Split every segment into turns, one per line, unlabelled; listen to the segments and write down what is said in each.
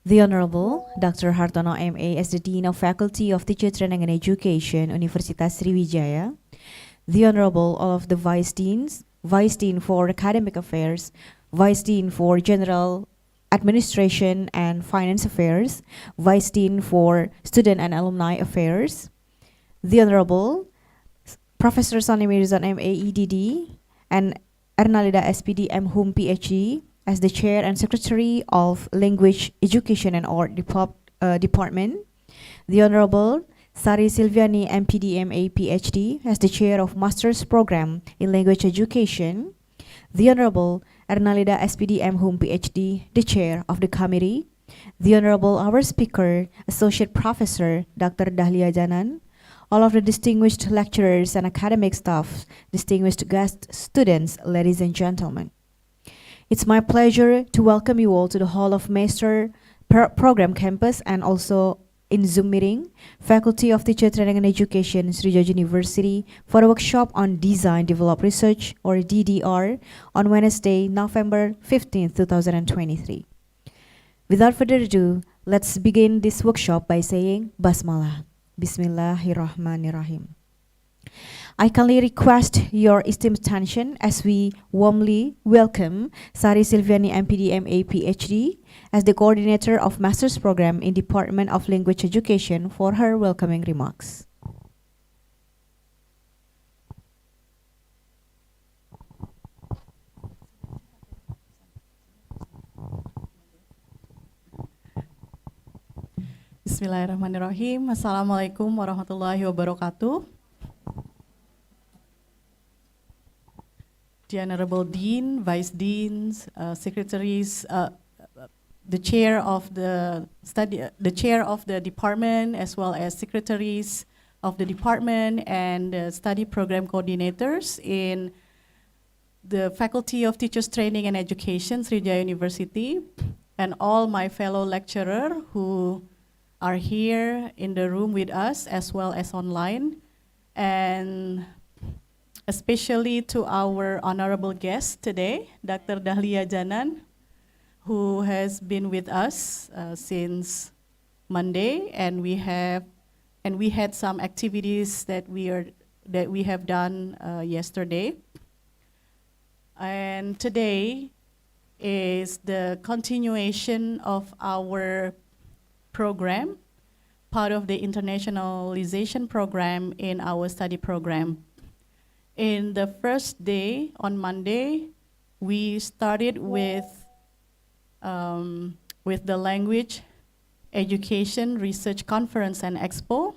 The Honorable Dr. Hartono MA as the Dean of Faculty of Teacher Training and Education, Universitas Sriwijaya. The Honorable all of the Vice Deans, Vice Dean for Academic Affairs, Vice Dean for General Administration and Finance Affairs, Vice Dean for Student and Alumni Affairs. The Honorable Professor Sani Mirzan MA EDD and Ernalida SPD MHUM PhD as the Chair and Secretary of Language Education and Art Department. The Honorable Sari Silviani MPD MA PhD as the Chair of Master's Program in Language Education. The Honorable Ernalida SPD MHUM PhD, the Chair of the Committee. The Honorable our Speaker, Associate Professor Dr. Dahlia Janan. All of the distinguished lecturers and academic staff, distinguished guest students, ladies and gentlemen. It's my pleasure to welcome you all to the Hall of Master Program Campus and also in Zoom meeting, Faculty of Teacher Training and Education, Sriwijaya University, for a workshop on Design Develop Research, or DDR, on Wednesday, November 15th, 2023. Without further ado, let's begin this workshop by saying Basmalah. Bismillahirrahmanirrahim. I kindly request your esteemed attention as we warmly welcome Sari Silviani MPD MA PhD as the coordinator of Master's Program in Department of Language Education for her welcoming remarks.
Bismillahirrahmanirrahim. Assalamualaikum warahmatullahi wabarakatuh. The Honorable Dean, Vice Deans, Secretaries, the Chair of the department, as well as Secretaries of the department and study program coordinators in the Faculty of Teachers Training and Education, Sriwijaya University, and all my fellow lecturers who are here in the room with us as well as online, and especially to our honorable guest today, Dr. Dahlia Janan, who has been with us since Monday, and we had some activities that we have done yesterday. And today is the continuation of our program, part of the internationalization program in our study program. In the first day, on Monday, we started with the Language Education Research Conference and Expo.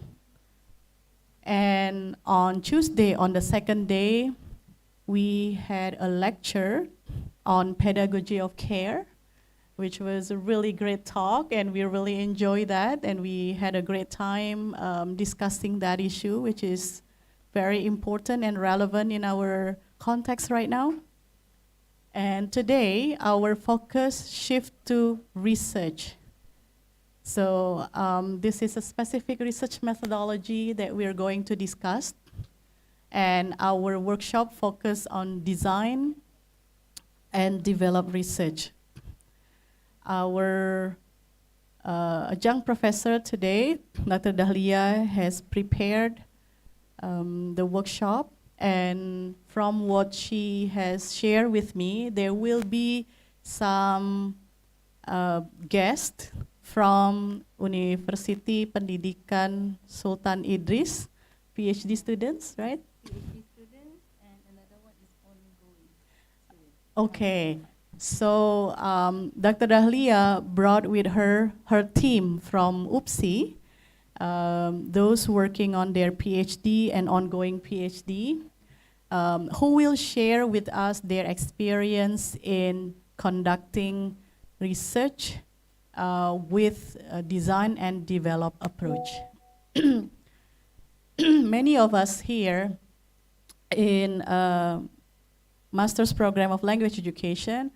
And on Tuesday, on the second day, we had a lecture on pedagogy of care, which was a really great talk, and we really enjoyed that, and we had a great time discussing that issue, which is very important and relevant in our context right now. And today, our focus shifts to research. So this is a specific research methodology that we're going to discuss. And our workshop focus on design and develop research. Our adjunct professor today, Dr. Dahlia, has prepared the workshop, and from what she has shared with me, there will be some guests from University Pendidikan Sultan Idris, PhD students, right? PhD students, and another one is ongoing. Okay, so Dr. Dahlia brought with her team from UPSI, those working on their PhD and ongoing PhD, who will share with us their experience in conducting research with a design and develop approach. Many of us here in Master's Program of Language Education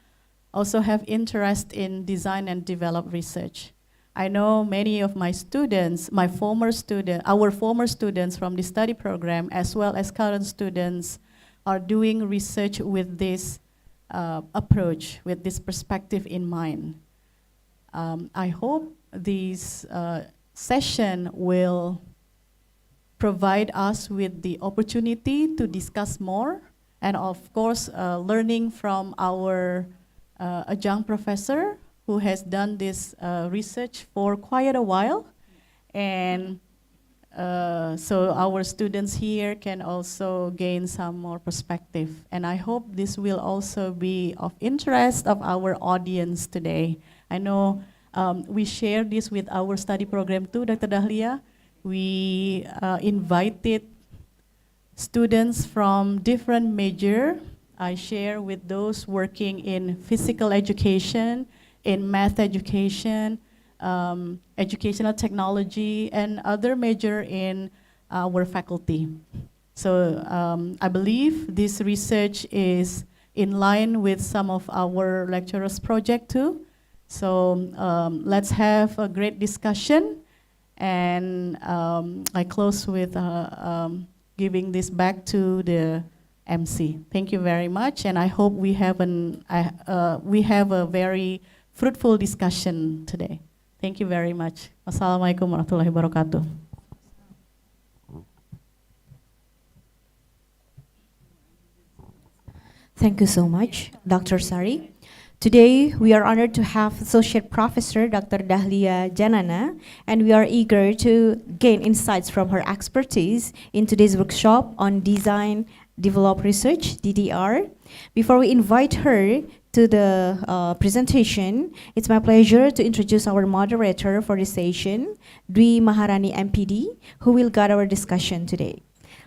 also have interest in design and develop research. I know many of my students, our former students from the study program, as well as current students, are doing research with this approach, with this perspective in mind. I hope this session will provide us with the opportunity to discuss more, and of course, learning from our adjunct professor who has done this research for quite a while. And so our students here can also gain some more perspective. And I hope this will also be of interest of our audience today. I know we share this with our study program too, Dr. Dahlia. We invited students from different major. I share with those working in physical education, in math education, educational technology, and other major in our faculty. So I believe this research is in line with some of our lecturers' project too. So let's have a great discussion. And I close with giving this back to the MC. Thank you very much, and I hope we have a very fruitful discussion today. Thank you very much. Wassalamualaikum warahmatullahi wabarakatuh.
Thank you so much, Dr. Sari. Today, we are honored to have Associate Professor Dr. Dahlia Janana, and we are eager to gain insights from her expertise in today's workshop on Design Develop Research, DDR. Before we invite her to the presentation, it's my pleasure to introduce our moderator for this session, Dwi Maharani MPD, who will guide our discussion today.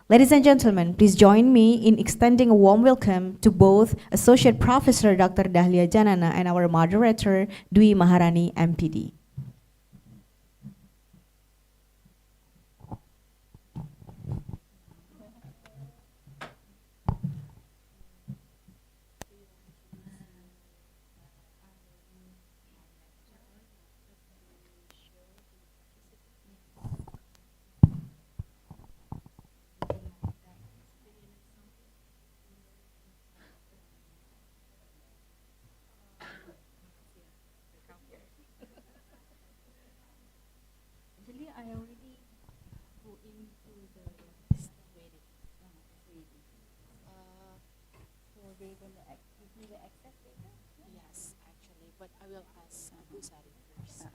Ladies and gentlemen, please join me in extending a warm welcome to both Associate Professor Dr. Dahlia Janana and our moderator, Dwi Maharani MPD.
Yes, actually, but I will ask Busari first.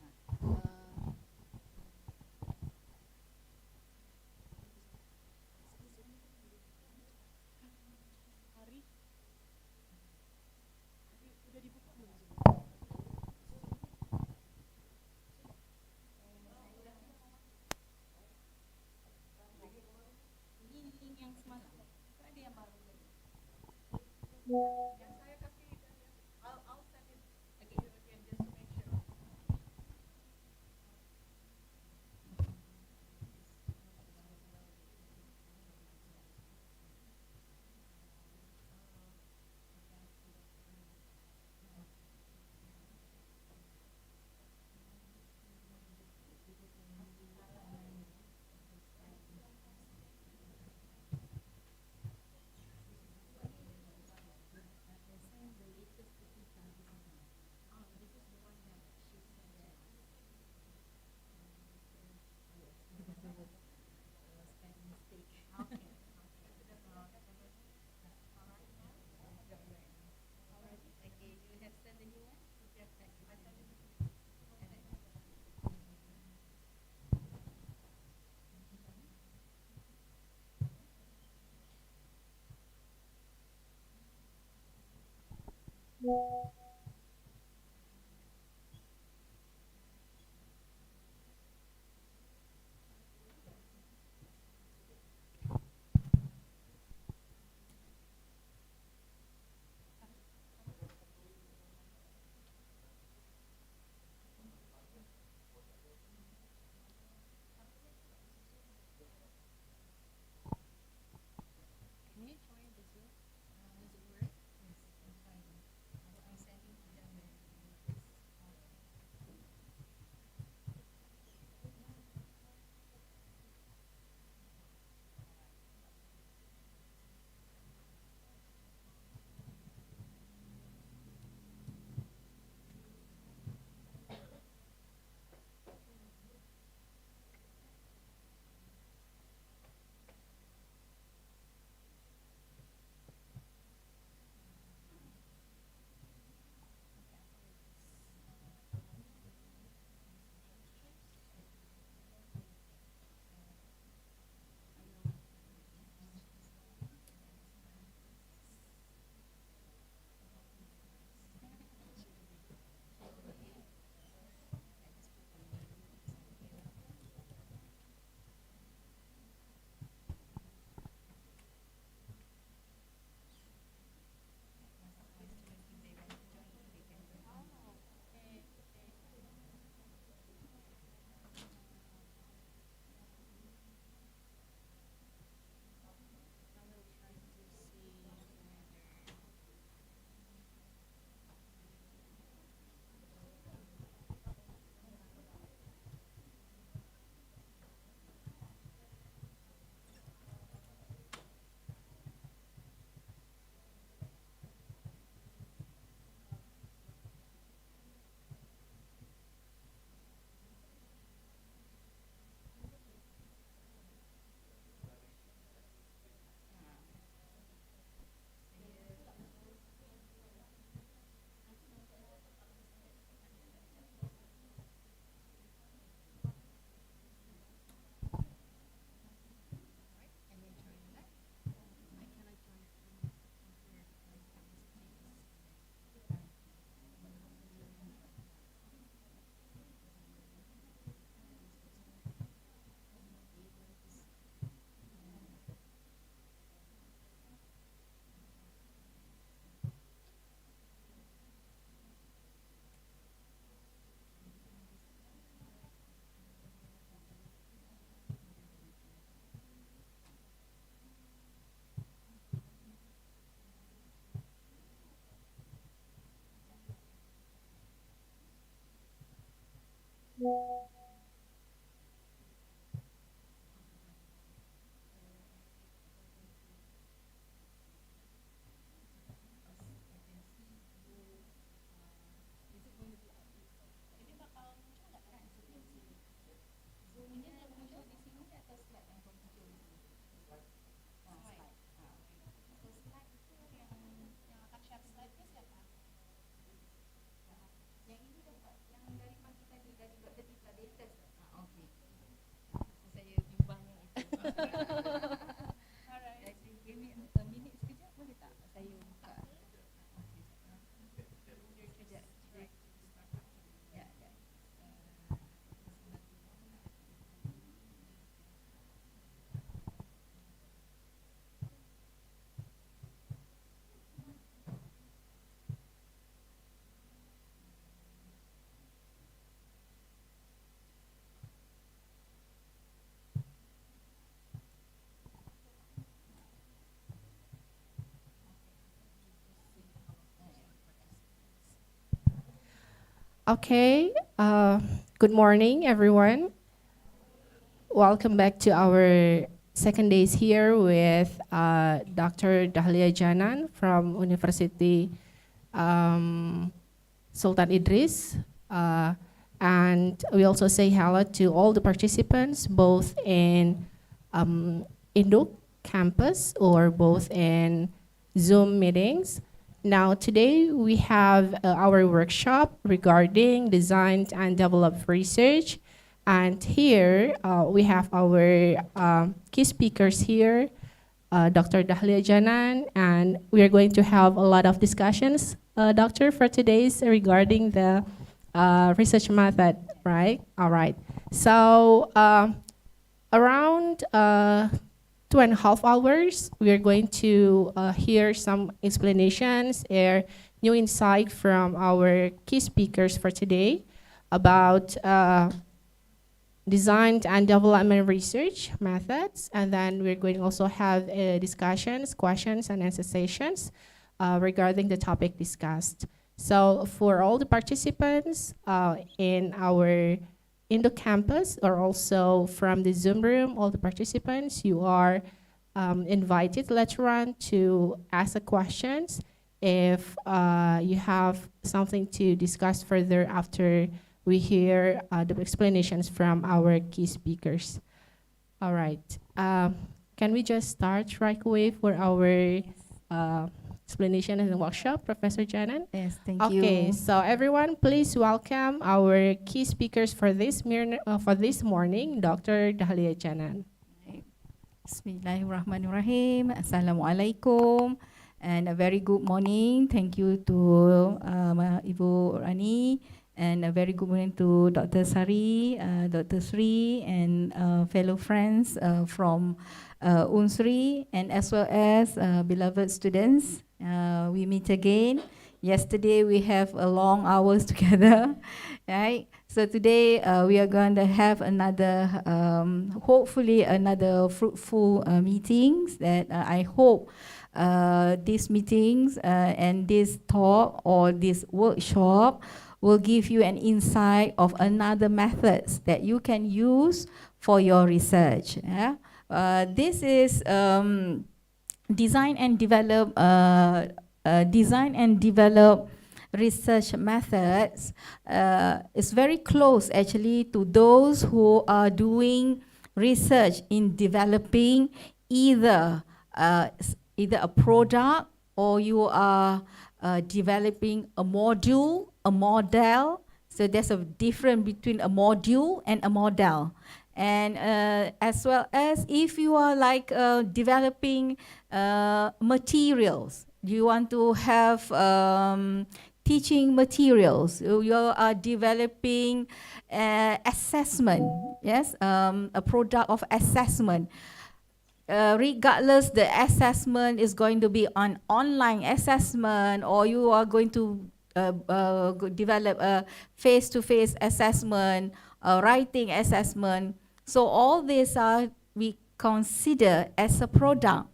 Okay, good morning, everyone. Welcome back to our second days here with Dr. Dahlia Janan from University Sultan Idris. And we also say hello to all the participants, both in Indo campus or both in Zoom meetings. Now, today we have our workshop regarding design and develop research. And here we have our key speakers here, Dr. Dahlia Janan, and we are going to have a lot of discussions, Doctor, for today's regarding the research method, right? All right. So around 2.5 hours, we are going to hear some explanations or new insight from our key speakers for today about design and development research methods. And then we're going to also have discussions, questions, and answer sessions regarding the topic discussed. So for all the participants in our Indo campus or also from the Zoom room, all the participants, you are invited later on to ask the questions if you have something to discuss further after we hear the explanations from our key speakers. All right. Can we just start right away for our explanation and workshop, Professor Janan?
Yes, thank
Okay,
you.
so everyone, please welcome our key speakers for this morning, Dr. Dahlia Janan.
Bismillahirrahmanirrahim. Assalamualaikum. And a very good morning. Thank you to Ibu Rani. And a very good morning to Dr. Sari, Dr. Sri, and fellow friends from Unsri, and as well as beloved students. We meet again. Yesterday we have a long hours together, right? So today we are going to have another, hopefully another fruitful meetings that I hope these meetings and this talk or this workshop will give you an insight of another methods that you can use for your research. Yeah? This is design and develop research methods. Is very close actually to those who are doing research in developing either a product or you are developing a module, a model. So there's a difference between a module and a model. And as well as if you are like developing materials, you want to have teaching materials, you are developing assessment, yes, a product of assessment. Regardless the assessment is going to be an online assessment or you are going to develop a face-to-face assessment, a writing assessment. So all these are we consider as a product.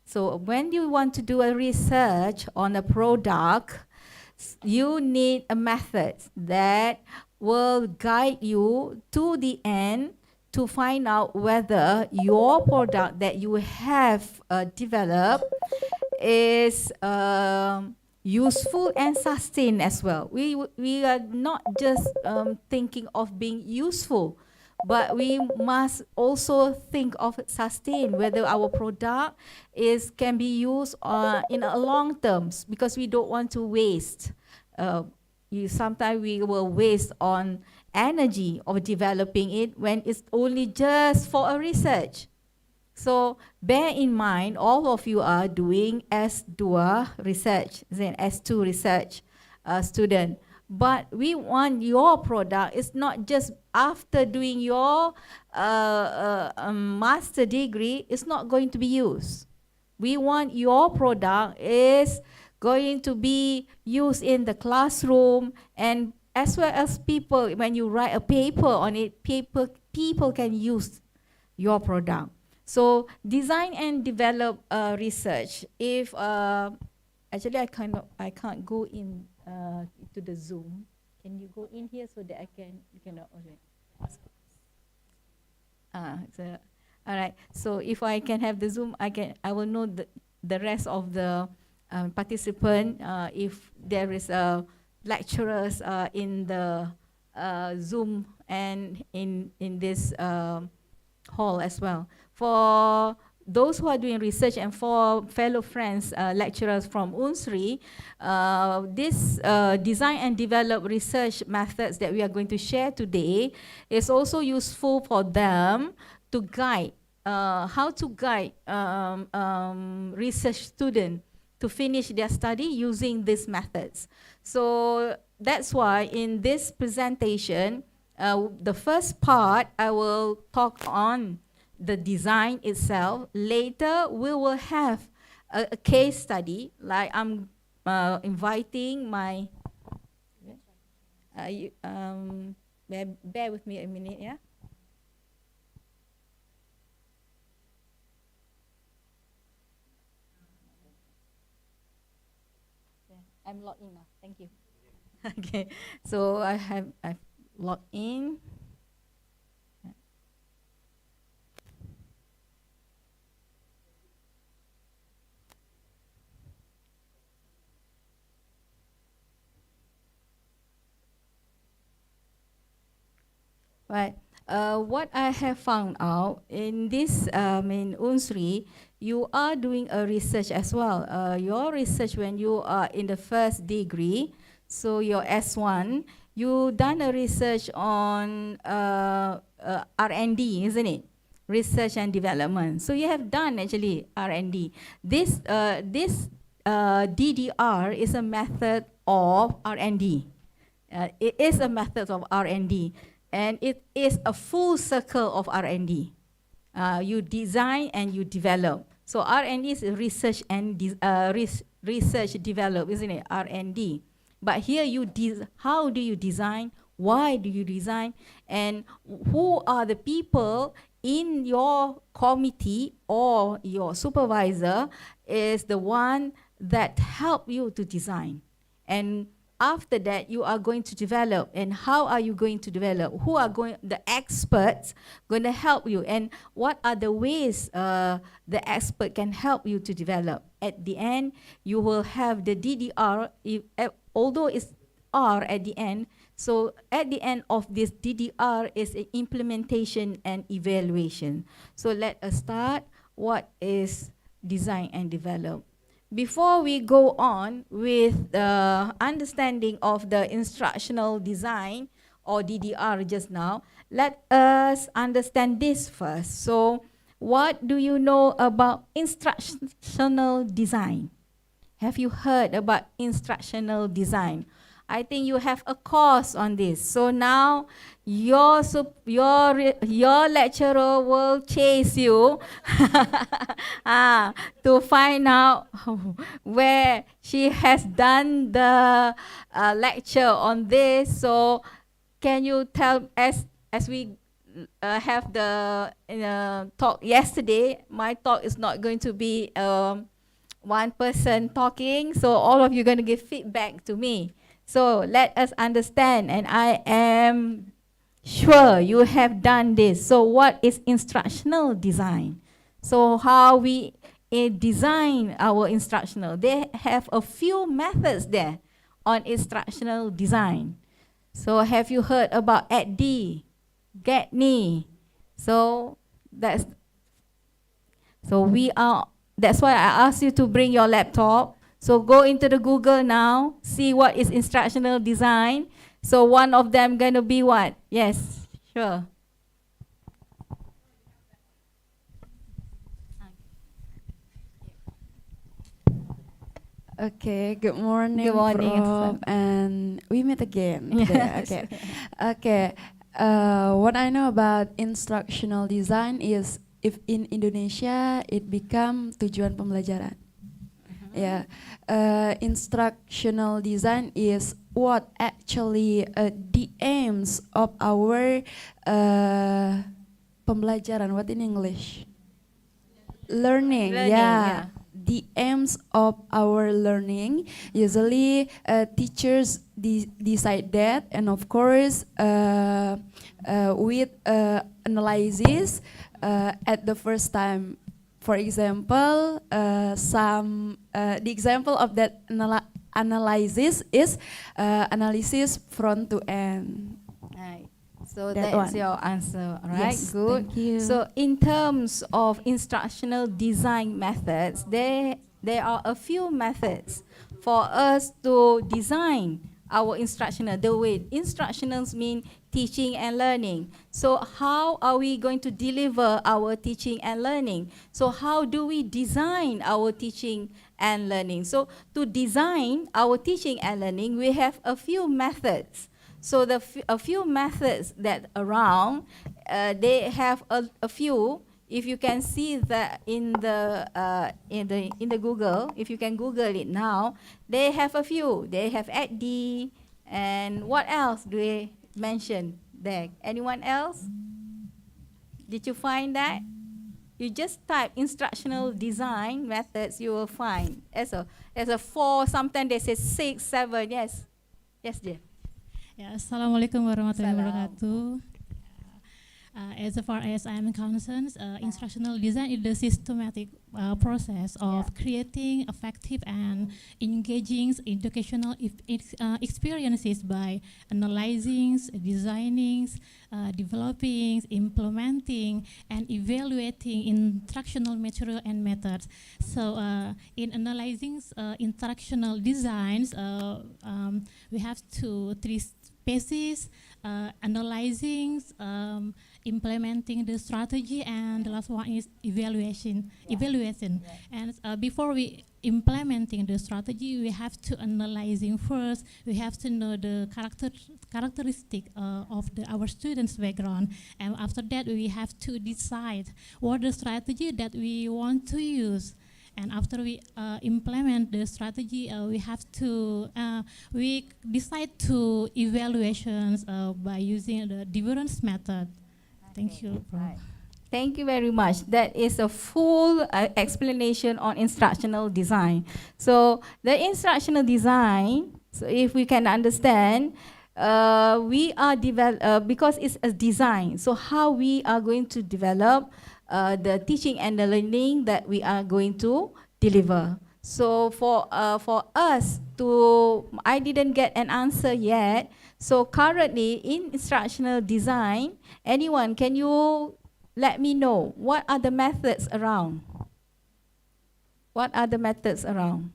So when you want to do a research on a product, you need a method that will guide you to the end to find out whether your product that you have developed is useful and sustained as well. We are not just thinking of being useful, but we must also think of sustain, whether our product can be used in a long terms, because we don't want to waste. Sometimes we will waste on energy of developing it when it's only just for a research. So bear in mind, all of you are doing S2 research, then S2 research student. But we want your product, it's not just after doing your master degree, it's not going to be used. We want your product is going to be used in the classroom, and as well as people, when you write a paper on it, people can use your product. So design and develop research. If actually I can't go in to the Zoom. Can you go in here so that I can? You cannot. Okay. So, all right. So if I can have the Zoom, I will know the rest of the participant. If there is lecturers in the Zoom and in this hall as well. For those who are doing research and for fellow friends, lecturers from Unsri, this design and develop research methods that we are going to share today is also useful for them to guide, how to guide research students to finish their study using these methods. So that's why in this presentation, the first part, I will talk on the design itself. Later, we will have a case study, like I'm inviting my, bear with me a minute, yeah? I'm logged in now, thank you. Okay, so I've logged in. Right. What I have found out in this in Unsri, you are doing a research as well. Your research when you are in the first degree, so your S1, you done a research on R&D, isn't it? Research and development. So you have done actually R&D. This DDR is a method of R&D. It is a method of R&D. And it is a full circle of R&D. You design and you develop. So R&D is research and research develop, isn't it? R&D. But here how do you design? Why do you design? And who are the people in your committee or your supervisor is the one that help you to design. And after that, you are going to develop. And how are you going to develop? Who are the experts going to help you? And what are the ways the expert can help you to develop? At the end, you will have the DDR, although it's R at the end. So at the end of this DDR is implementation and evaluation. So let us start. What is design and develop? Before we go on with the understanding of the instructional design or DDR just now, let us understand this first. So what do you know about instructional design? Have you heard about instructional design? I think you have a course on this. So now your lecturer will chase you to find out where she has done the lecture on this. So can you tell, as we have the talk yesterday, my talk is not going to be one person talking, so all of you are going to give feedback to me. So let us understand, and I am sure you have done this. So what is instructional design? So how we design our instructional. They have a few methods there on instructional design. So have you heard about ADDIE, GETNI? So that's that's why I asked you to bring your laptop. So go into the Google now, see what is instructional design. So one of them gonna be what? Yes, sure.
Okay, good morning,
Good morning,
Prof,
Sam.
and we meet again today.
Yes.
Okay, okay. What I know about instructional design is if in Indonesia it become tujuan pembelajaran. Yeah, instructional design is what actually the aims of our pembelajaran. What in English? Learning,
Learning,
yeah.
yeah.
The aims of our learning. Usually, teachers decide that, and of course, with analysis at the first time. For example, the example of that analysis is analysis front to end.
Right. So
That
that's
one.
your answer, all right?
Yes,
Good.
thank you.
So in terms of instructional design methods, there are a few methods for us to design our instructional. The way instructionals mean teaching and learning. So how are we going to deliver our teaching and learning? So how do we design our teaching and learning? So to design our teaching and learning, we have a few methods. So a few methods that around, they have a few. If you can see that in the Google, if you can Google it now, they have a few. They have ADDIE, and what else do they mention there? Anyone else? Did you find that? You just type instructional design methods, you will find. As a 4, sometimes they say 6, 7. Yes, yes, dear.
Ya, Assalamualaikum warahmatullahi
Salam.
wabarakatuh. As far as I am concerned, instructional design is the systematic process of creating effective and engaging educational experiences by analyzing, designing, developing, implementing, and evaluating instructional material and methods. So, in analyzing instructional designs, we have three phases: analyzing, implementing the strategy, and the last one is evaluation. And before we implementing the strategy, we have to analyzing first. We have to know the characteristic of our students' background, and after that we have to decide what the strategy that we want to use. And after we implement the strategy, we have to we decide to evaluations by using the difference method. Thank you, Prof.
Right. Thank you very much. That is a full explanation on instructional design. So the instructional design, so if we can understand, we are because it's a design. So how we are going to develop the teaching and the learning that we are going to deliver. So for us to, I didn't get an answer yet. So currently in instructional design, anyone, can you let me know what are the methods around? What are the methods around?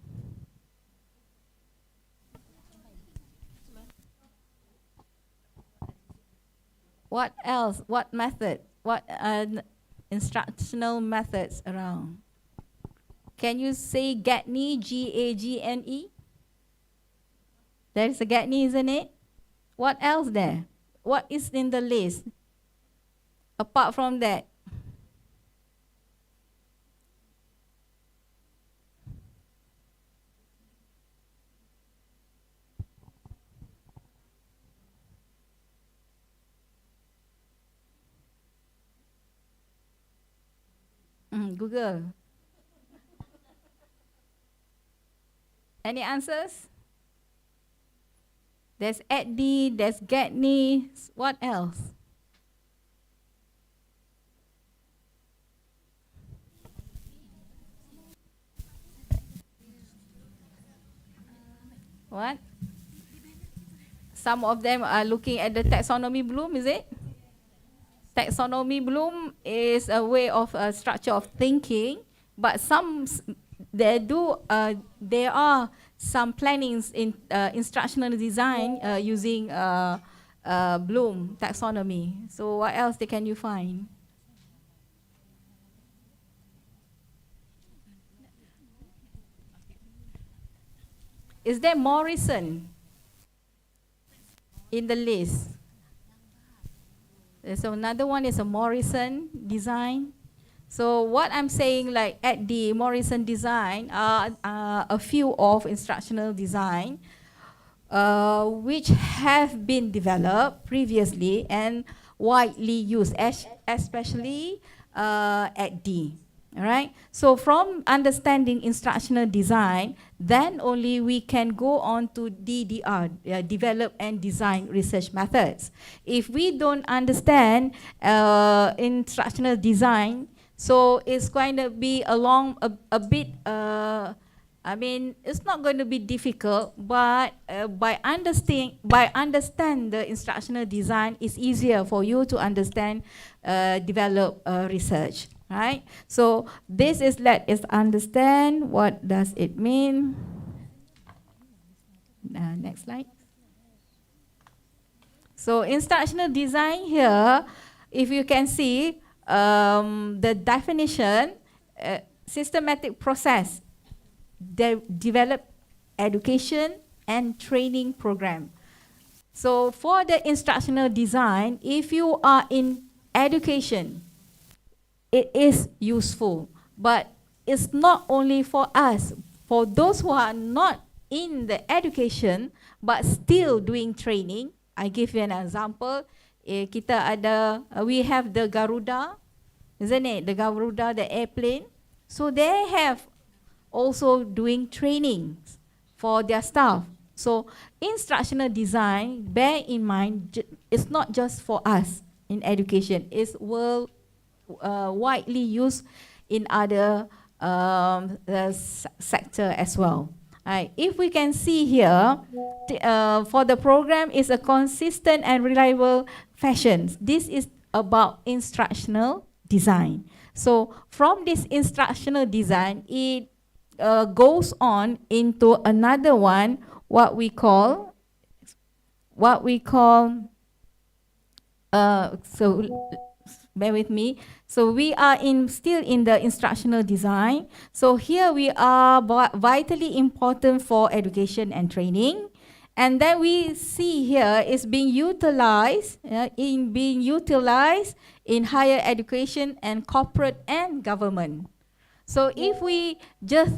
What else? What method? What instructional methods around? Can you say GAGNE, GAGNE? There's a GAGNE, isn't it? What else there? What is in the list? Apart from that. Google. Any answers? There's EDDI, there's GETNI. What else? What? Some of them are looking at the taxonomy bloom, is it? Taxonomy bloom is a way of a structure of thinking, but there are some plannings in instructional design using Bloom taxonomy. So what else can you find? Is there Morrison in the list? So another one is a Morrison design. So what I'm saying, like at the Morrison design, are a few of instructional design which have been developed previously and widely used, especially at D. All right. So from understanding instructional design, then only we can go on to DDR, develop and design research methods. If we don't understand instructional design, so it's going to be a bit, I mean, it's not going to be difficult, but by understand the instructional design, it's easier for you to understand, develop research, right? So this is let us understand what does it mean. Next slide. So instructional design here, if you can see, the definition, systematic process, develop education and training program. So for the instructional design, if you are in education, it is useful, but it's not only for us, for those who are not in the education, but still doing training. I give you an example. We have the Garuda, isn't it? The Garuda, the airplane. So they have also doing trainings for their staff. So instructional design, bear in mind, it's not just for us in education. It's widely used in other sector as well. If we can see here, for the program is a consistent and reliable fashion. This is about instructional design. So from this instructional design, it goes on into another one, what we call, so bear with me. So we are still in the instructional design. So here we are vitally important for education and training. And then we see here is being utilized in higher education and corporate and government. So if we just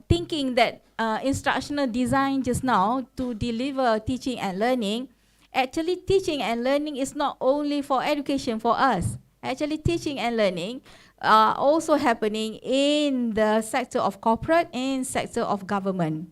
thinking that instructional design just now to deliver teaching and learning, actually teaching and learning is not only for education for us. Actually teaching and learning are also happening in the sector of corporate and sector of government.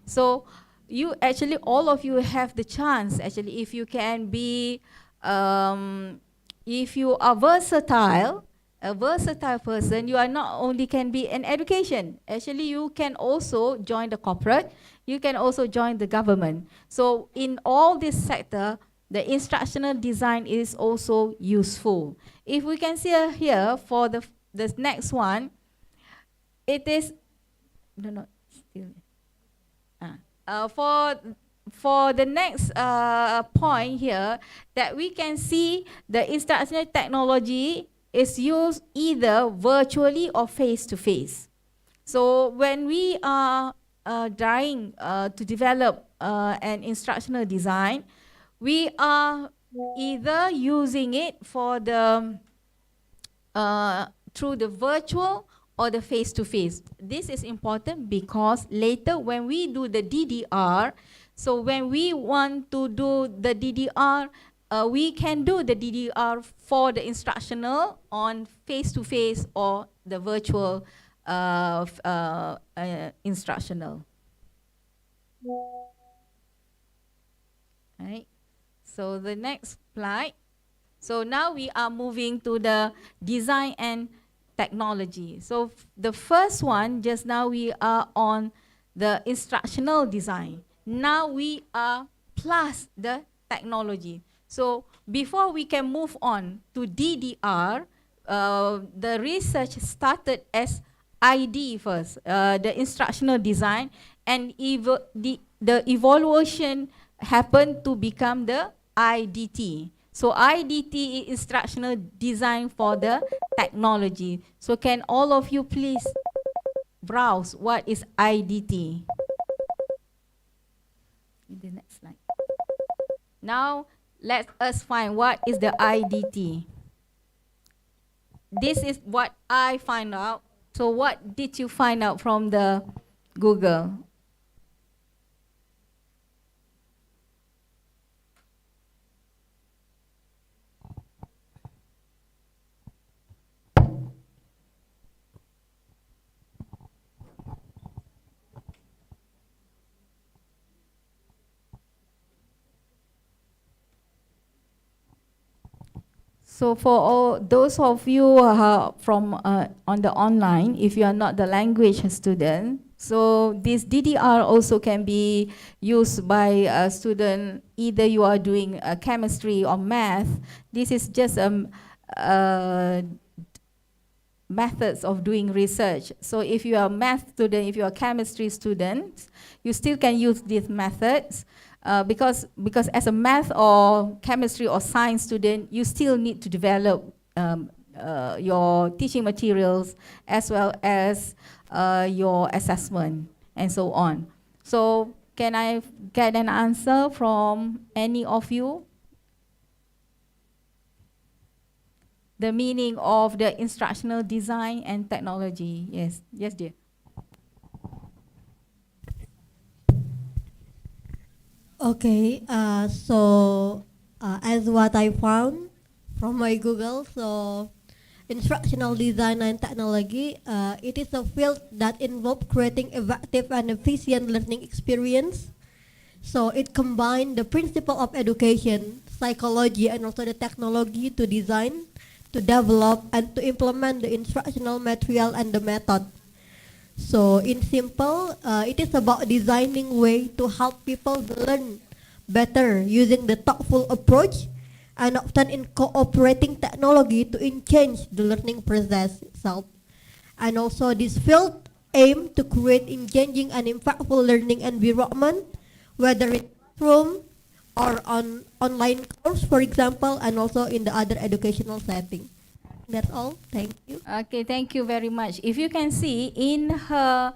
So you actually, all of you have the chance, actually, if you can be, if you are versatile, a versatile person, you are not only can be in education, actually you can also join the corporate, you can also join the government. So in all this sector, the instructional design is also useful. If we can see here for the next one, it is, for the next point here, that we can see the instructional technology is used either virtually or face-to-face. So when we are trying to develop an instructional design, we are either using it for the through the virtual or the face-to-face. This is important because later when we do the DDR, so when we want to do the DDR, we can do the DDR for the instructional on face-to-face or the virtual instructional. Right. So the next slide. So now we are moving to the design and technology. So the first one, just now we are on the instructional design. Now we are plus the technology. So before we can move on to DDR, the research started as ID first, the instructional design, and the evaluation happened to become the IDT. So IDT is instructional design for the technology. So can all of you please browse what is IDT? The next slide. Now let us find what is the IDT. This is what I find out. So what did you find out from the Google? So for all those of you from on the online, if you are not the language student, so this DDR also can be used by a student, either you are doing chemistry or math. This is just methods of doing research. So if you are a math student, if you are a chemistry student, you still can use these methods. Because as a math or chemistry or science student, you still need to develop your teaching materials as well as your assessment and so on. So can I get an answer from any of you? The meaning of the instructional design and technology. Yes, yes dear.
Okay, as what I found from my Google, so instructional design and technology, it is a field that involves creating effective and efficient learning experience. So it combines the principle of education, psychology, and also the technology to design, to develop, and to implement the instructional material and the method. So in simple, it is about designing way to help people learn better using the thoughtful approach and often incorporating technology to enhance the learning process itself. And also this field aim to create engaging and impactful learning environment, whether in classroom or on online course, for example, and also in the other educational setting. That's all. Thank you.
Okay, thank you very much. If you can see in her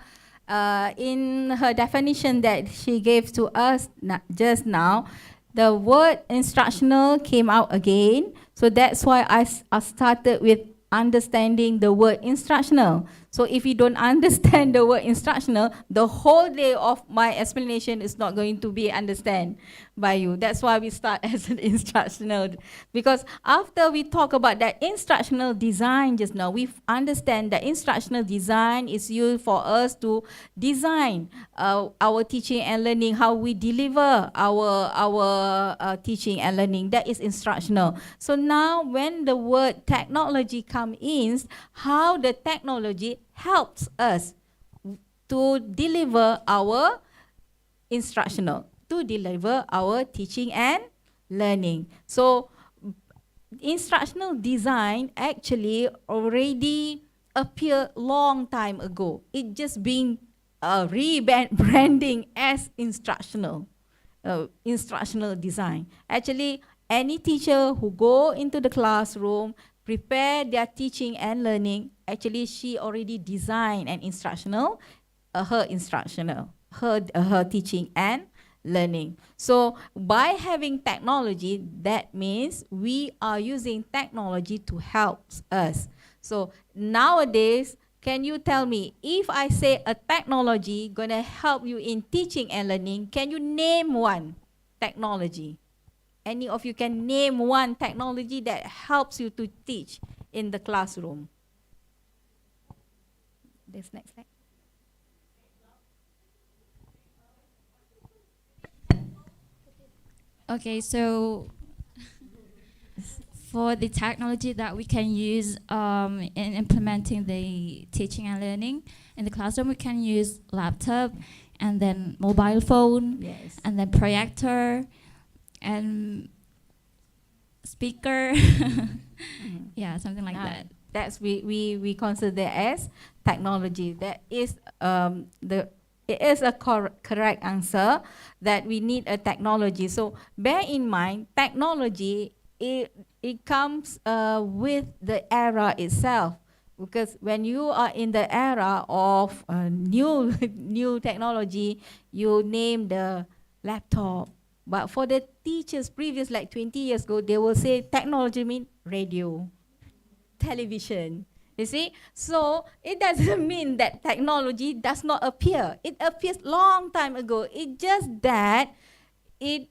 definition that she gave to us just now, the word instructional came out again. So that's why I started with understanding the word instructional. So if you don't understand the word instructional, the whole day of my explanation is not going to be understood by you. That's why we start as an instructional. Because after we talk about that instructional design just now, we understand that instructional design is used for us to design our teaching and learning, how we deliver our teaching and learning. That is instructional. So now when the word technology comes in, how the technology helps us to deliver our instructional, to deliver our teaching and learning. So instructional design actually already appeared long time ago. It just been rebranding as instructional design. Actually, any teacher who go into the classroom, prepare their teaching and learning, actually she already designed an instructional, her teaching and learning. So by having technology, that means we are using technology to help us. So nowadays, can you tell me, if I say a technology gonna help you in teaching and learning, can you name one technology? Any of you can name one technology that helps you to teach in the classroom? This next slide.
Okay, so for the technology that we can use in implementing the teaching and learning in the classroom, we can use laptop and then mobile phone
Yes.
and then projector and speaker. Yeah, something like
Now,
that.
That's we consider as technology. That is it is a correct answer that we need a technology. So bear in mind, technology it comes with the era itself. Because when you are in the era of new new technology, you name the laptop. But for the teachers previous, like 20 years ago, they will say technology mean radio, television. You see? So it doesn't mean that technology does not appear. It appears long time ago. It's just that it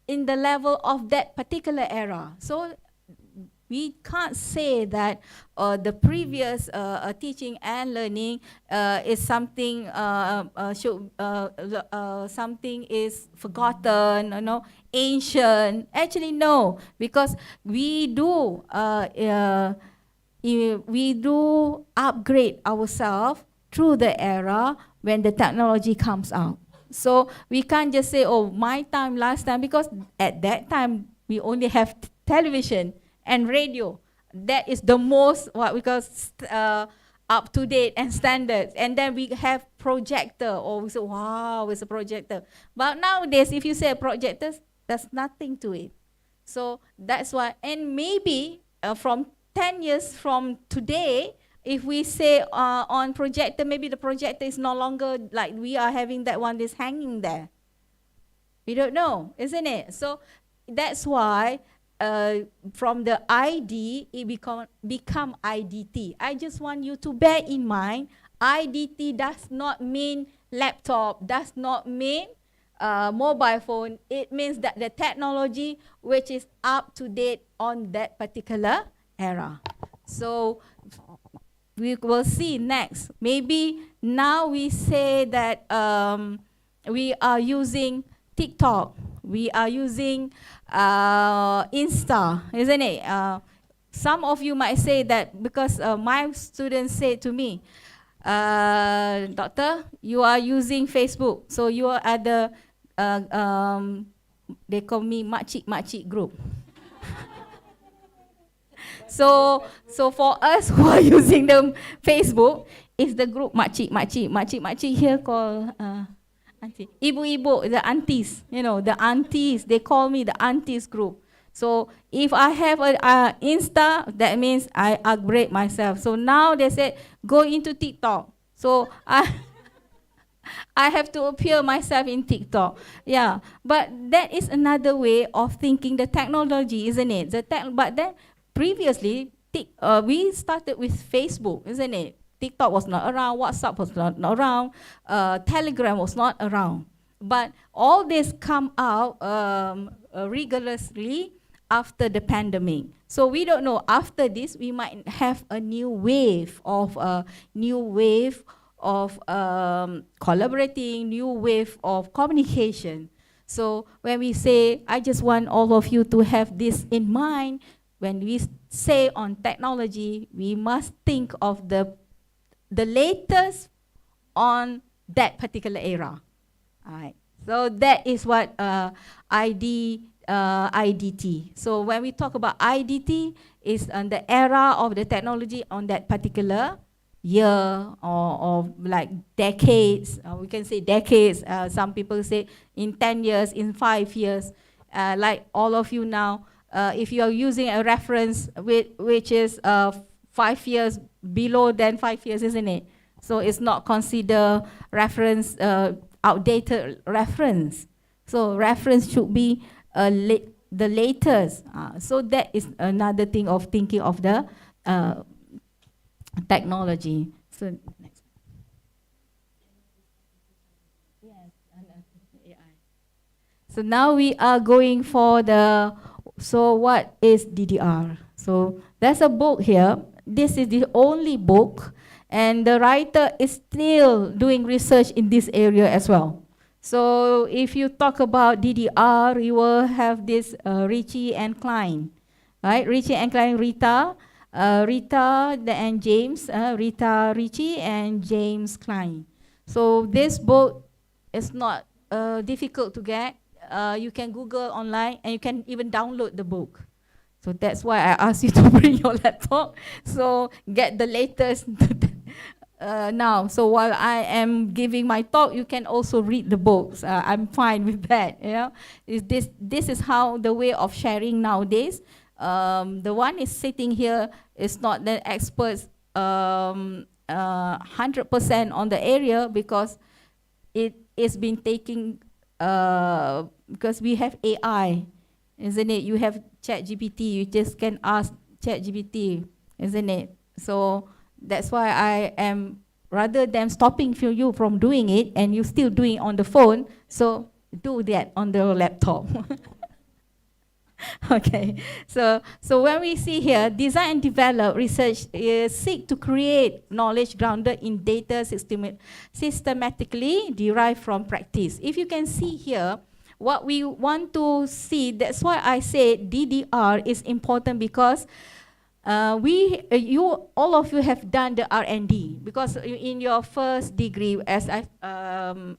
in the level of that particular era. So we can't say that the previous teaching and learning is something something is forgotten, ancient. Actually, no, because we do upgrade ourselves through the era when the technology comes out. So we can't just say, oh, my time, last time, because at that time we only have television and radio. That is the most what we call up to date and standards. And then we have projector, or we say, wow, it's a projector. But nowadays, if you say projector, there's nothing to it. So that's why, and maybe from 10 years from today, if we say on projector, maybe the projector is no longer like we are having that one that's hanging there. We don't know, isn't it? So that's why from the ID, it become IDT. I just want you to bear in mind, IDT does not mean laptop, does not mean mobile phone. It means that the technology which is up to date on that particular era. So we will see next. Maybe now we say that we are using TikTok, we are using Insta, isn't it? Some of you might say that because my students say to me, Doctor, you are using Facebook, so you are at the, they call me makcik group. So for us who are using the Facebook, is the group makcik here called auntie. Ibu, the aunties, the aunties, they call me the aunties group. So if I have a Insta, that means I upgrade myself. So now they said, go into TikTok. So I have to appear myself in TikTok. Yeah, but that is another way of thinking the technology, isn't it? But then previously, we started with Facebook, isn't it? TikTok was not around, WhatsApp was not around, Telegram was not around. But all this come out rigorously after the pandemic. So we don't know, after this, we might have a new wave of collaborating, new wave of communication. So when we say, I just want all of you to have this in mind, when we say on technology, we must think of the latest on that particular era. All right. So that is what IDT. So when we talk about IDT, is on the era of the technology on that particular year or like decades. We can say decades. Some people say in 10 years, in 5 years. Like all of you now, if you are using a reference which is 5 years below than 5 years, isn't it? So it's not considered reference, outdated reference. So reference should be the latest. So that is another thing of thinking of the technology. So next. Yes, AI. So now we are going for so what is DDR? So there's a book here. This is the only book, and the writer is still doing research in this area as well. So if you talk about DDR, you will have this Richie and Klein, right? Richie and Klein, Rita, and James, Rita Richie and James Klein. So this book is not difficult to get. You can Google online and you can even download the book. So that's why I asked you to bring your laptop. So get the latest now. So while I am giving my talk, you can also read the books. I'm fine with that. You know, this is how the way of sharing nowadays. The one is sitting here is not the experts 100% on the area because it is been taking because we have AI, isn't it? You have ChatGPT. You just can ask ChatGPT, isn't it? So that's why I am, rather than stopping you from doing it and you still doing it on the phone, so do that on the laptop. Okay, so when we see here, design and develop research seek to create knowledge grounded in data systematically derived from practice. If you can see here, what we want to see, that's why I say DDR is important because all of you have done the R&D because in your first degree, as I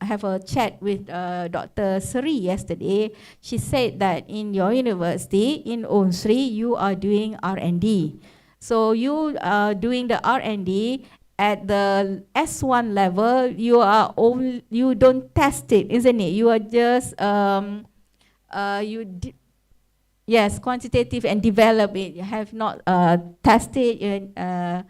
have a chat with Dr. Sri yesterday, she said that in your university, in Unsri, you are doing R&D. So you are doing the R&D at the S1 level, you don't test it, isn't it? You are just, yes, quantitative and develop it. You have not tested and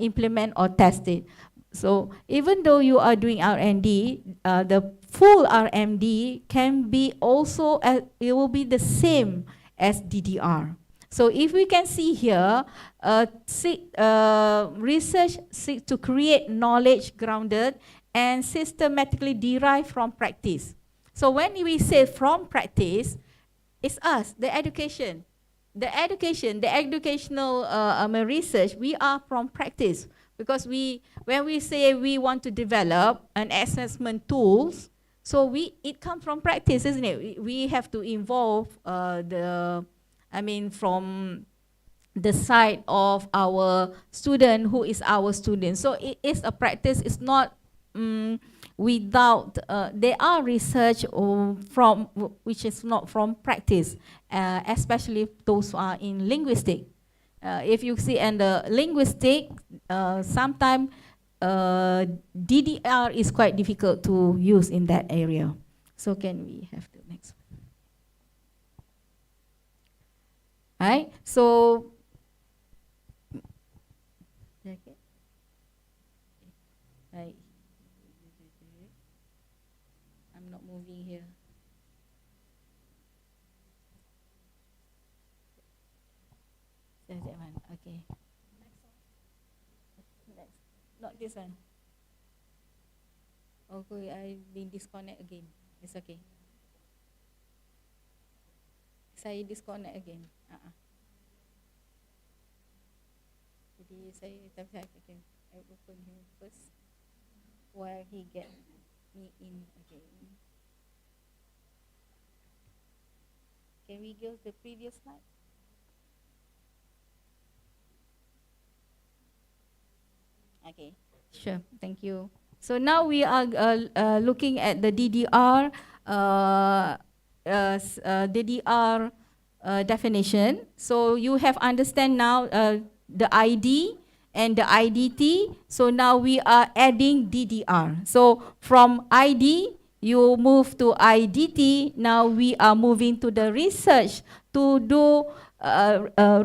implement or test it. So even though you are doing R&D, the full R&D can be also, it will be the same as DDR. So if we can see here, research seeks to create knowledge grounded and systematically derived from practice. So when we say from practice, it's us, the education. The educational research, we are from practice. Because when we say we want to develop an assessment tools, so it comes from practice, isn't it? We have to involve from the side of our student who is our student. So it is a practice, it's not without, there are research which is not from practice, especially those who are in linguistic. If you see in the linguistic, sometimes DDR is quite difficult to use in that area. So can we have the next one? Right, so right. I'm not moving here. There's that one. Okay. Next. Not this one. Okay, I've been disconnect again. It's okay. Saya disconnect again. Jadi I open him first while he get me in again. Can we go to the previous slide? Okay, sure. Thank you. So now we are looking at the DDR. DDR definition. So you have understand now the ID and the IDT. So now we are adding DDR. So from ID, you move to IDT. Now we are moving to the research to do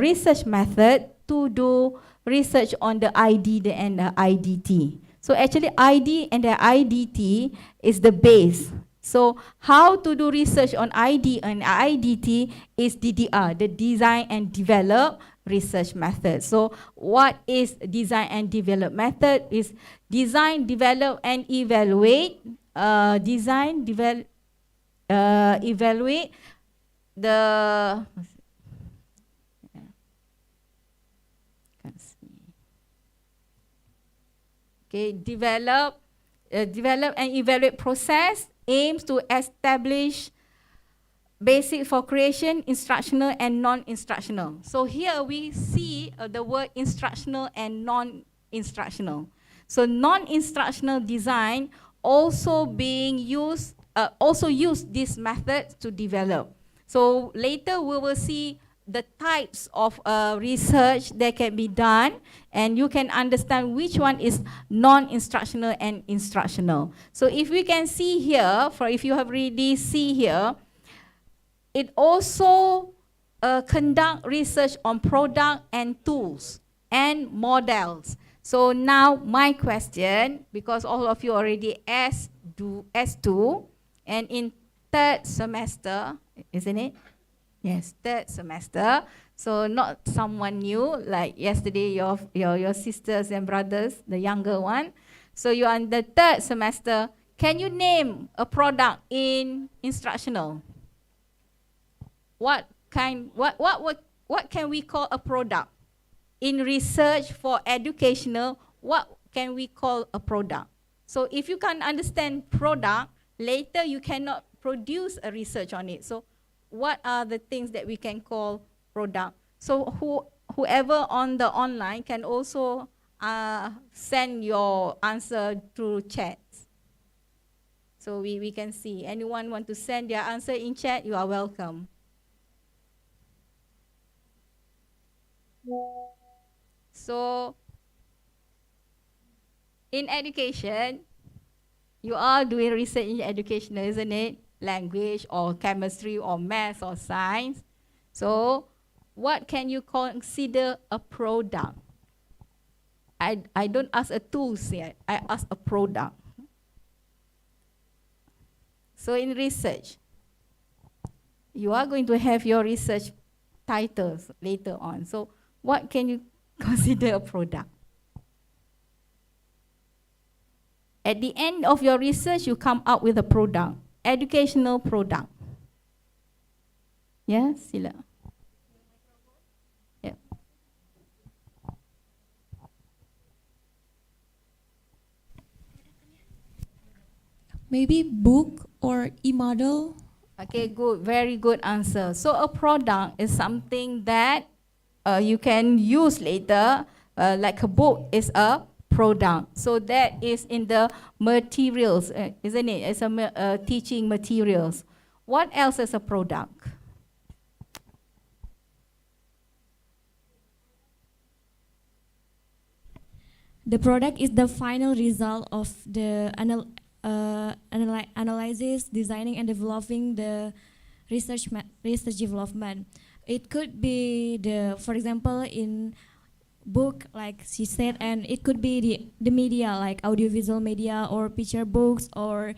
research method to do research on the ID and the IDT. So actually ID and the IDT is the base. So how to do research on ID and IDT is DDR, the design and develop research method. So what is design and develop method? Is design, develop and evaluate. Evaluate the develop and evaluate process aims to establish basic for creation, instructional and non-instructional. So here we see the word instructional and non-instructional. So non-instructional design also being used, also use this method to develop. So later we will see the types of research that can be done, and you can understand which one is non-instructional and instructional. So if we can see here, for if you have already see here, it also conduct research on product and tools and models. So now my question, because all of you already S2, and in third semester, isn't it? Yes, third semester. So not someone new, like yesterday your sisters and brothers, the younger one. So you are in the third semester. Can you name a product in instructional? What can we call a product? In research for educational, what can we call a product? So if you can't understand product, later you cannot produce a research on it. So what are the things that we can call product? So whoever on the online can also send your answer through chat. So we can see. Anyone want to send their answer in chat, you are welcome. So in education, you are doing research in education, isn't it? Language or chemistry or math or science. So what can you consider a product? I don't ask a tools yet, I ask a product. So in research, you are going to have your research titles later on. So what can you consider a product? At the end of your research, you come up with a product, educational product. Yeah, sila. Yeah.
Maybe book or e-model.
Okay, good, very good answer. So a product is something that you can use later, like a book is a product. So that is in the materials, isn't it? It's a teaching materials. What else is a product?
The product is the final result of the analysis, designing, and developing the research development. It could be for example, in book, like she said, and it could be the media, like audiovisual media or picture books, or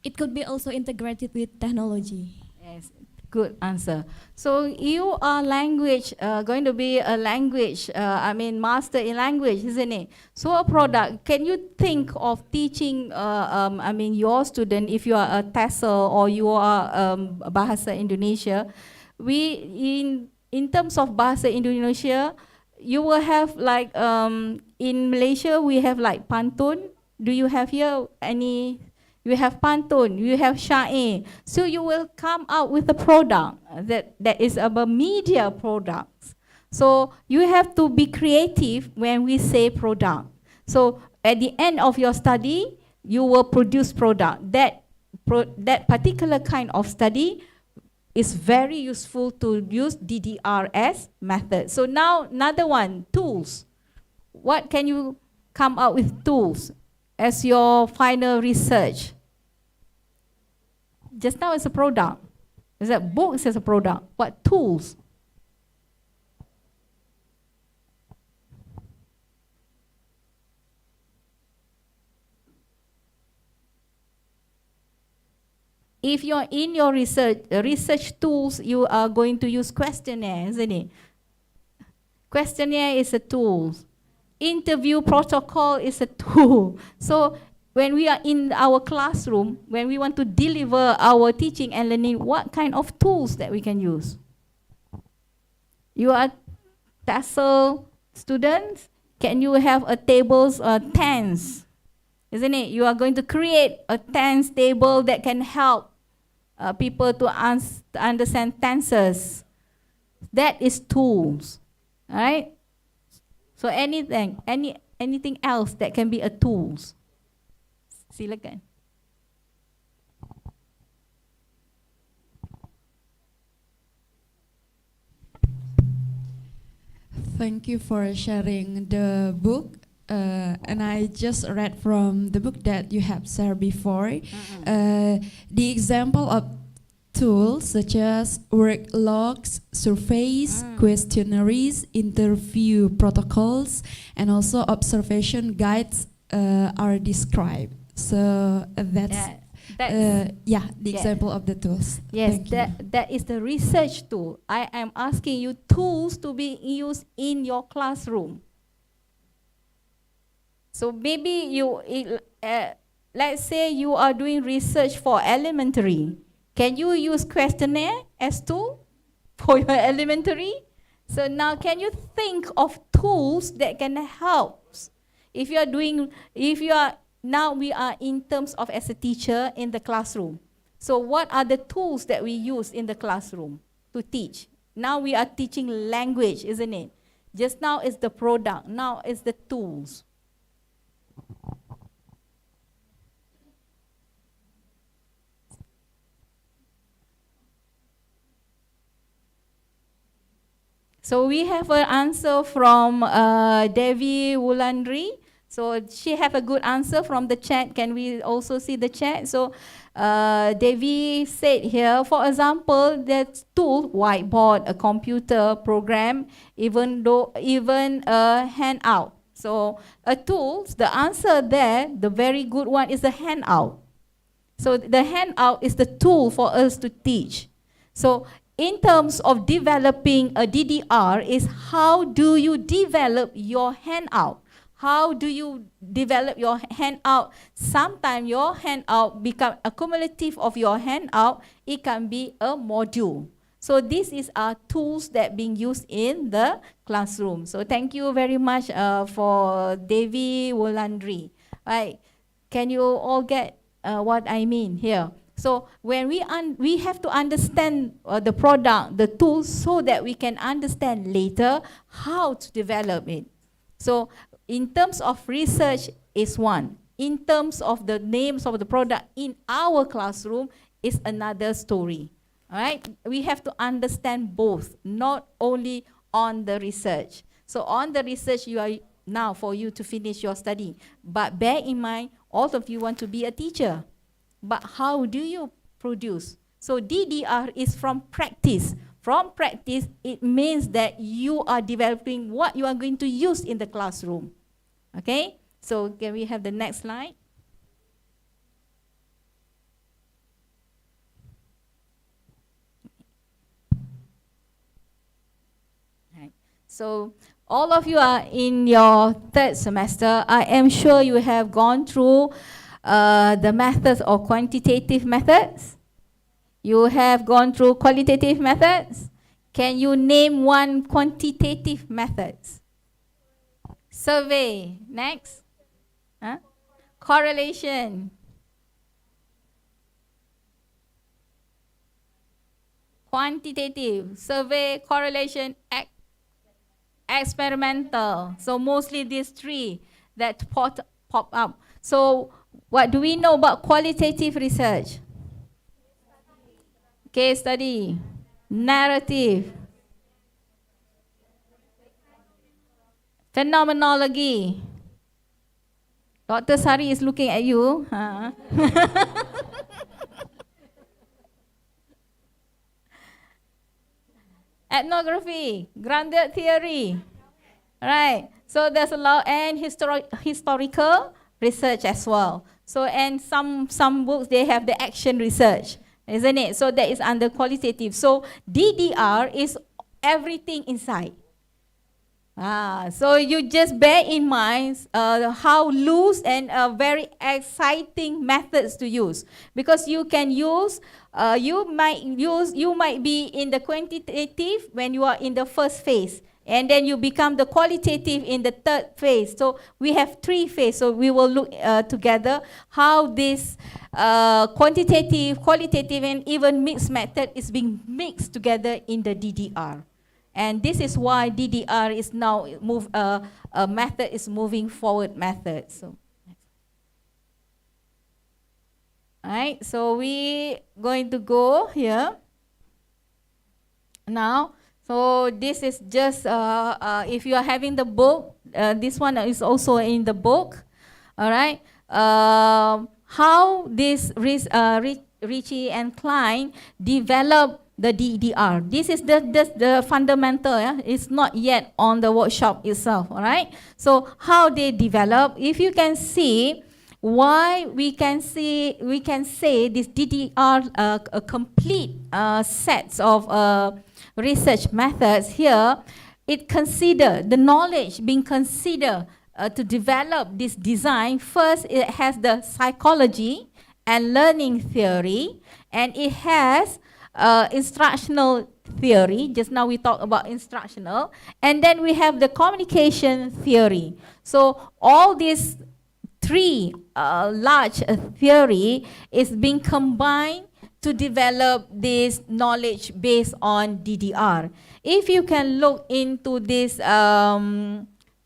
it could be also integrated with technology.
Yes, good answer. So you are going to be a language, master in language, isn't it? So a product, can you think of teaching, your student, if you are a TESOL or you are Bahasa Indonesia, in terms of Bahasa Indonesia, you will have like, in Malaysia, we have like pantun. Do you have here any? You have pantun, you have syair. So you will come out with a product that is about media products. So you have to be creative when we say product. So at the end of your study, you will produce product. That particular kind of study is very useful to use DDRS method. So now another one, tools. What can you come up with tools as your final research? Just now it's a product. Is that books as a product? What tools? If you're in your research tools, you are going to use questionnaire, isn't it? Questionnaire is a tool. Interview protocol is a tool. So when we are in our classroom, when we want to deliver our teaching and learning, what kind of tools that we can use? You are TESOL students, can you have a tables, tens? isn't it? You are going to create a tense table that can help people to understand tenses. That is tools, all right? So anything else that can be a tools. Silakan.
Thank you for sharing the book. And I just read from the book that you have shared before. The example of tools such as work logs, surveys, questionnaires, interview protocols, and also observation guides are described. So that's the example of the tools.
Yes,
Thank you.
that is the research tool. I am asking you tools to be used in your classroom. So maybe let's say you are doing research for elementary. Can you use questionnaire as tool for your elementary? So now can you think of tools that can help? Now we are in terms of as a teacher in the classroom. So what are the tools that we use in the classroom to teach? Now we are teaching language, isn't it? Just now is the product, now is the tools. So we have an answer from Devi Wulandri. So she have a good answer from the chat. Can we also see the chat? So Devi said here, for example, that tool, whiteboard, a computer program, even a handout. So a tool, the answer there, the very good one is the handout. So the handout is the tool for us to teach. So in terms of developing a DDR is how do you develop your handout? How do you develop your handout? Sometimes your handout become accumulative of your handout. It can be a module. So this is our tools that being used in the classroom. So thank you very much for Devi Wulandri. Right? Can you all get what I mean here? So when we have to understand the product, the tools, so that we can understand later how to develop it. So in terms of research is one. In terms of the names of the product in our classroom is another story. All right? We have to understand both, not only on the research. So on the research, you are now for you to finish your study. But bear in mind, all of you want to be a teacher. But how do you produce? So DDR is from practice. From practice, it means that you are developing what you are going to use in the classroom. Okay? So can we have the next slide? Right. So all of you are in your third semester. I am sure you have gone through the methods or quantitative methods. You have gone through qualitative methods. Can you name one quantitative methods? Survey. Next. Huh? Correlation. Quantitative. Survey, correlation, experimental. So mostly these three that pop up. So what do we know about qualitative research? Case study, narrative, phenomenology. Dr. Sari is looking at you. Huh? Ethnography, grounded theory. Right. So there's a lot, and historical research as well. So and some books they have the action research, isn't it? So that is under qualitative. So DDR is everything inside. So you just bear in mind how loose and very exciting methods to use, because you can use you might be in the quantitative when you are in the first phase, And then you become the qualitative in the third phase. So we have 3 phases. So we will look together how this quantitative, qualitative, and even mixed method is being mixed together in the DDR. And this is why DDR is now a method is moving forward method. So, alright, so we going to go here now. So this is just if you are having the book, this one is also in the book. All right, how this Ritchie and Klein develop the DDR. This is the fundamental. It's not yet on the workshop itself. All right. So how they develop? If you can see, why we can say this DDR a complete sets of research methods here. It consider the knowledge being considered to develop this design. First, it has the psychology and learning theory, and it has instructional theory. Just now we talked about instructional, and then we have the communication theory. So all these 3 large theory is being combined to develop this knowledge based on DDR. If you can look into this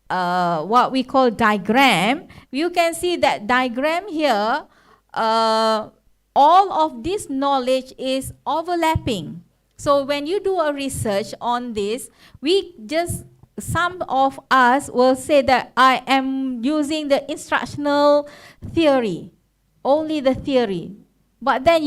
what we call diagram, you can see that diagram here, all of this knowledge is overlapping. So when you do a research on this, some of us will say that I am using the instructional theory, only the theory. But then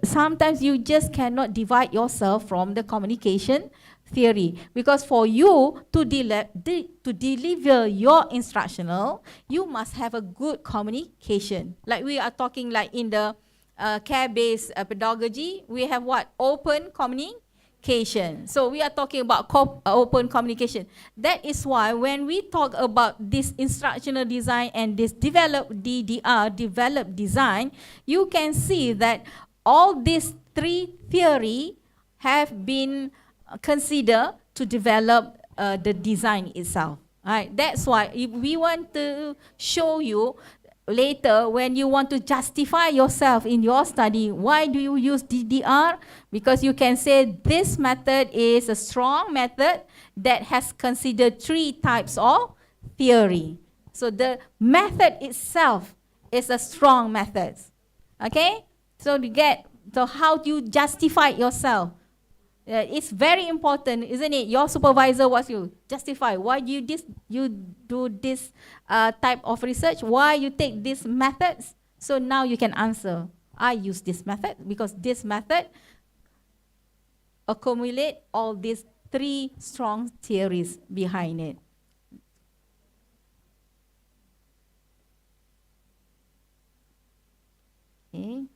sometimes you just cannot divide yourself from the communication theory, because for you to deliver your instructional, you must have a good communication. Like we are talking like in the care-based pedagogy, we have what? Open communication. So we are talking about open communication. That is why when we talk about this instructional design and this developed design, you can see that all these 3 theory have been considered to develop the design itself. Right? That's why if we want to show you later when you want to justify yourself in your study, why do you use DDR? Because you can say this method is a strong method that has considered 3 types of theory. So the method itself is a strong method. Okay? So how do you justify yourself? It's very important, isn't it? Your supervisor wants you justify why you do this type of research, why you take these methods. So now you can answer, I use this method because this method accumulate all these 3 strong theories behind it. Okay.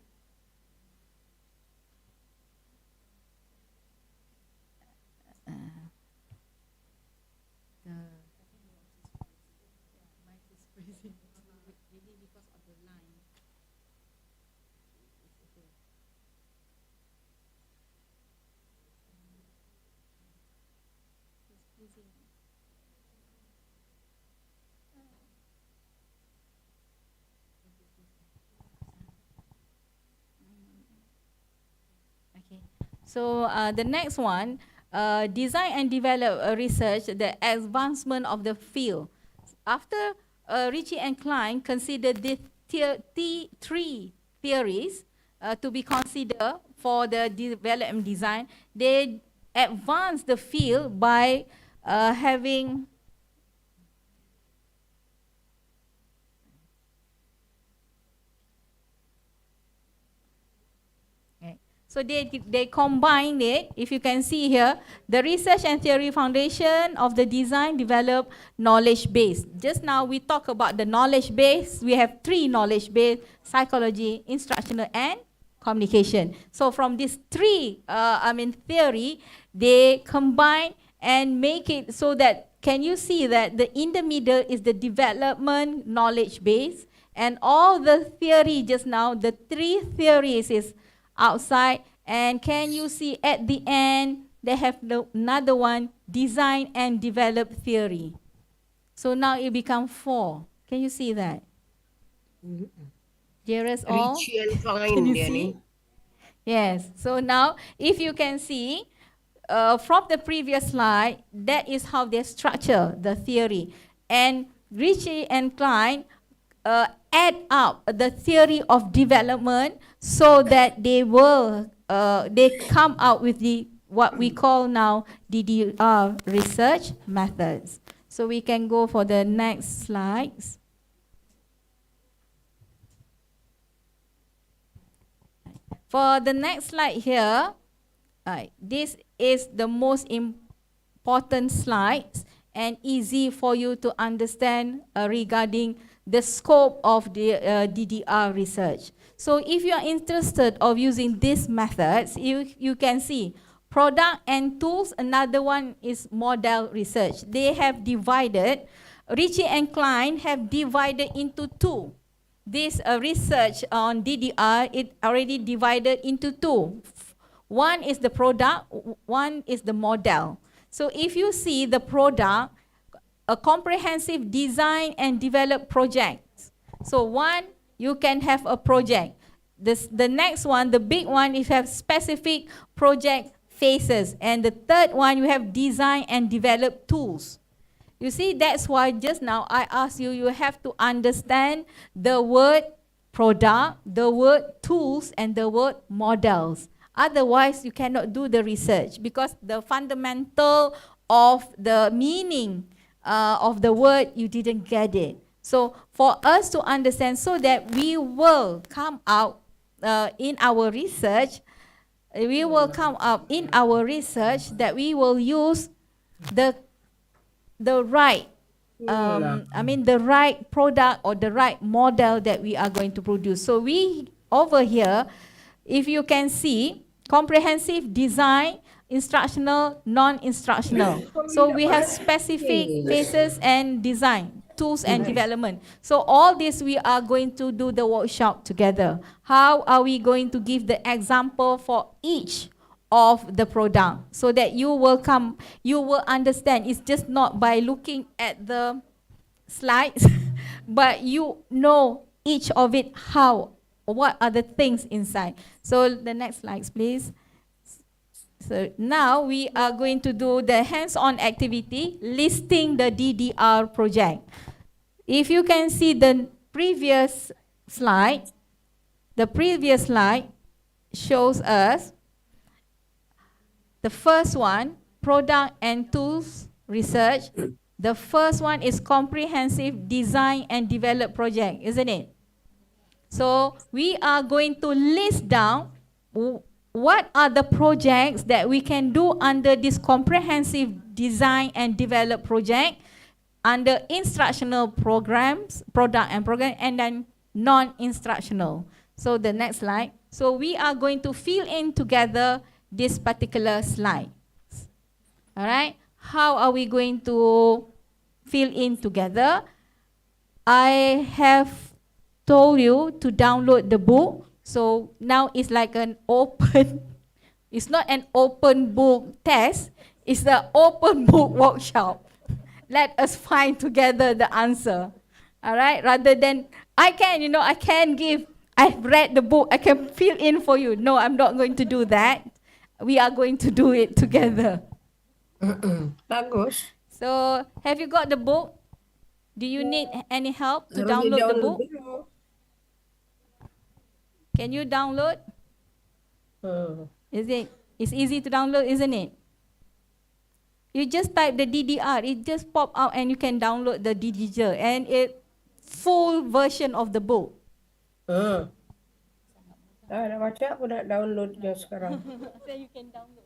Okay. So the next one, design and develop research, the advancement of the field. After Ritchie and Klein considered the 3 theories to be considered for the development design, they advanced the field by having so they combined it. If you can see here, the research and theory foundation of the design develop knowledge base. Just now we talk about the knowledge base. We have 3 knowledge base: psychology, instructional, and communication. So from these 3, theory, they combine and make it so that, can you see that in the middle is the development knowledge base, and all the theory just now, the 3 theories is outside, and can you see at the end they have another one, design and develop theory. So now it becomes 4. Can you see that? Jairus all?
Richie and
Can
fine
you
dia
see?
ni.
Yes. So now, if you can see, from the previous slide, that is how they structure the theory. And Ritchie and Klein add up the theory of development so that they come out with the what we call now DDR research methods. So we can go for the next slides. For the next slide here, this is the most important slides and easy for you to understand regarding the scope of the DDR research. So if you are interested of using these methods, you can see product and tools. Another one is model research. They have divided, Ritchie and Klein have divided into 2. This research on DDR, it already divided into 2. One is the product, one is the model. So if you see the product, a comprehensive design and develop projects. So one, you can have a project. The next one, the big one, is have specific project phases. And the third one, you have design and develop tools. You see, that's why just now I asked you, you have to understand the word product, the word tools, and the word models. Otherwise, you cannot do the research because the fundamental of the meaning of the word, you didn't get it. So for us to understand so that we will come out in our research, that we will use the right, the right product or the right model that we are going to produce. So we, over here, if you can see, comprehensive design, instructional, non-instructional. So we have specific phases and design, tools and development. So all this we are going to do the workshop together. How are we going to give the example for each of the product so that you will understand. It's just not by looking at the slides, but you know each of it, what are the things inside. So the next slides, please. So now we are going to do the hands-on activity, listing the DDR project. If you can see the previous slide shows us the first one, product and tools research. The first one is comprehensive design and develop project, isn't it? So we are going to list down what are the projects that we can do under this comprehensive design and develop project, under instructional programs, product and program, and then non-instructional. So the next slide. So we are going to fill in together this particular slide. All right? How are we going to fill in together? I have told you to download the book. So now it's like an open, it's not an open book test, it's the open book workshop. Let us find together the answer. All right? Rather than, I've read the book, I can fill in for you. No, I'm not going to do that. We are going to do it together.
Bagus.
So, have you got the book? Do you need any help to download the book? Can you download? It's easy to download, isn't it? You just type the DDR, it just pop out and you can download the digital and it full version of the book.
Dah baca, aku nak download je sekarang.
So you can download.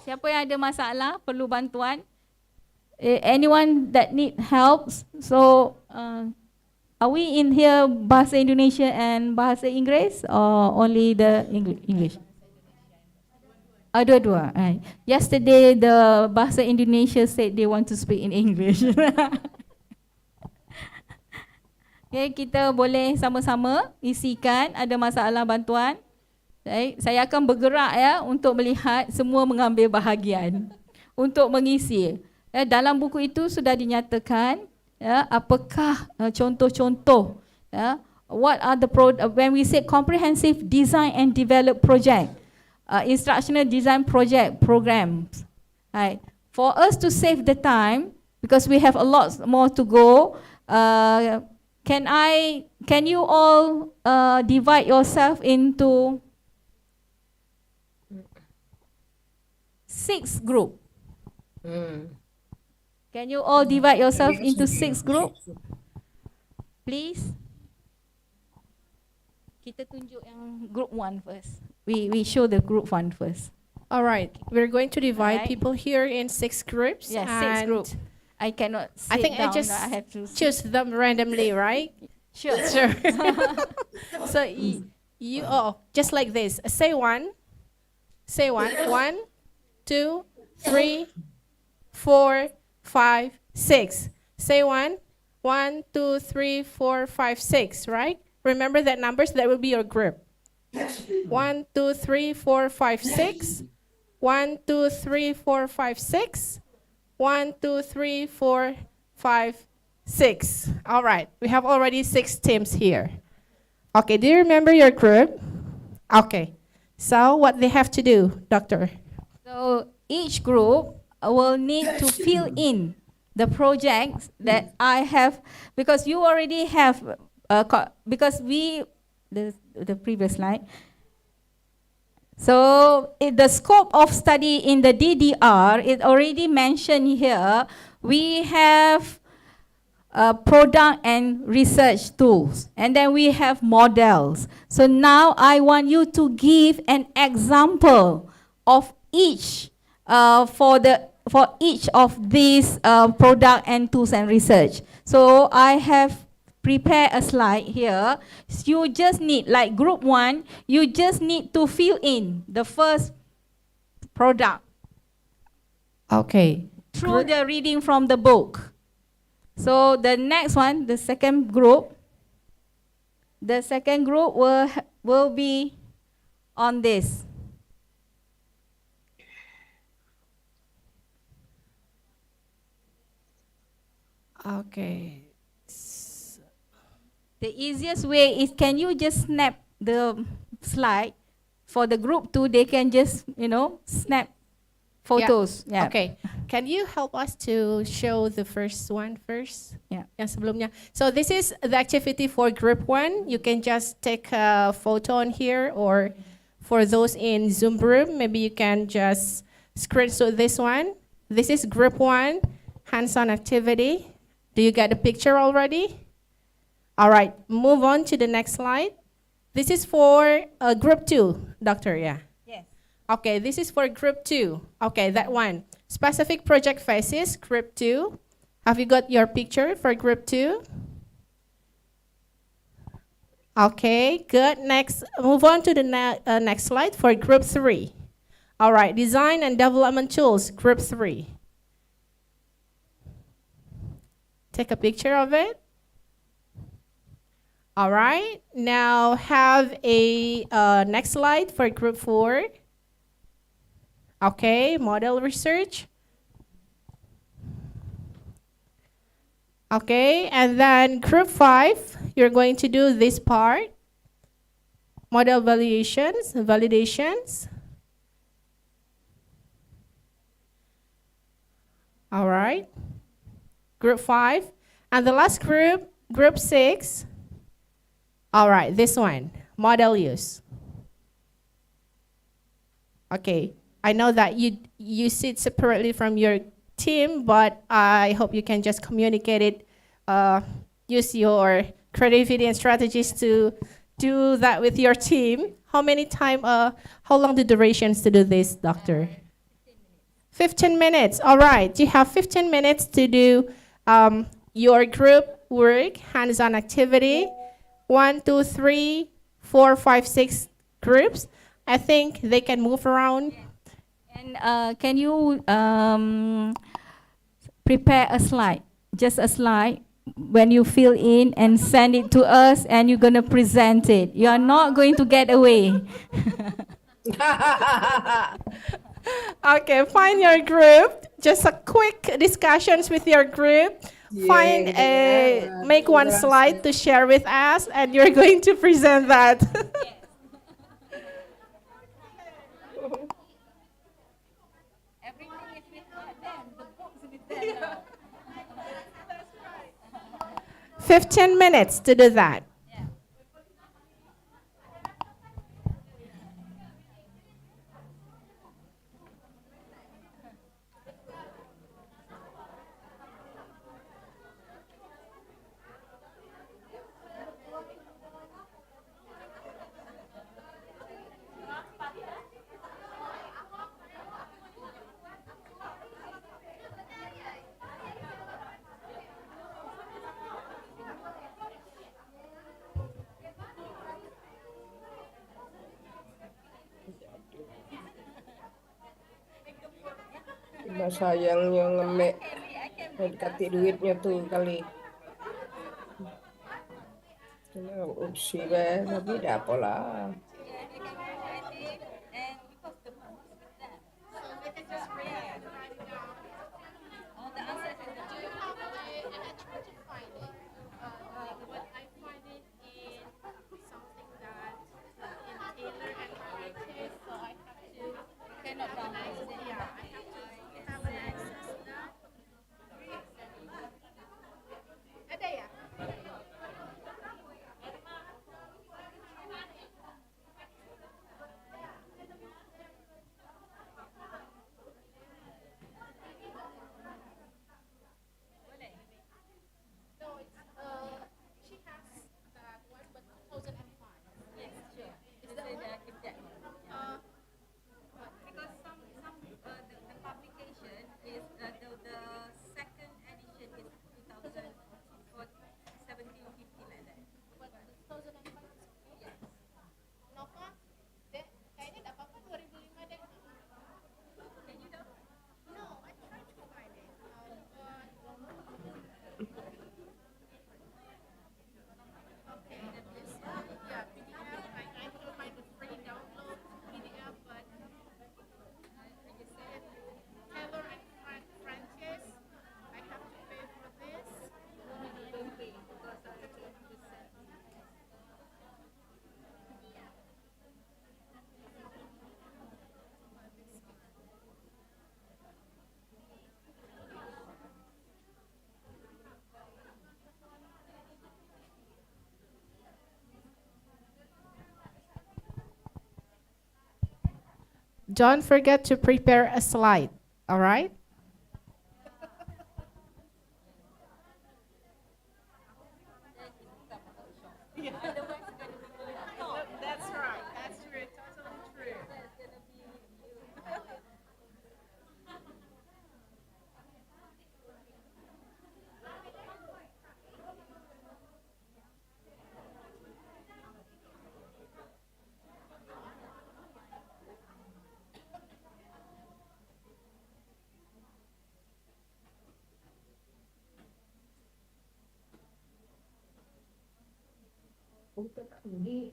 Siapa yang ada masalah, perlu bantuan? Anyone that need help? So, are we in here bahasa Indonesia and bahasa Inggeris or only the English? Dua-dua. Yesterday, the bahasa Indonesia said they want to speak in English. Okay, kita boleh sama-sama isikan. Ada masalah bantuan? Baik, saya akan bergerak ya untuk melihat semua mengambil bahagian untuk mengisi. Dalam buku itu sudah dinyatakan ya, apakah contoh-contoh ya, what are the when we say comprehensive design and develop project, instructional design project programs. Right. For us to save the time, because we have a lot more to go, can you all divide yourself into 6 group? Can you all divide yourself into 6 group? Please. Kita tunjuk yang group 1 first. We show the group 1 first.
All right, we're going to divide
Right.
people here in 6 groups.
Yes, 6
and
group. I cannot sit
I think I
down,
just
I have to
choose them randomly, right?
Sure.
Sure. So you just like this. Say one. Say one. 1, 2, 3, 4, 5, 6. Say 1. 1, 2, 3, 4, 5, 6. Right? Remember that numbers. That will be your group. 1, 2, 3, 4, 5, 6. 1, 2, 3, 4, 5, 6. 1, 2, 3, 4, 5, 6. All right. We have already 6 teams here. Okay. Do you remember your group? Okay. So what they have to do, doctor?
So each group will need to fill in the projects that I have, because you already have, because the previous slide. So the scope of study in the DDR is already mentioned here. We have product and research tools, and then we have models. So now I want you to give an example of each for each of these product and tools and research. So I have prepared a slide here. You just need, like group 1, you just need to fill in the first product.
Okay.
Through the reading from the book. So the next one, the second group will be on this.
Okay.
The easiest way is, can you just snap the slide? For the group 2, they can just, snap photos. Yeah.
Okay. Can you help us to show the first one first?
Yeah.
Yang sebelumnya. So this is the activity for group 1. You can just take a photo on here, or for those in Zoom room, maybe you can just screenshot this one. This is group 1, hands-on activity. Do you get the picture already? All right, move on to the next slide. This is for group 2, doctor, yeah?
Yes.
Okay, this is for group 2. Okay, that one. Specific project phases, group 2. Have you got your picture for group 2? Okay, good. Next, move on to the next slide for group 3. All right, design and development tools, group 3. Take a picture of it. All right, now have a next slide for group 4. Okay, model research. Okay, and then group 5, you're going to do this part. Model validations. All right, group 5. And the last group, group 6. All right, this one, model use. Okay, I know that you sit separately from your team, but I hope you can just communicate it, use your creativity and strategies to do that with your team. How long the durations to do this, doctor? 15 minutes, all right. You have 15 minutes to do your group work, hands-on activity. 1, 2, 3, 4, 5, 6 groups. I think they can move around.
And can you prepare a slide, just a slide, when you fill in and send it to us, and you're gonna present it. You are not going to get away.
Okay, find your group. Just a quick discussions with your group. Find make one slide to share with us, and you're going to present that.
Everything is with them. The books with them.
15 minutes to do that.
Cuma sayangnya ngemek kasih duitnya tuh kali. Upsi be, tapi dah apalah.
Don't forget to prepare a slide, all right? That's right. That's true. Totally true.
Untuk di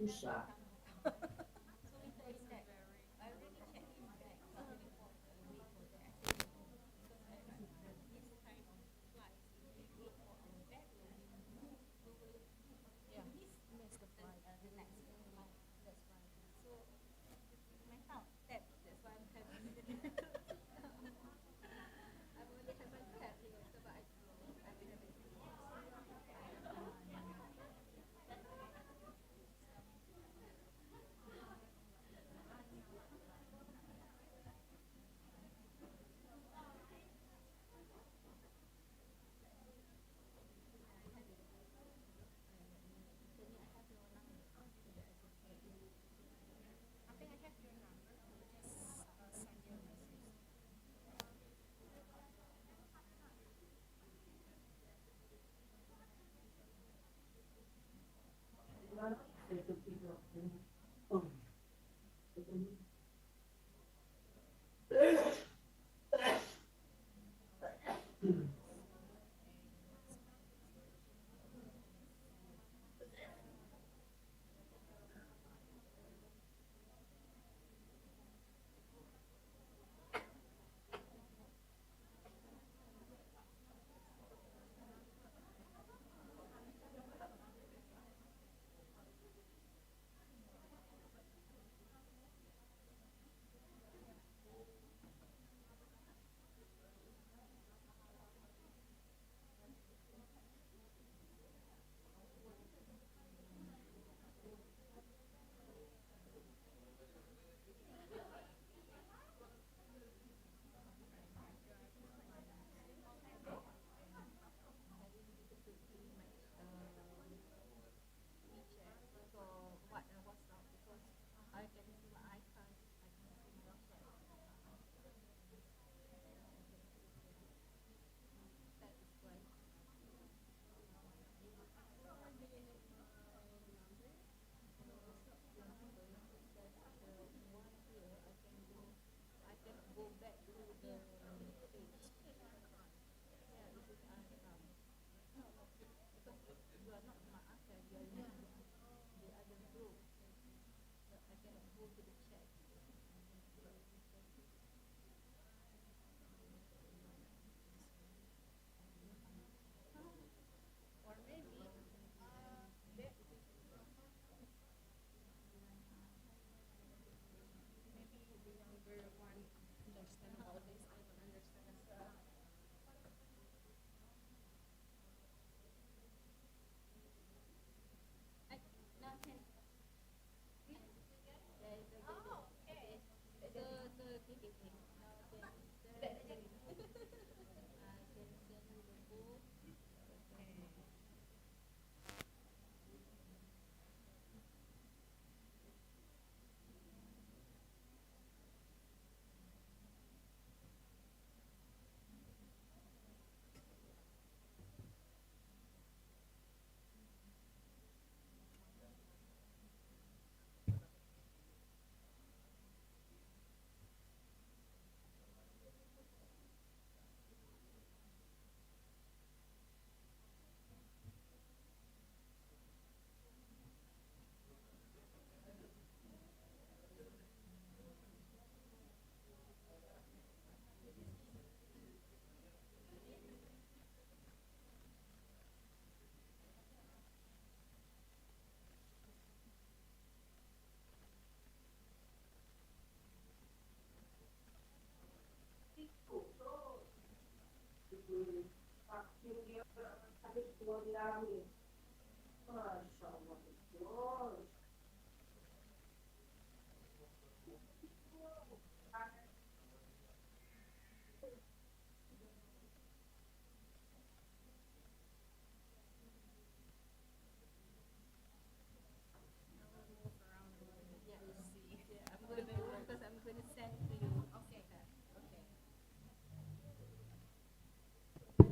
susah.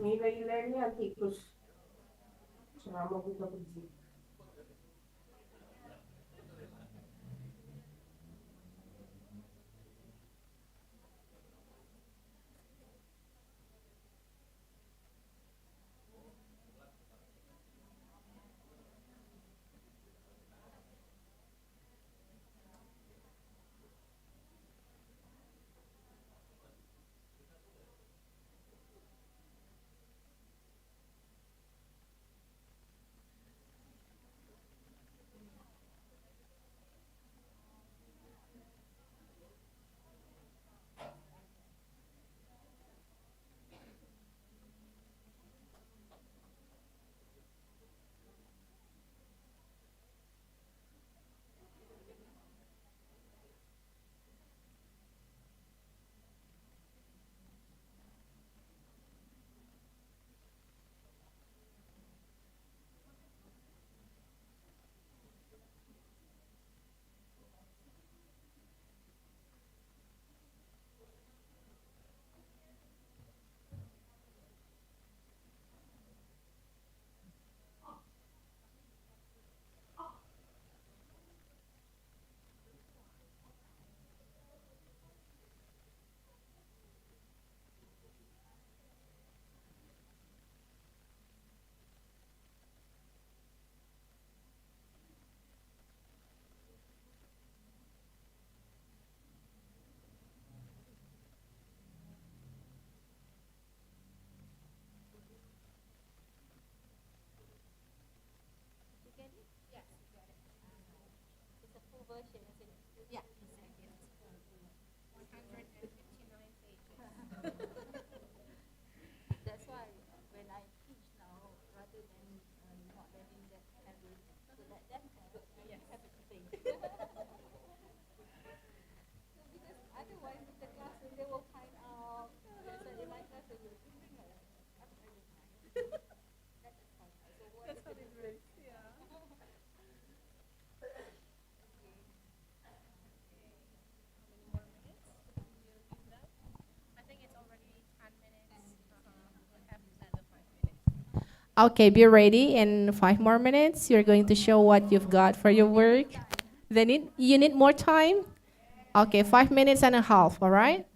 Nilai-nilainya nanti terus selama kita pergi.
That's why when I teach now, rather than not letting them have it, to let them have it thing. So because otherwise in the classroom they will find out. So in my class they will bring That is fine. So what is the difference? Yeah.
Okay, be ready. In 5 more minutes, you're going to show what you've got for your work. You need more time? Okay, 5 minutes and a half, all right?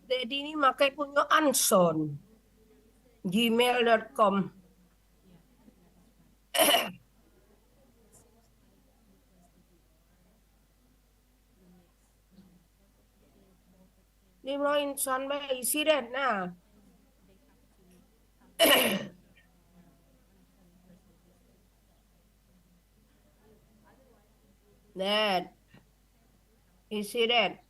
Daddy ni makai punya Anson. gmail.com. Đi nói Anson ba isi dah na. Dad. Isi that.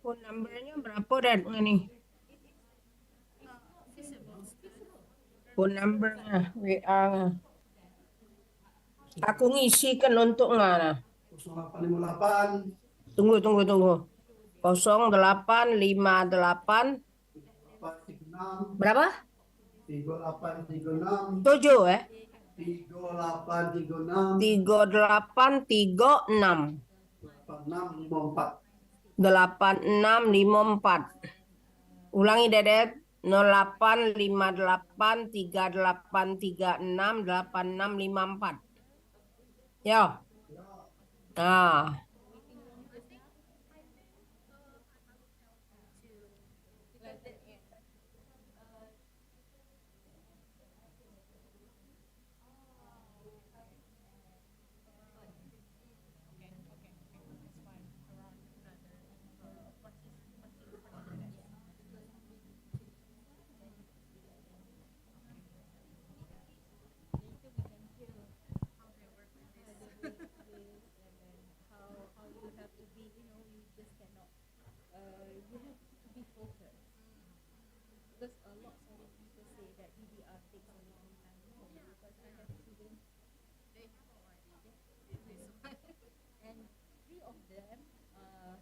Phone numbernya berapa Dad ni? Phone numbernya WA. Aku ngisikan untuk ngana.
0858
Tunggu. 0858 berapa?
3836
7 eh?
3836
3836 8654. Ulangi Dedet. 0858 3836 8654. Yo. Ah.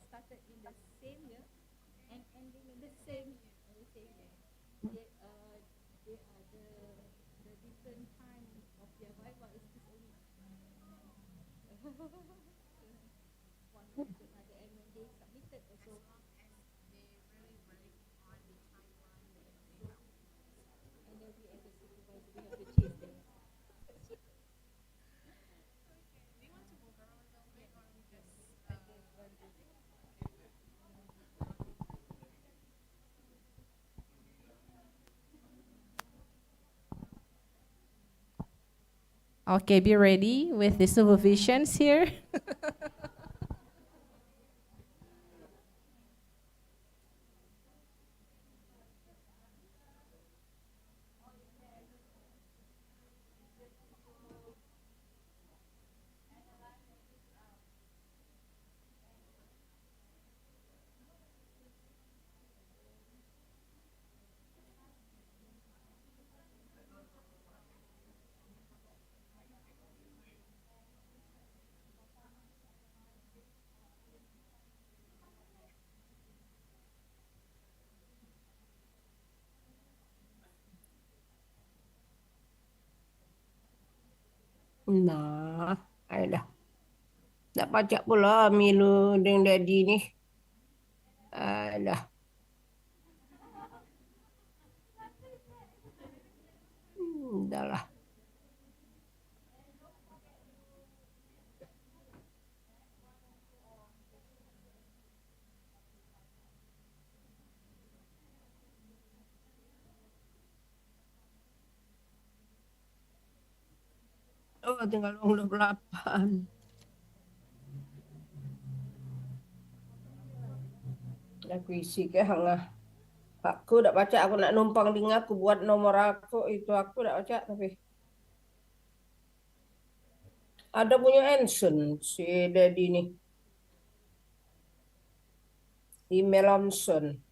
Started in the same year and ending in the same year. They are the different time of their viva is this only. One with another, and when they submitted also. And then we as a supervisor we have to chase them.
Okay, be ready with the supervisions here.
Nah, ayo dah. Tak baca pula Milu dengan Daddy ni. Dah. Dah lah. Oh, tinggal 28. Aku isi ke hang ah. Aku dah baca, aku nak numpang dengar, aku buat nomor aku itu aku dah baca tapi ada punya Anson si Daddy ni. Email Anson.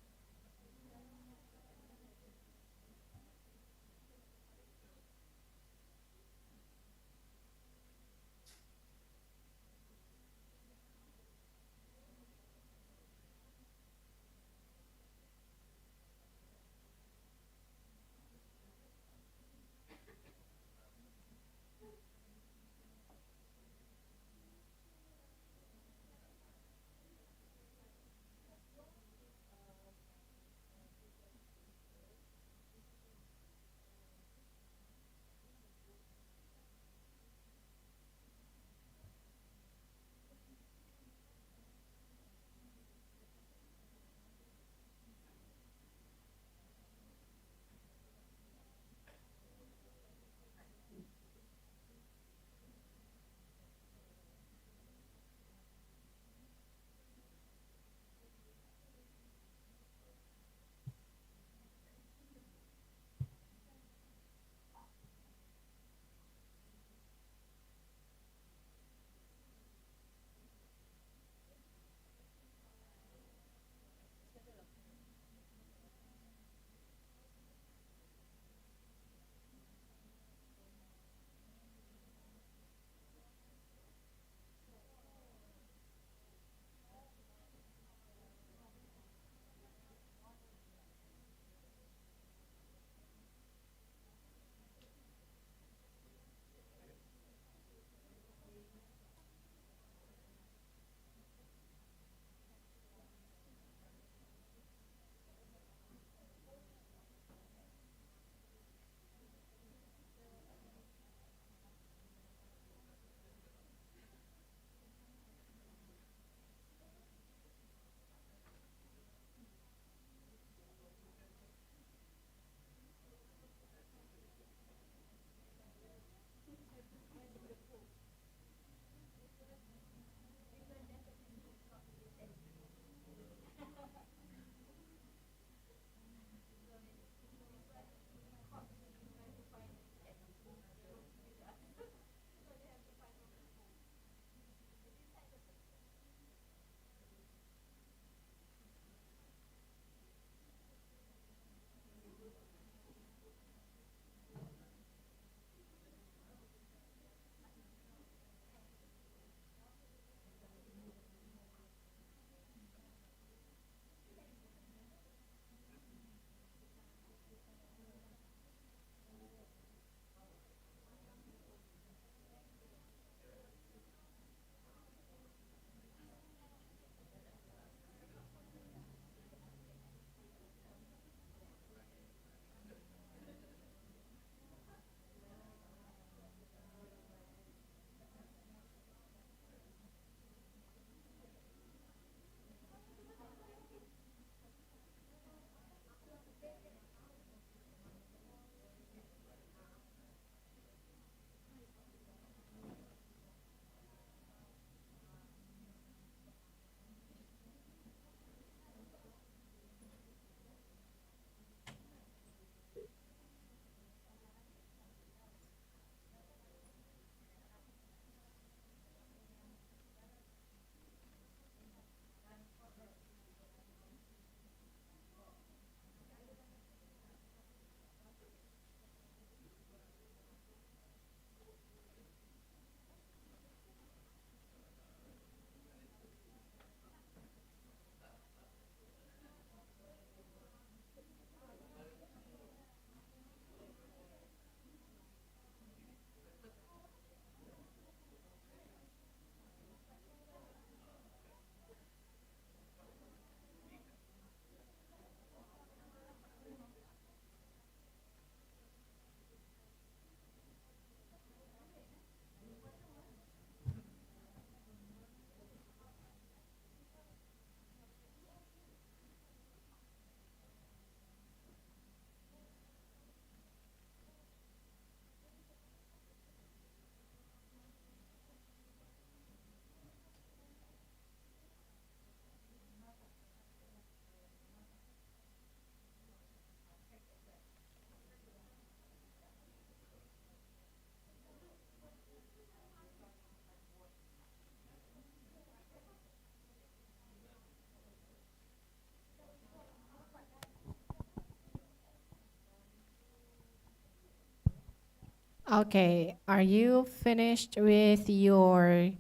Okay, are you finished with your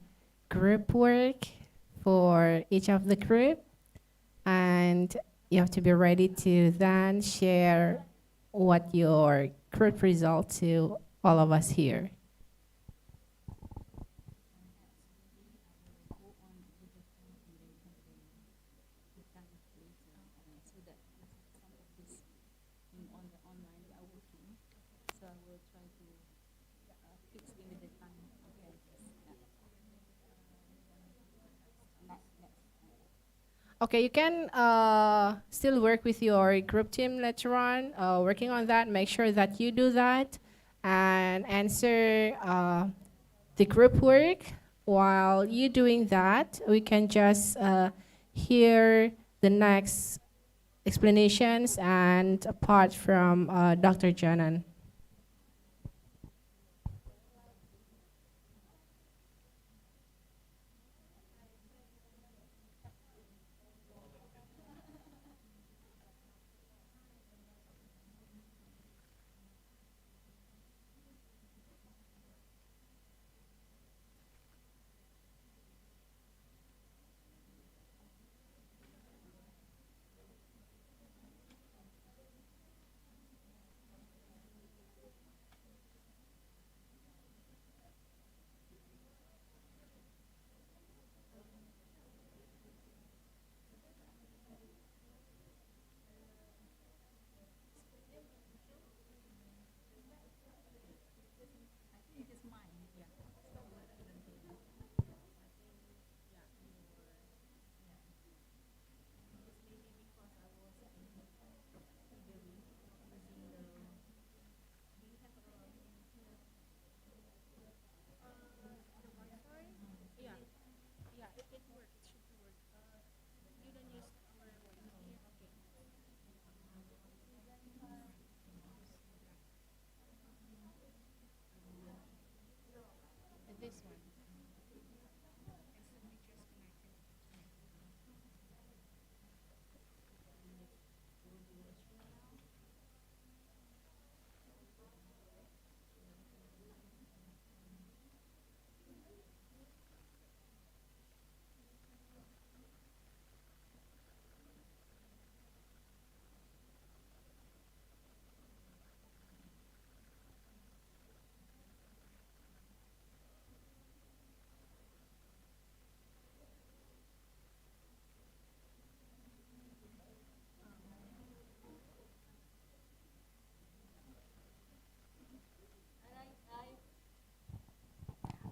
group work for each of the group? And you have to be ready to then share what your group result to all of us here. Okay, you can still work with your group team later on, working on that. Make sure that you do that and answer the group work. While you doing that, we can just hear the next explanations and a part from Dr. Janan.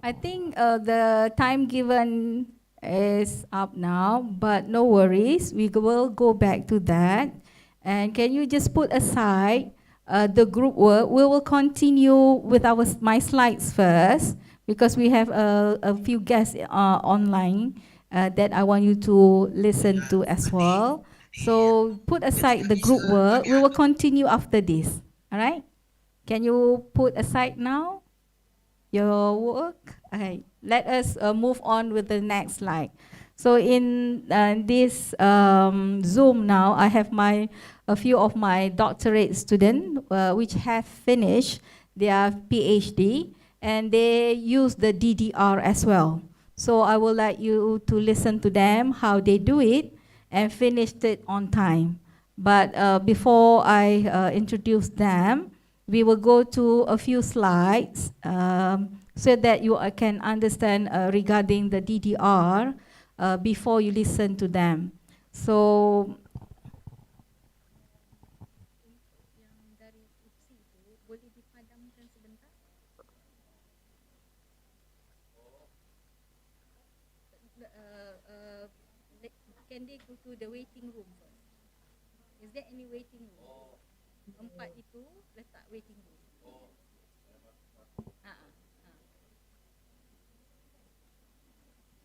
I think the time given is up now, but no worries. We will go back to that. And can you just put aside the group work? We will continue with my slides first because we have a few guests online that I want you to listen to as well. So put aside the group work. We will continue after this. All right? Can you put aside now your work? Okay, let us move on with the next slide. So in this Zoom now, I have a few of my doctorate students which have finished their PhD, and they use the DDR as well. So I would like you to listen to them, how they do it, and finished it on time. But before I introduce them, we will go to a few slides so that you can understand regarding the DDR before you listen to them. So, can they go to the waiting room first? Is there any waiting room? Empat itu letak waiting room.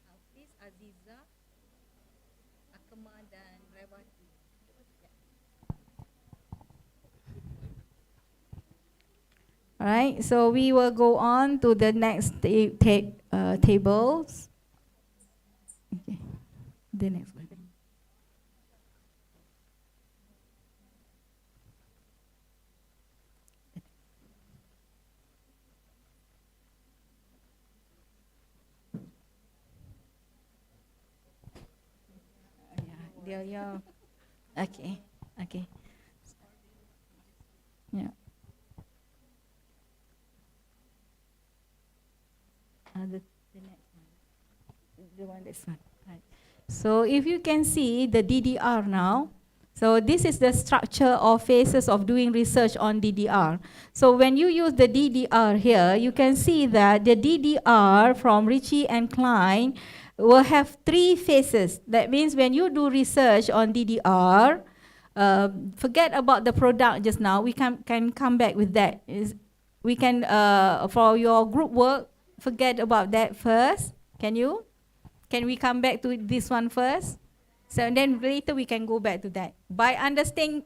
Hafiz, Aziza, Akma dan Rewati. Alright, so we will go on to the next tables. Okay, the next one. Yeah. Okay. Okay. Yeah. The next one. The one that's one. Right. So if you can see the DDR now, so this is the structure or phases of doing research on DDR. So when you use the DDR here, you can see that the DDR from Ritchie and Klein will have 3 phases. That means when you do research on DDR, forget about the product just now. We can come back with that. We can, for your group work, forget about that first. Can you? Can we come back to this one first? So then later we can go back to that. By understand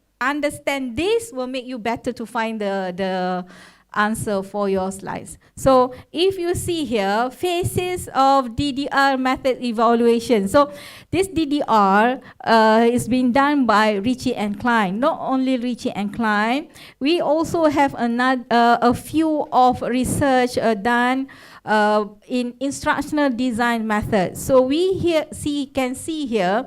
this will make you better to find the answer for your slides. So if you see here, phases of DDR method evaluation. So this DDR is being done by Ritchie and Klein. Not only Ritchie and Klein, we also have a few of research done in instructional design method. So we can see here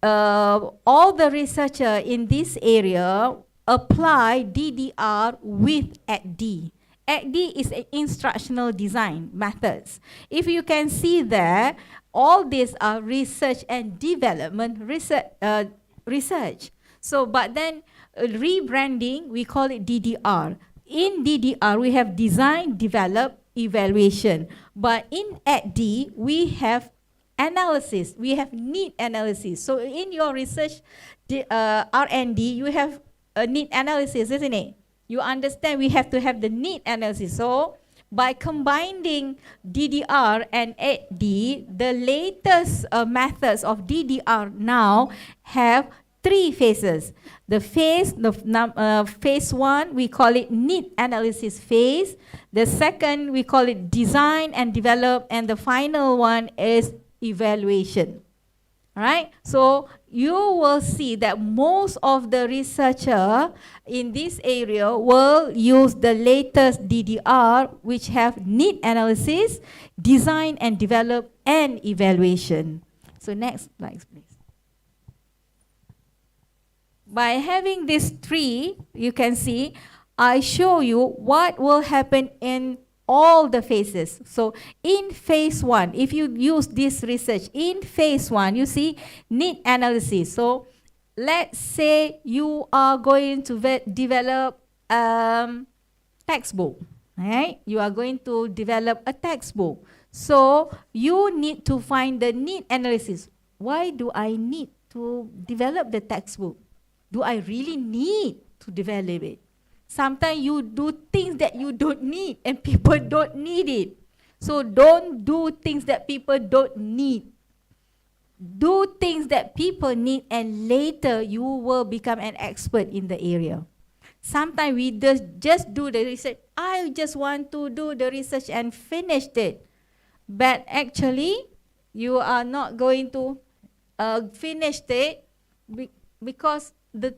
all the researcher in this area apply DDR with ACD. ACD is an instructional design methods. If you can see there, all these are research and development research. So, but then rebranding, we call it DDR. In DDR, we have design, develop, evaluation. But in ACD, we have analysis. We have need analysis. So in your research R&D, you have a need analysis, isn't it? You understand we have to have the need analysis. So by combining DDR and ACD, the latest methods of DDR now have 3 phases. The phase, phase 1, we call it need analysis phase. The second, we call it design and develop. And the final one is evaluation. Right? So you will see that most of the researcher in this area will use the latest DDR, which have need analysis, design and develop, and evaluation. So next slide, please. By having these 3, you can see, I show you what will happen in all the phases. So in phase 1, if you use this research, in phase 1, you see need analysis. So let's say you are going to develop textbook, right? You are going to develop a textbook. So you need to find the need analysis. Why do I need to develop the textbook? Do I really need to develop it? Sometimes you do things that you don't need and people don't need it. So don't do things that people don't need. Do things that people need and later you will become an expert in the area. Sometimes we just do the research. I just want to do the research and finish it. But actually, you are not going to finish it because the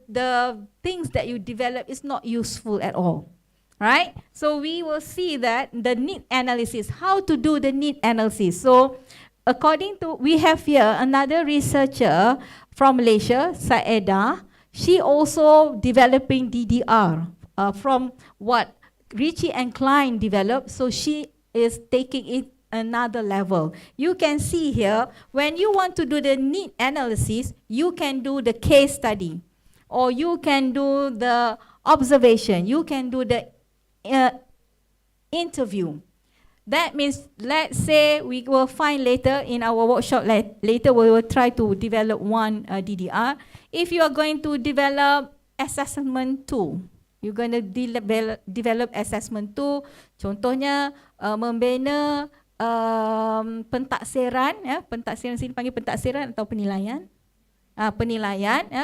things that you develop is not useful at all, right? So we will see that the need analysis, how to do the need analysis. So according to, we have here another researcher from Malaysia, Saedah. She also developing DDR from what Ritchie and Klein developed. So she is taking it another level. You can see here, when you want to do the need analysis, you can do the case study, or you can do the observation, you can do the interview. That means, let's say we will find later in our workshop, later we will try to develop one DDR. If you are going to develop assessment tool, you're going to develop assessment tool, contohnya membina pentaksiran, pentaksiran sini panggil pentaksiran atau penilaian,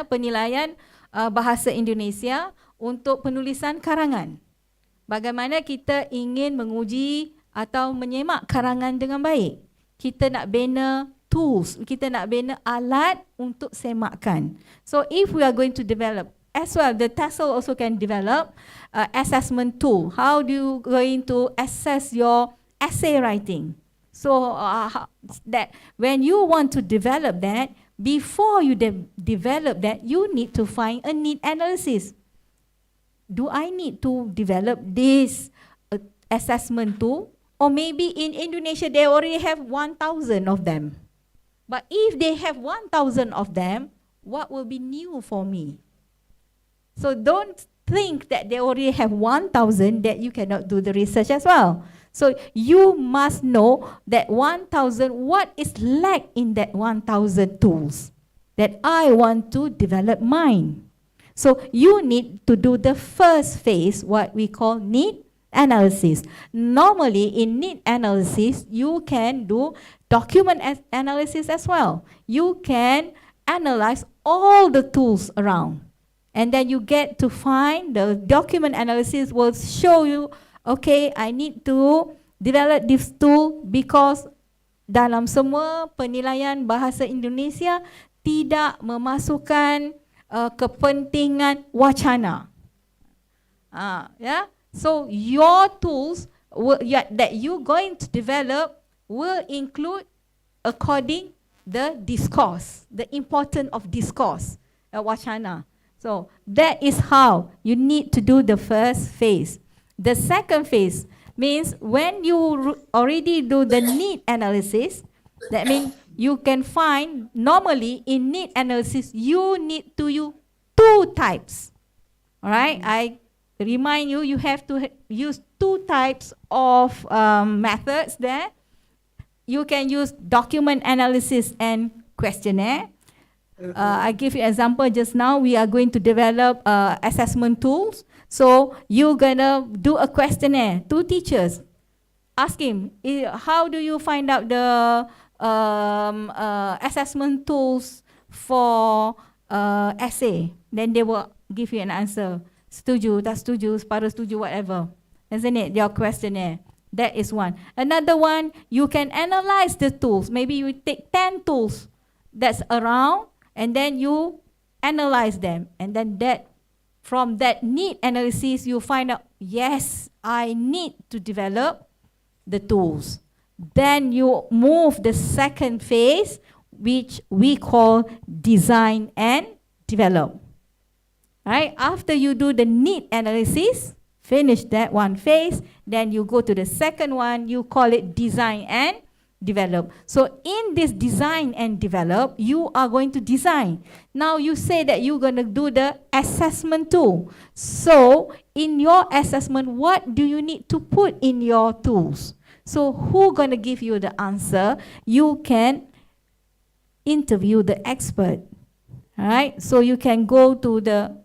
penilaian bahasa Indonesia untuk penulisan karangan. Bagaimana kita ingin menguji atau menyemak karangan dengan baik. Kita nak bina tools, kita nak bina alat untuk semakkan. So if we are going to develop, as well, the TESOL also can develop assessment tool. How do you going to assess your essay writing? So that when you want to develop that, before you develop that, you need to find a need analysis. Do I need to develop this assessment tool? Or maybe in Indonesia, they already have 1,000 of them. But if they have 1,000 of them, what will be new for me? So don't think that they already have 1,000 that you cannot do the research as well. So you must know that 1,000, what is lack in that 1,000 tools that I want to develop mine. So you need to do the first phase, what we call need analysis. Normally in need analysis, you can do document analysis as well. You can analyze all the tools around. And then you get to find the document analysis will show you, okay, I need to develop this tool because dalam semua penilaian bahasa Indonesia tidak memasukkan kepentingan wacana. So your tools that you're going to develop will include according the discourse, the importance of discourse, wacana. So that is how you need to do the first phase. The second phase means when you already do the need analysis, that means you can find, normally in need analysis, you need to use two types. All right, I remind you, you have to use two types of methods there. You can use document analysis and questionnaire. I give you an example just now. We are going to develop assessment tools. So you're gonna do a questionnaire to teachers. Ask him, how do you find out the assessment tools for essay? Then they will give you an answer. Setuju, tak setuju, separuh setuju, whatever. Isn't it? Your questionnaire. That is one. Another one, you can analyze the tools. Maybe you take 10 tools that's around, and then you analyze them. And then from that need analysis, you find out, yes, I need to develop the tools. Then you move the second phase, which we call design and develop. Right? After you do the need analysis, finish that one phase, then you go to the second one, you call it design and develop. So in this design and develop, you are going to design. Now you say that you're going to do the assessment tool. So in your assessment, what do you need to put in your tools? So who's going to give you the answer? You can interview the expert. All right? So you can go to the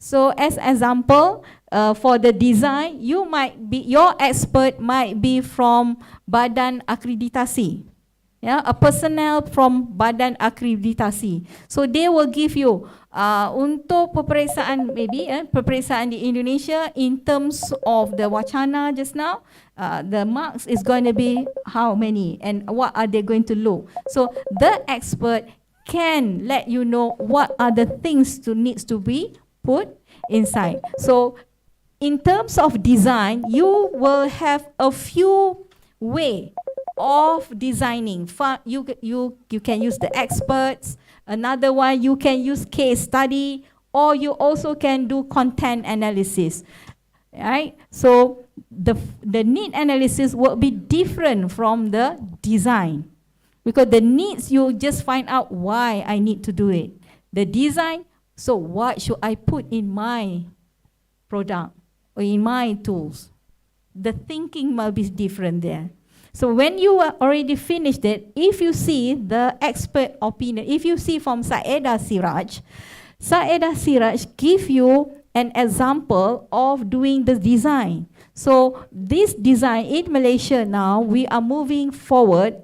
So as example, for the design, your expert might be from Badan Akreditasi, a personnel from Badan Akreditasi. So they will give you untuk peperiksaan, maybe peperiksaan di Indonesia in terms of the wacana just now, the marks is going to be how many and what are they going to look. So the expert can let you know what are the things needs to be put inside. So in terms of design, you will have a few way of designing. You can use the experts. Another one, you can use case study, or you also can do content analysis. Right? So the need analysis will be different from the design, because the needs, you just find out why I need to do it. The design, so what should I put in my product or in my tools? The thinking might be different there. So when you are already finished it, if you see the expert opinion, if you see from Saedah Siraj give you an example of doing the design. So this design in Malaysia now, we are moving forward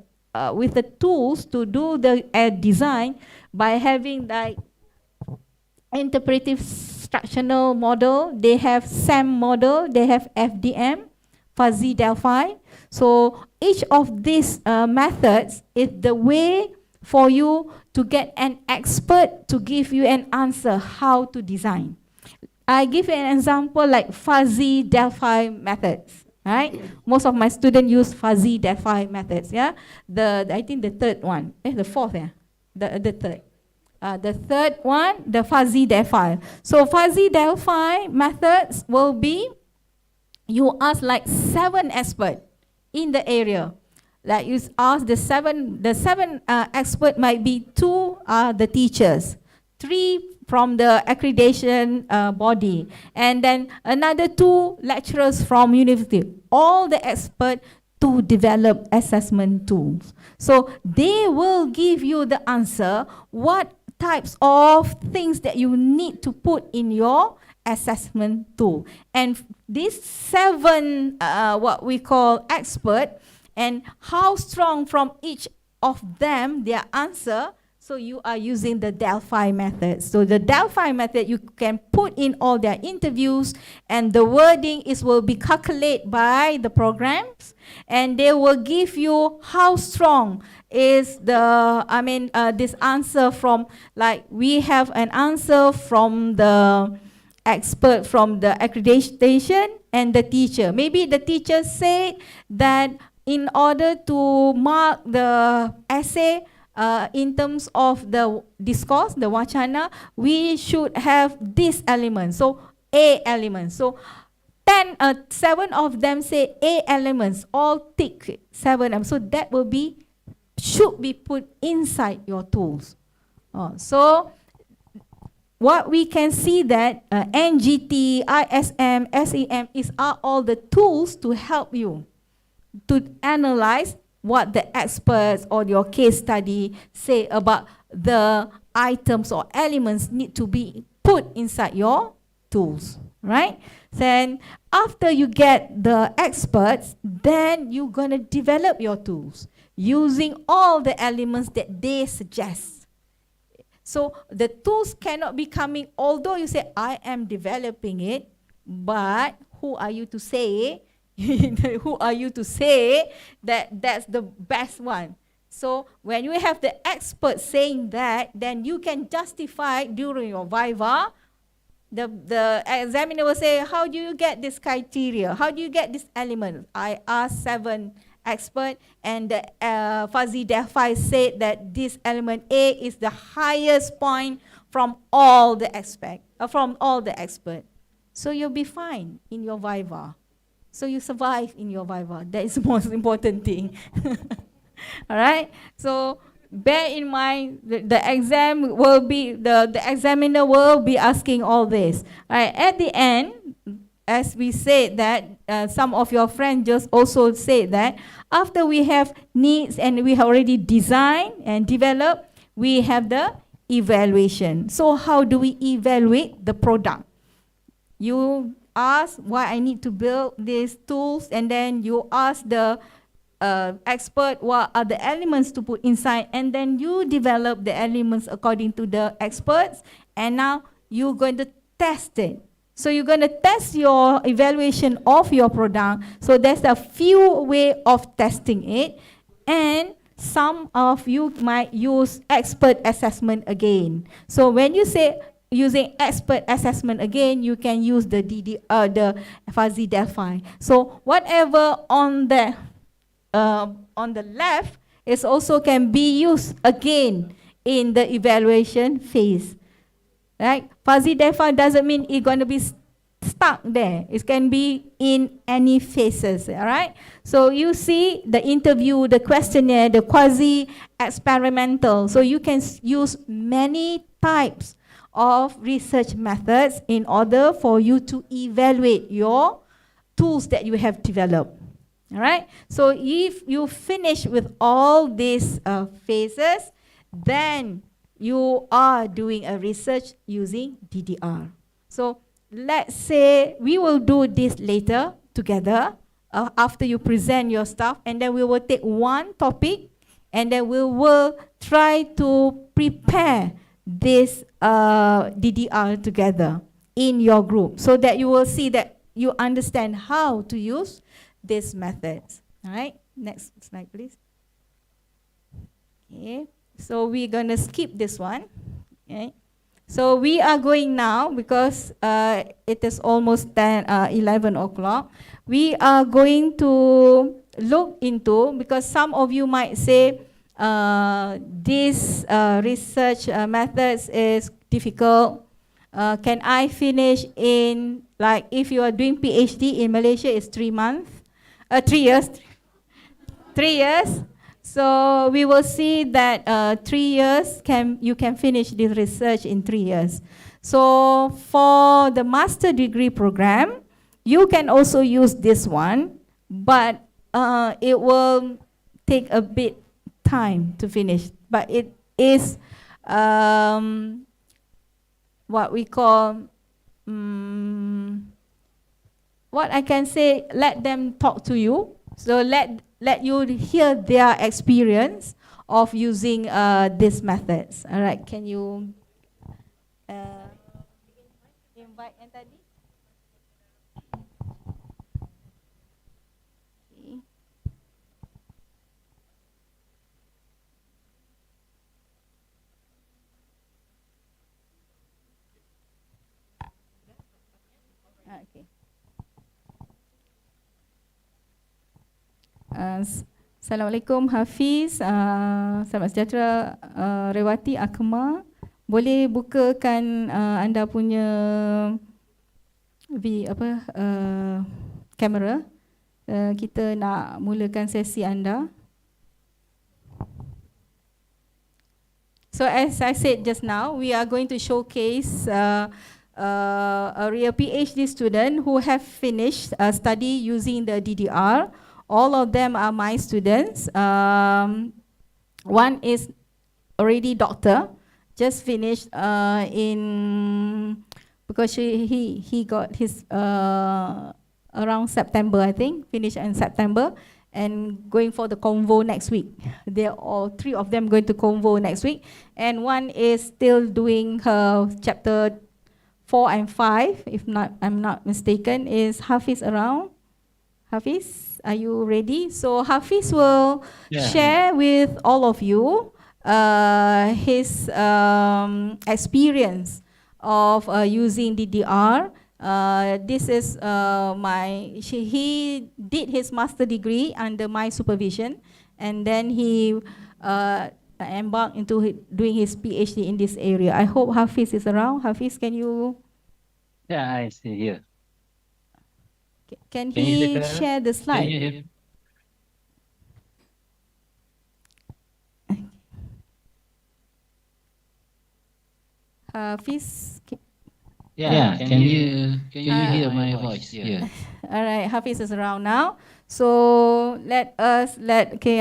with the tools to do the design by having like interpretive structural model, they have SAM model, they have FDM, Fuzzy Delphi. So each of these methods is the way for you to get an expert to give you an answer how to design. I give you an example like fuzzy Delphi methods. Right? Most of my students use fuzzy Delphi methods. Yeah, I think the third one, the fourth, yeah, the third. The third one, the fuzzy Delphi. So fuzzy Delphi methods will be, you ask like 7 experts in the area. Like you ask the seven expert might be 2 are the teachers, 3 from the accreditation body, and then another 2 lecturers from university, all the experts to develop assessment tools. So they will give you the answer, what types of things that you need to put in your assessment tool. And these 7 what we call expert, and how strong from each of them their answer. So you are using the Delphi method. So the Delphi method, you can put in all their interviews, and the wording will be calculated by the programs, and they will give you how strong is this answer from, like we have an answer from the expert from the accreditation and the teacher. Maybe the teacher said that in order to mark the essay, in terms of the discourse, the wachana, we should have this element. So A elements. So 7 of them say A elements, all tick 7 of them. So that should be put inside your tools. So what we can see that NGT, ISM, SEM are all the tools to help you to analyze what the experts or your case study say about the items or elements need to be put inside your tools, right? Then after you get the experts, then you're going to develop your tools using all the elements that they suggest. So the tools cannot be coming, although you say, I am developing it, but who are you to say who are you to say that that's the best one? So when you have the expert saying that, then you can justify during your viva. The examiner will say, how do you get this criteria? How do you get this element? I asked 7 experts, and the fuzzy Delphi said that this element A is the highest point from all the experts. So you'll be fine in your viva. So you survive in your viva. That is the most important thing. All right. So bear in mind the exam will be the examiner will be asking all this. All right. At the end, as we said that some of your friends just also said that after we have needs and we have already designed and developed, we have the evaluation. So how do we evaluate the product? You ask why I need to build these tools, and then you ask the expert what are the elements to put inside, and then you develop the elements according to the experts, and now you're going to test it. So you're going to test your evaluation of your product. So there's a few way of testing it, and some of you might use expert assessment again. So when you say using expert assessment again, you can use the fuzzy Delphi. So whatever on the left is also can be used again in the evaluation phase. Right? Fuzzy Delphi doesn't mean it's going to be stuck there. It can be in any phases. All right? So you see the interview, the questionnaire, the quasi experimental. So you can use many types of research methods in order for you to evaluate your tools that you have developed. All right? So if you finish with all these phases, then you are doing a research using DDR. So let's say we will do this later together after you present your stuff, and then we will take one topic, and then we will try to prepare this DDR together in your group, so that you will see that you understand how to use these methods. All right, next slide, please. Okay, so we're gonna skip this one. Okay, so we are going now because it is almost 11 o'clock. We are going to look into, because some of you might say this research methods is difficult. Can I finish in, like if you are doing PhD in Malaysia, it's 3 months, 3 years. 3 years. So we will see that 3 years you can finish this research in 3 years. So for the master degree program, you can also use this one, but it will take a bit time to finish. But it is what we call, what I can say, let them talk to you. So let you hear their experience of using these methods. All right, can you invite yang tadi? Okay. Assalamualaikum Hafiz, selamat sejahtera Rewati, Akmal. Boleh bukakan anda punya kamera. Kita nak mulakan sesi anda. So as I said just now, we are going to showcase a real PhD student who have finished study using the DDR. All of them are my students. One is already doctor, just finished because he got his around September, I think, finished in September, and going for the convo next week. They're all 3 of them going to convo next week, and one is still doing her chapter 4 and 5, if I'm not mistaken. Is Hafiz around? Hafiz, are you ready? So Hafiz will share with all of you his experience of using DDR. This is he did his master degree under my supervision, and then he embarked into doing his PhD in this area. I hope Hafiz is around. Hafiz, can you?
Yeah, I see here.
Can he share the slide? Hafiz?
Yeah, can you hear my voice here?
All right, Hafiz is around now. So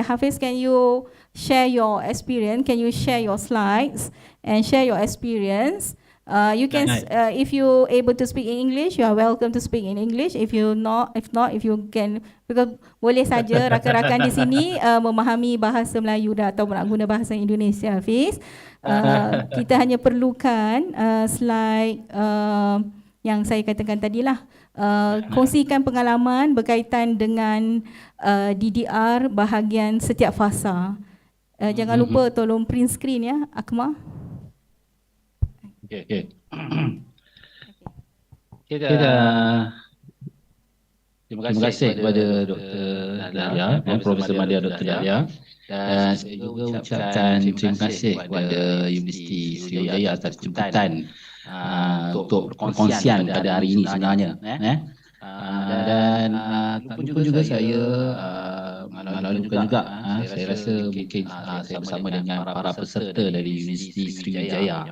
Hafiz, can you share your experience? Can you share your slides and share your experience? You can, if you able to speak in English, you are welcome to speak in English. If you can, because boleh saja rakan-rakan di sini memahami bahasa Melayu atau nak guna bahasa Indonesia, Hafiz. Kita hanya perlukan slide yang saya katakan tadilah. Kongsikan pengalaman berkaitan dengan DDR bahagian setiap fasa. Jangan lupa tolong print screen ya, Akmal.
Okay. Terima kasih kepada Dr. Dahlia, Profesor Madya Dr. Dahlia, dan saya juga ucapkan terima kasih kepada Universiti Sriwijaya atas jemputan untuk perkongsian pada hari ini sebenarnya. Dan pun juga saya lalukan juga, saya rasa mungkin saya bersama dengan para peserta dari Universiti Sriwijaya,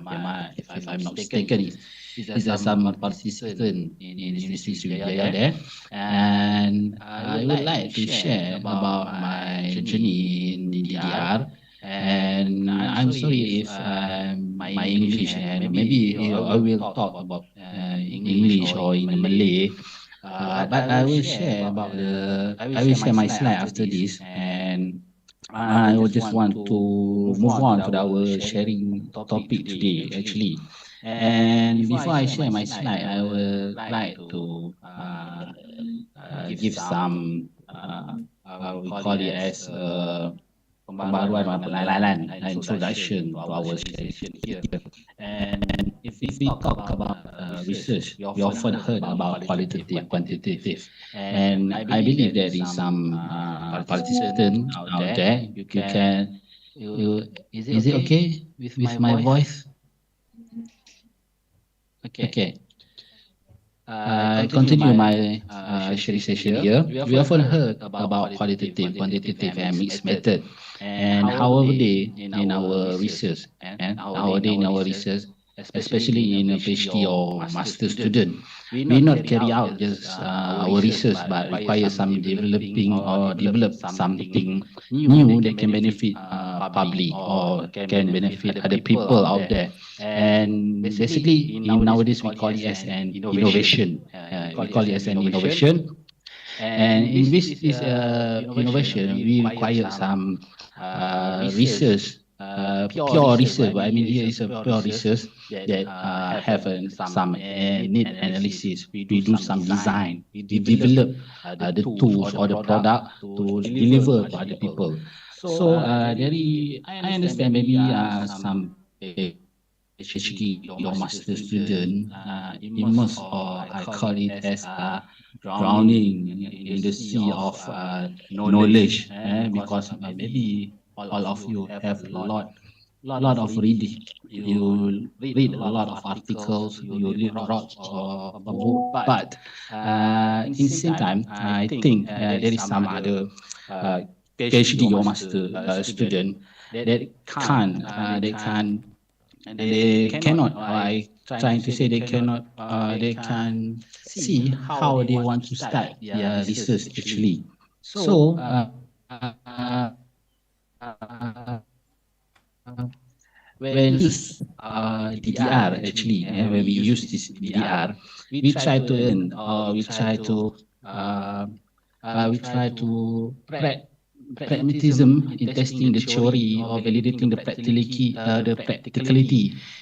if I'm not mistaken, is some participant in Universiti Sriwijaya there, and I would like to share about my journey in DDR. And I'm sorry if my English, and maybe I will talk about English or in Malay. But I will share my slide after this, and I would just want to move on to our sharing topic today, actually. And before I share my slide, I would like to give some we call it as pembaruan pengenalan, introduction to our session here. And if we talk about research, we often heard about qualitative, quantitative, and I believe there is some participant out there. Is it okay with my voice? Okay. I continue my sharing session here. We often heard about qualitative, quantitative, and mixed method, and nowadays in our research, especially in a PhD or master student, we not carry out just our research, but require some developing or develop something new that can benefit public or can benefit other people out there. And basically, nowadays we call it as an innovation. We call it as an innovation. And in this innovation, we require some research, pure research. I mean, here is a pure research that have some need analysis. We do some design. We develop the tools or the product to deliver to other people. So, I understand maybe some PhD or master student immersed, or I call it as drowning in the sea of knowledge, because maybe all of you have a lot of reading. You read a lot of articles, you read a lot of book, but in the same time, I think there is some other PhD or master student that they cannot, I trying to say they cannot, they can see how they want to start their research actually. So, when we use DDR actually, when we use this DDR, we try to learn, or we try to pragmatism in testing the theory or validating the practicality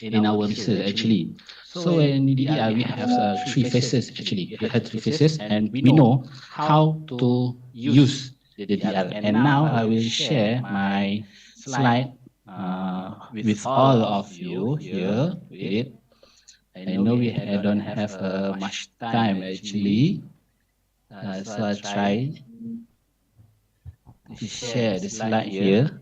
in our research actually. So in DDR we have three phases actually. We have three phases, and we know how to use the DDR. And now I will share my slide with all of you here. Wait, I know we don't have much time actually, so I'll try to share the slide here.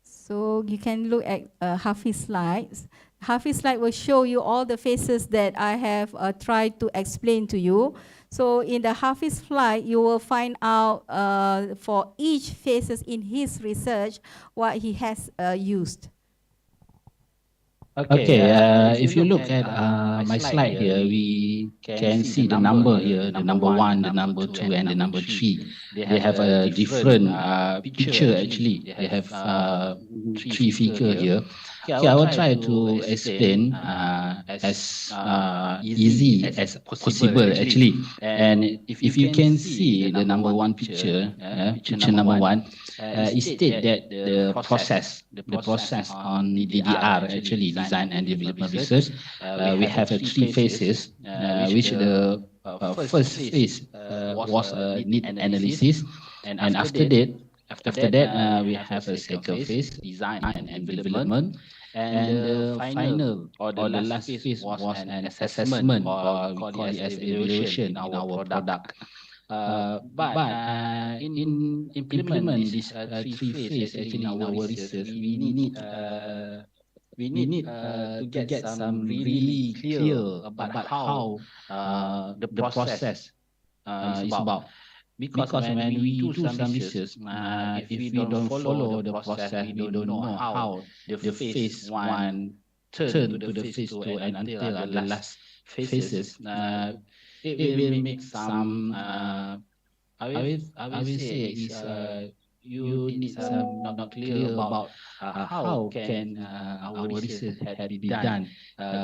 So you can look at Hafiz slides. Hafiz slide will show you all the phases that I have tried to explain to you. So in the Hafiz slide, you will find out for each phases in his research what he has used.
Okay, if you look at my slide here, we can see the number here, the number 1, the number 2, and the number 3. They have a different picture actually. They have 3 figures here. Okay, I will try to explain as easy as possible actually. And if you can see the number 1 picture, picture number 1, it states that the process on DDR actually, design and development research, we have 3 phases, which the first phase was need analysis, and after that we have a second phase, design and development, and the final or the last phase was an assessment, or we call it as evaluation in our product. But in implement this 3 phases actually in our research, we need to get some really clear about how the process is about. Because when we do some research, if we don't follow the process, we don't know how the phase 1 turn to the phase 2 and until the last phases, it will make some, I will say is you need some not clear about how can our research had been done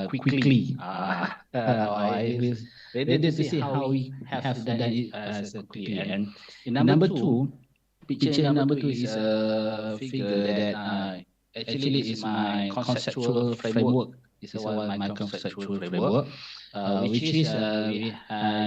quickly. I will ready to see how we have done it as quickly. And in number 2, picture number 2 is a figure that actually is my conceptual framework. This is my conceptual framework, which is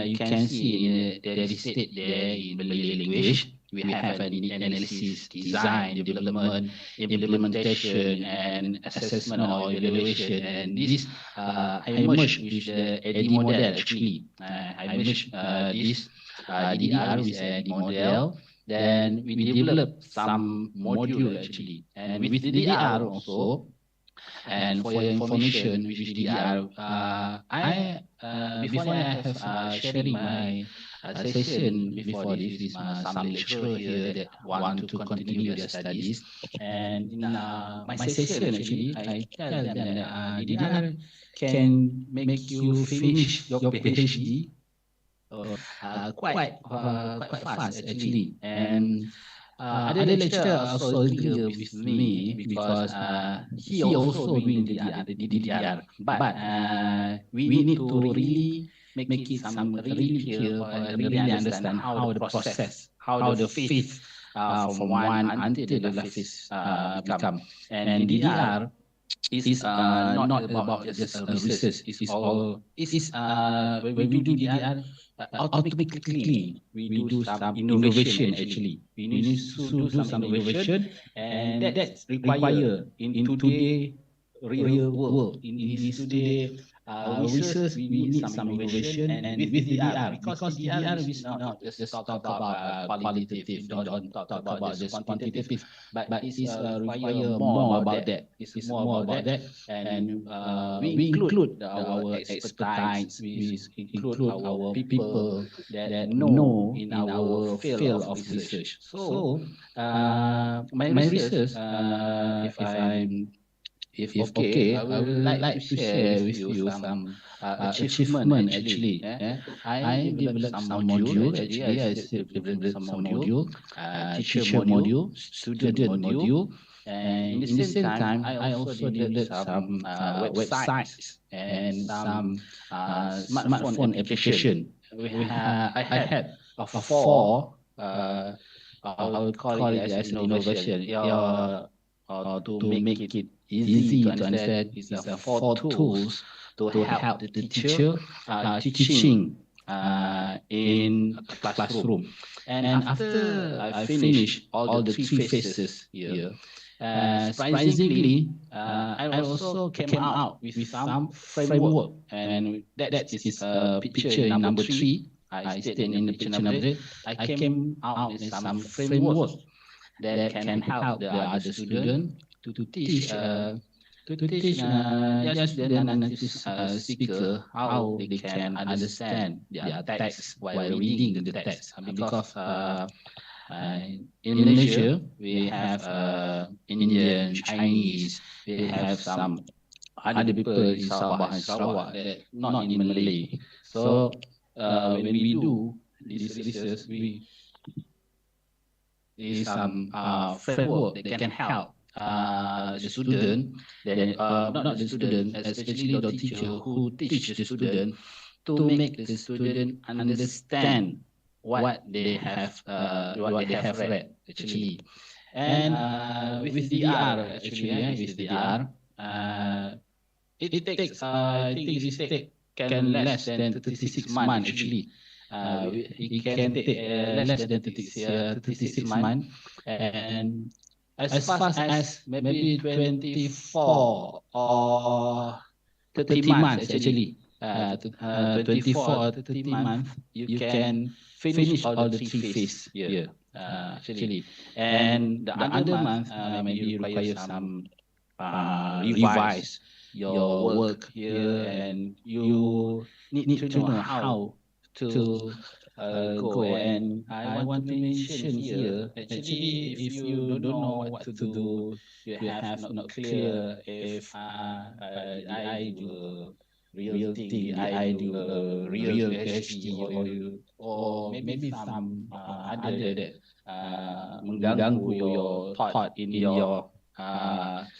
you can see there is state there in Malay language. we have an analysis, design, development, implementation, and assessment or evaluation. And this I merged with the AD model actually. I merged this DDR with AD model. Then we developed some module actually. And with DDR also, and for your information, with DDR, before I have sharing my session before this with some lecturer here that want to continue their studies. And in my session actually, I tell them that DDR can make you finish your PhD quite fast actually. And other lecturer also agree with me because he also doing DDR. But we need to really make it some really clear and really understand how the process, how the phase from one until the last phase become. And DDR is not about just research. It is all. It is when we do DDR, automatically we do some innovation actually. We need to do some innovation, and that's required in today real world. In this today research, we need some innovation, and with DDR, because DDR is not just talk about qualitative, don't talk about just quantitative, but it is require more about that. It's more about that, and we include our expertise, we include our people that know in our field of research. So my research, if okay, I would like to share with you some achievement actually. I developed some module actually. I developed some module, teacher module, student module, and in the same time, I also developed some websites and some smartphone application. I had four. I would call it as an innovation. To make it easy to understand, is the four tools to help the teacher teaching in a classroom. And after I finish all the three phases here, surprisingly, I also came out with some framework, and that is picture in number 3. I stated in the picture number 3. I came out with some framework that can help the other student to teach student and speaker how they can understand their text while reading the text. Because in Malaysia we have Indian, Chinese, we have some other people in Sabah and Sarawak that not in Malay. So when we do this research, we is some framework that can help the student, not the student, especially the teacher who teach the student, to make the student understand what they have read actually. And with DR actually, with DR, it takes I think this can less than 36 months actually. It can take less than 36 months, and as fast as maybe 24 or 30 months actually. 24 or 30 months, you can finish all the 3 phases here actually. And the other month maybe you require some revise your work here, and you need to know how to go. And I want to mention here, actually, if you don't know what to do, you have not clear if I do real thing, I do a real PhD, or maybe some other that mengganggu your thought in your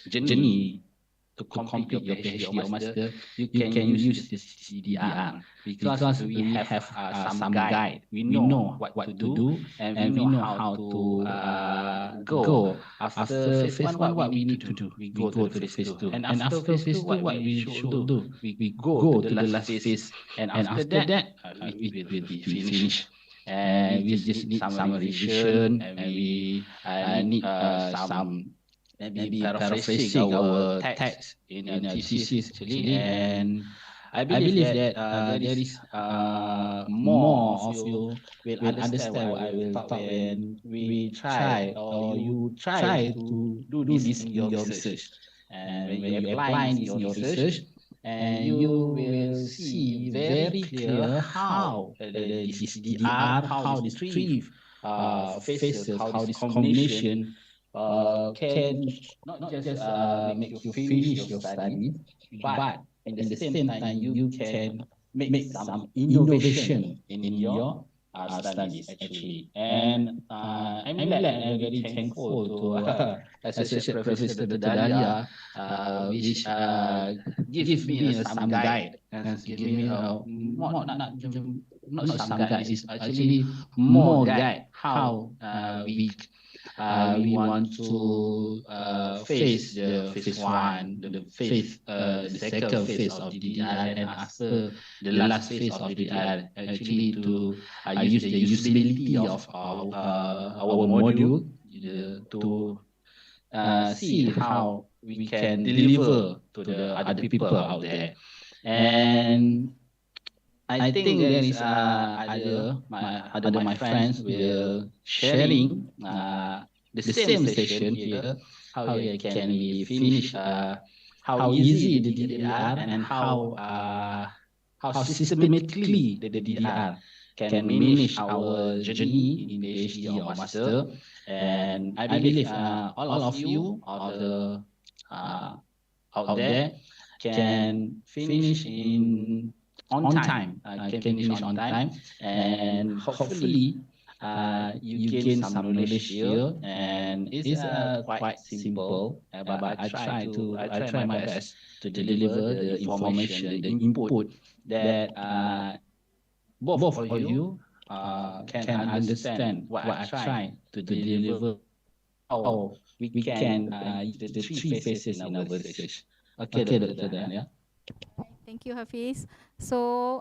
journey to complete your PhD or master, you can use this DDR because we have some guide. We know what to do, and we know how to go. After phase 1, what we need to do? We go to the phase 2. And after phase 2, what we should do? We go to the last phase. And after that, it will be finished. and we just need some revision, and we need some maybe paraphrasing our text in a thesis actually, and I believe that there is more of you will understand what I will talk when we try or you try to do this in your research. And when you apply this in your research, and you will see very clear how this DR, how this three phases, how this combination can not just make you finish your study, but at the same time you can make some innovation in your studies actually. And I'm glad and I'm very thankful to Associate Professor Dr. Dalia, which gives me some guide and give me not some guide, it's actually more guide how we want to face the phase one, the second phase of DDR, and after the last phase of DDR, actually to use the usability of our module to see how we can deliver to the other people out there. And I think there is my friends will sharing the same session here, how can we finish, how easy the DDR and how systematically the DDR can manage our journey in PhD or master. And I believe all of you out there can finish on time, and hopefully you gain some knowledge here. And it's quite simple, but I try my best to deliver the information, the input that both of you can understand what I try to deliver. How we can the three phases in our research. Okay, Dr. Dania.
Thank you, Hafiz. So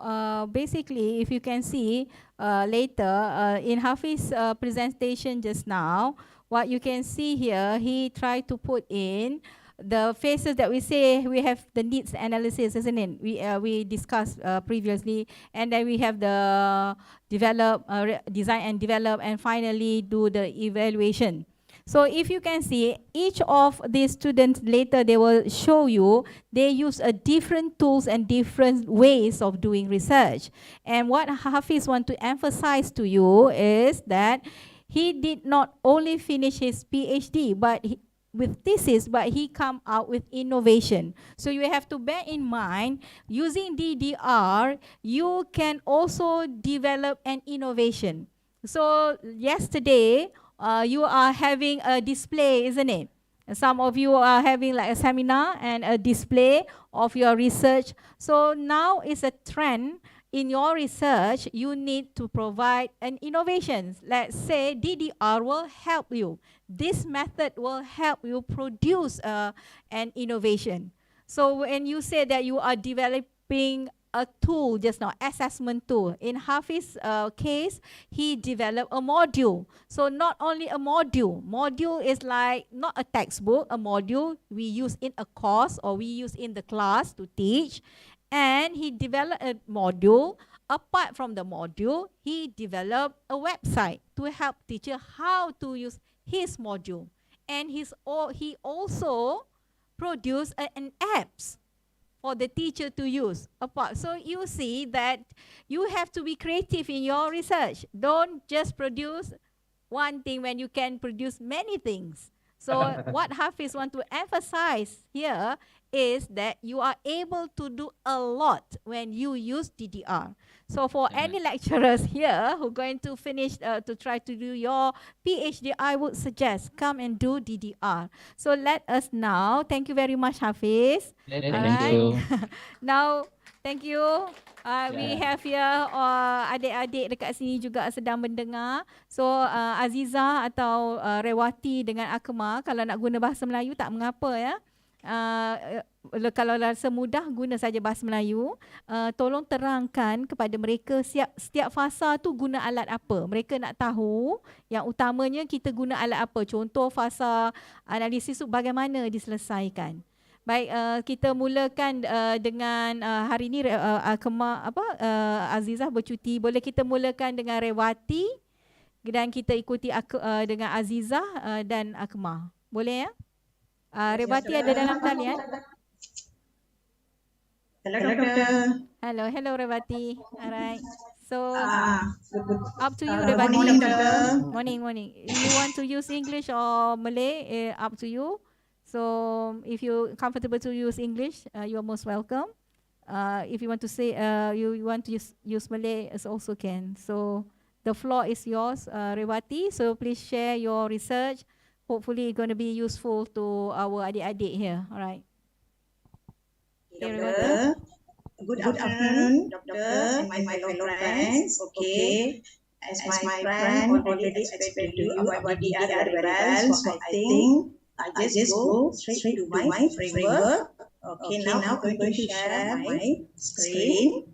basically, if you can see later in Hafiz's presentation just now, what you can see here, he tried to put in the phases that we say we have the needs analysis, isn't it? We discussed previously, and then we have the design and develop, and finally do the evaluation. So if you can see, each of these students later, they will show you, they use a different tools and different ways of doing research. And what Hafiz want to emphasize to you is that he did not only finish his PhD, with thesis, but he come out with innovation. So you have to bear in mind, using DDR, you can also develop an innovation. So yesterday, you are having a display, isn't it? Some of you are having like a seminar and a display of your research. So now it's a trend in your research, you need to provide an innovation. Let's say DDR will help you. This method will help you produce an innovation. So when you say that you are developing a tool just now, assessment tool. In Hafiz's case, he developed a module. So not only a module is like not a textbook, a module we use in a course or we use in the class to teach. And he developed a module. Apart from the module, he developed a website to help teacher how to use his module. And he also produced an apps for the teacher to use. So you see that you have to be creative in your research. Don't just produce one thing when you can produce many things. So what Hafiz want to emphasize here is that you are able to do a lot when you use DDR. So for any lecturers here who are going to finish to try to do your PhD, I would suggest come and do DDR. So let us now, thank you very much, Hafiz.
Thank you.
Now, thank you. We have here adik-adik dekat sini juga sedang mendengar. So Aziza atau Rewati dengan Akmal, kalau nak guna bahasa Melayu tak mengapa ya. Kalau rasa mudah guna saja bahasa Melayu, tolong terangkan kepada mereka setiap fasa tu guna alat apa. Mereka nak tahu yang utamanya kita guna alat apa. Contoh fasa analisis tu bagaimana diselesaikan. Baik, kita mulakan dengan hari ini Azizah bercuti. Boleh kita mulakan dengan Rewati dan kita ikuti dengan Azizah dan Akmal. Boleh ya? Rewati ada dalam talian.
Hello, Doctor.
Hello, Rewati. Alright. So, up to you,
Good
Rewati.
morning, Doctor.
Morning. You want to use English or Malay? Up to you. So, if you're comfortable to use English, you are most welcome. If you want to say you want to use Malay, as also can. So, the floor is yours, Rewati. So, please share your research. Hopefully, it's going to be useful to our adik-adik here. Alright.
Doctor. Good afternoon, Doctor, and my fellow friends. Okay. As my friend already explained to you about DDR very well, so I think I just go straight to my framework. Okay, now I'm going to share my screen.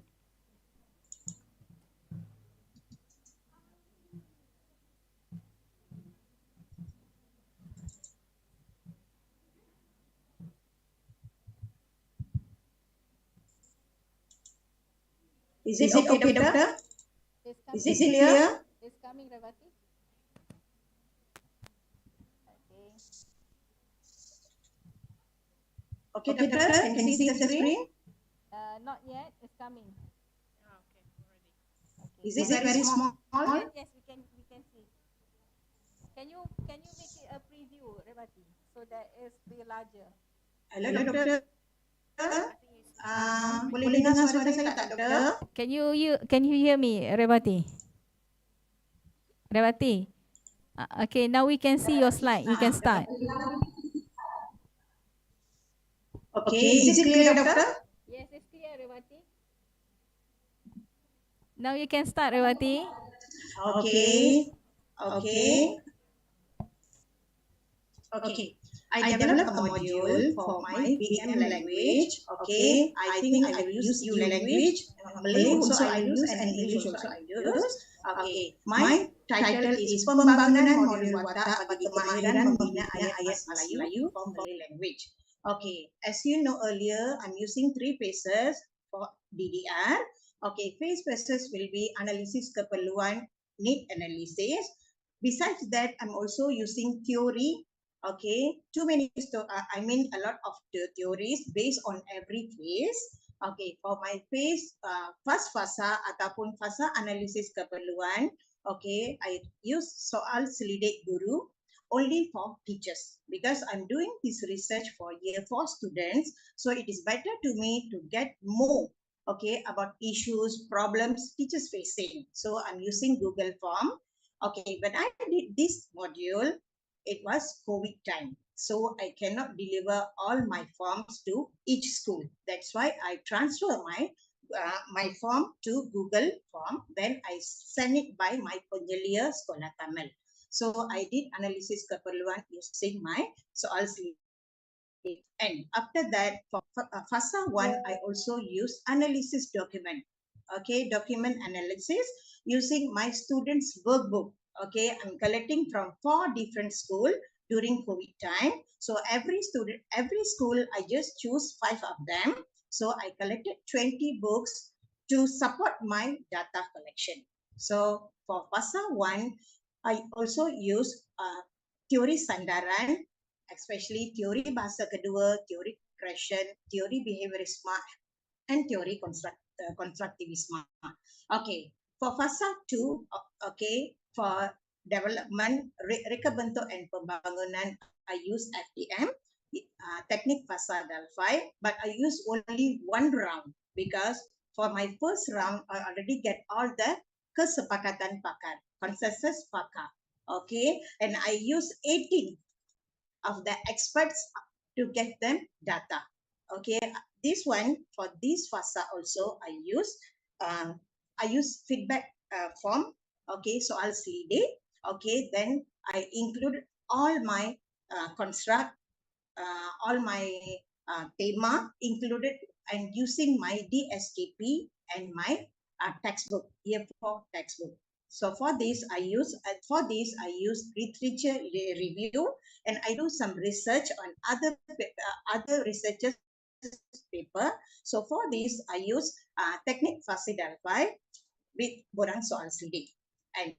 Is it okay, Doctor? Is it clear?
It's coming, Rewati.
Okay, Doctor, can you see the screen?
Not yet. It's coming.
Is it very small?
Yes, we can see. Can you make it a preview, Rewati, so that it's be larger?
Hello, Doctor. Boleh dengar suara saya tak, Doktor?
Can you hear me, Rewati? Rewati. Okay, now we can see your slide. You can start.
Okay, is it clear, Doctor?
Yes, it's clear, Rewati. Now you can start, Rewati.
Okay. I developed a module for my BM language. Okay, I think I will use U language. Malay also I use and English also I use. Okay, my title is Pembangunan Modul Watak bagi Kemahiran Membina Ayat-ayat Melayu from Malay language. Okay, as you know earlier, I'm using 3 phases for DDR. Okay, phase phases will be analysis keperluan, need analysis. Besides that, I'm also using theory. Okay, a lot of the theories based on every phase. Okay, for my phase, first fasa ataupun fasa analisis keperluan, okay, I use soal selidik guru only for teachers because I'm doing this research for year 4 students. So it is better to me to get more, okay, about issues, problems teachers facing. So I'm using Google Form. Okay, when I did this module, it was COVID time. So I cannot deliver all my forms to each school. That's why I transfer my form to Google Form. Then I send it by my penyelia Sekolah Tamil. So I did analysis keperluan using my soal selidik. And after that, for fasa 1, I also use analysis document. Okay, document analysis using my students' workbook. Okay, I'm collecting from 4 different schools during COVID time. So every school, I just choose 5 of them. So I collected 20 books to support my data collection. So for fasa 1, I also use teori sandaran, especially teori bahasa kedua, teori regression, teori behaviorisme, and teori constructivisme. Okay, for fasa 2, okay, for development, reka bentuk and pembangunan, I use FDM, technique fasa Delphi, but I use only 1 round because for my first round, I already get all the kesepakatan pakar, consensus pakar. Okay, and I use 18 of the experts to get them data. Okay, this one for this fasa also I use feedback form. Okay, soal selidik. Okay, then I include all my construct all my tema included and using my DSKP and my textbook, year 4 textbook. So for this I use literature review, and I do some research on other researchers paper. So for this I use Teknik Fasi Delphi with Borang Soal Sidik. And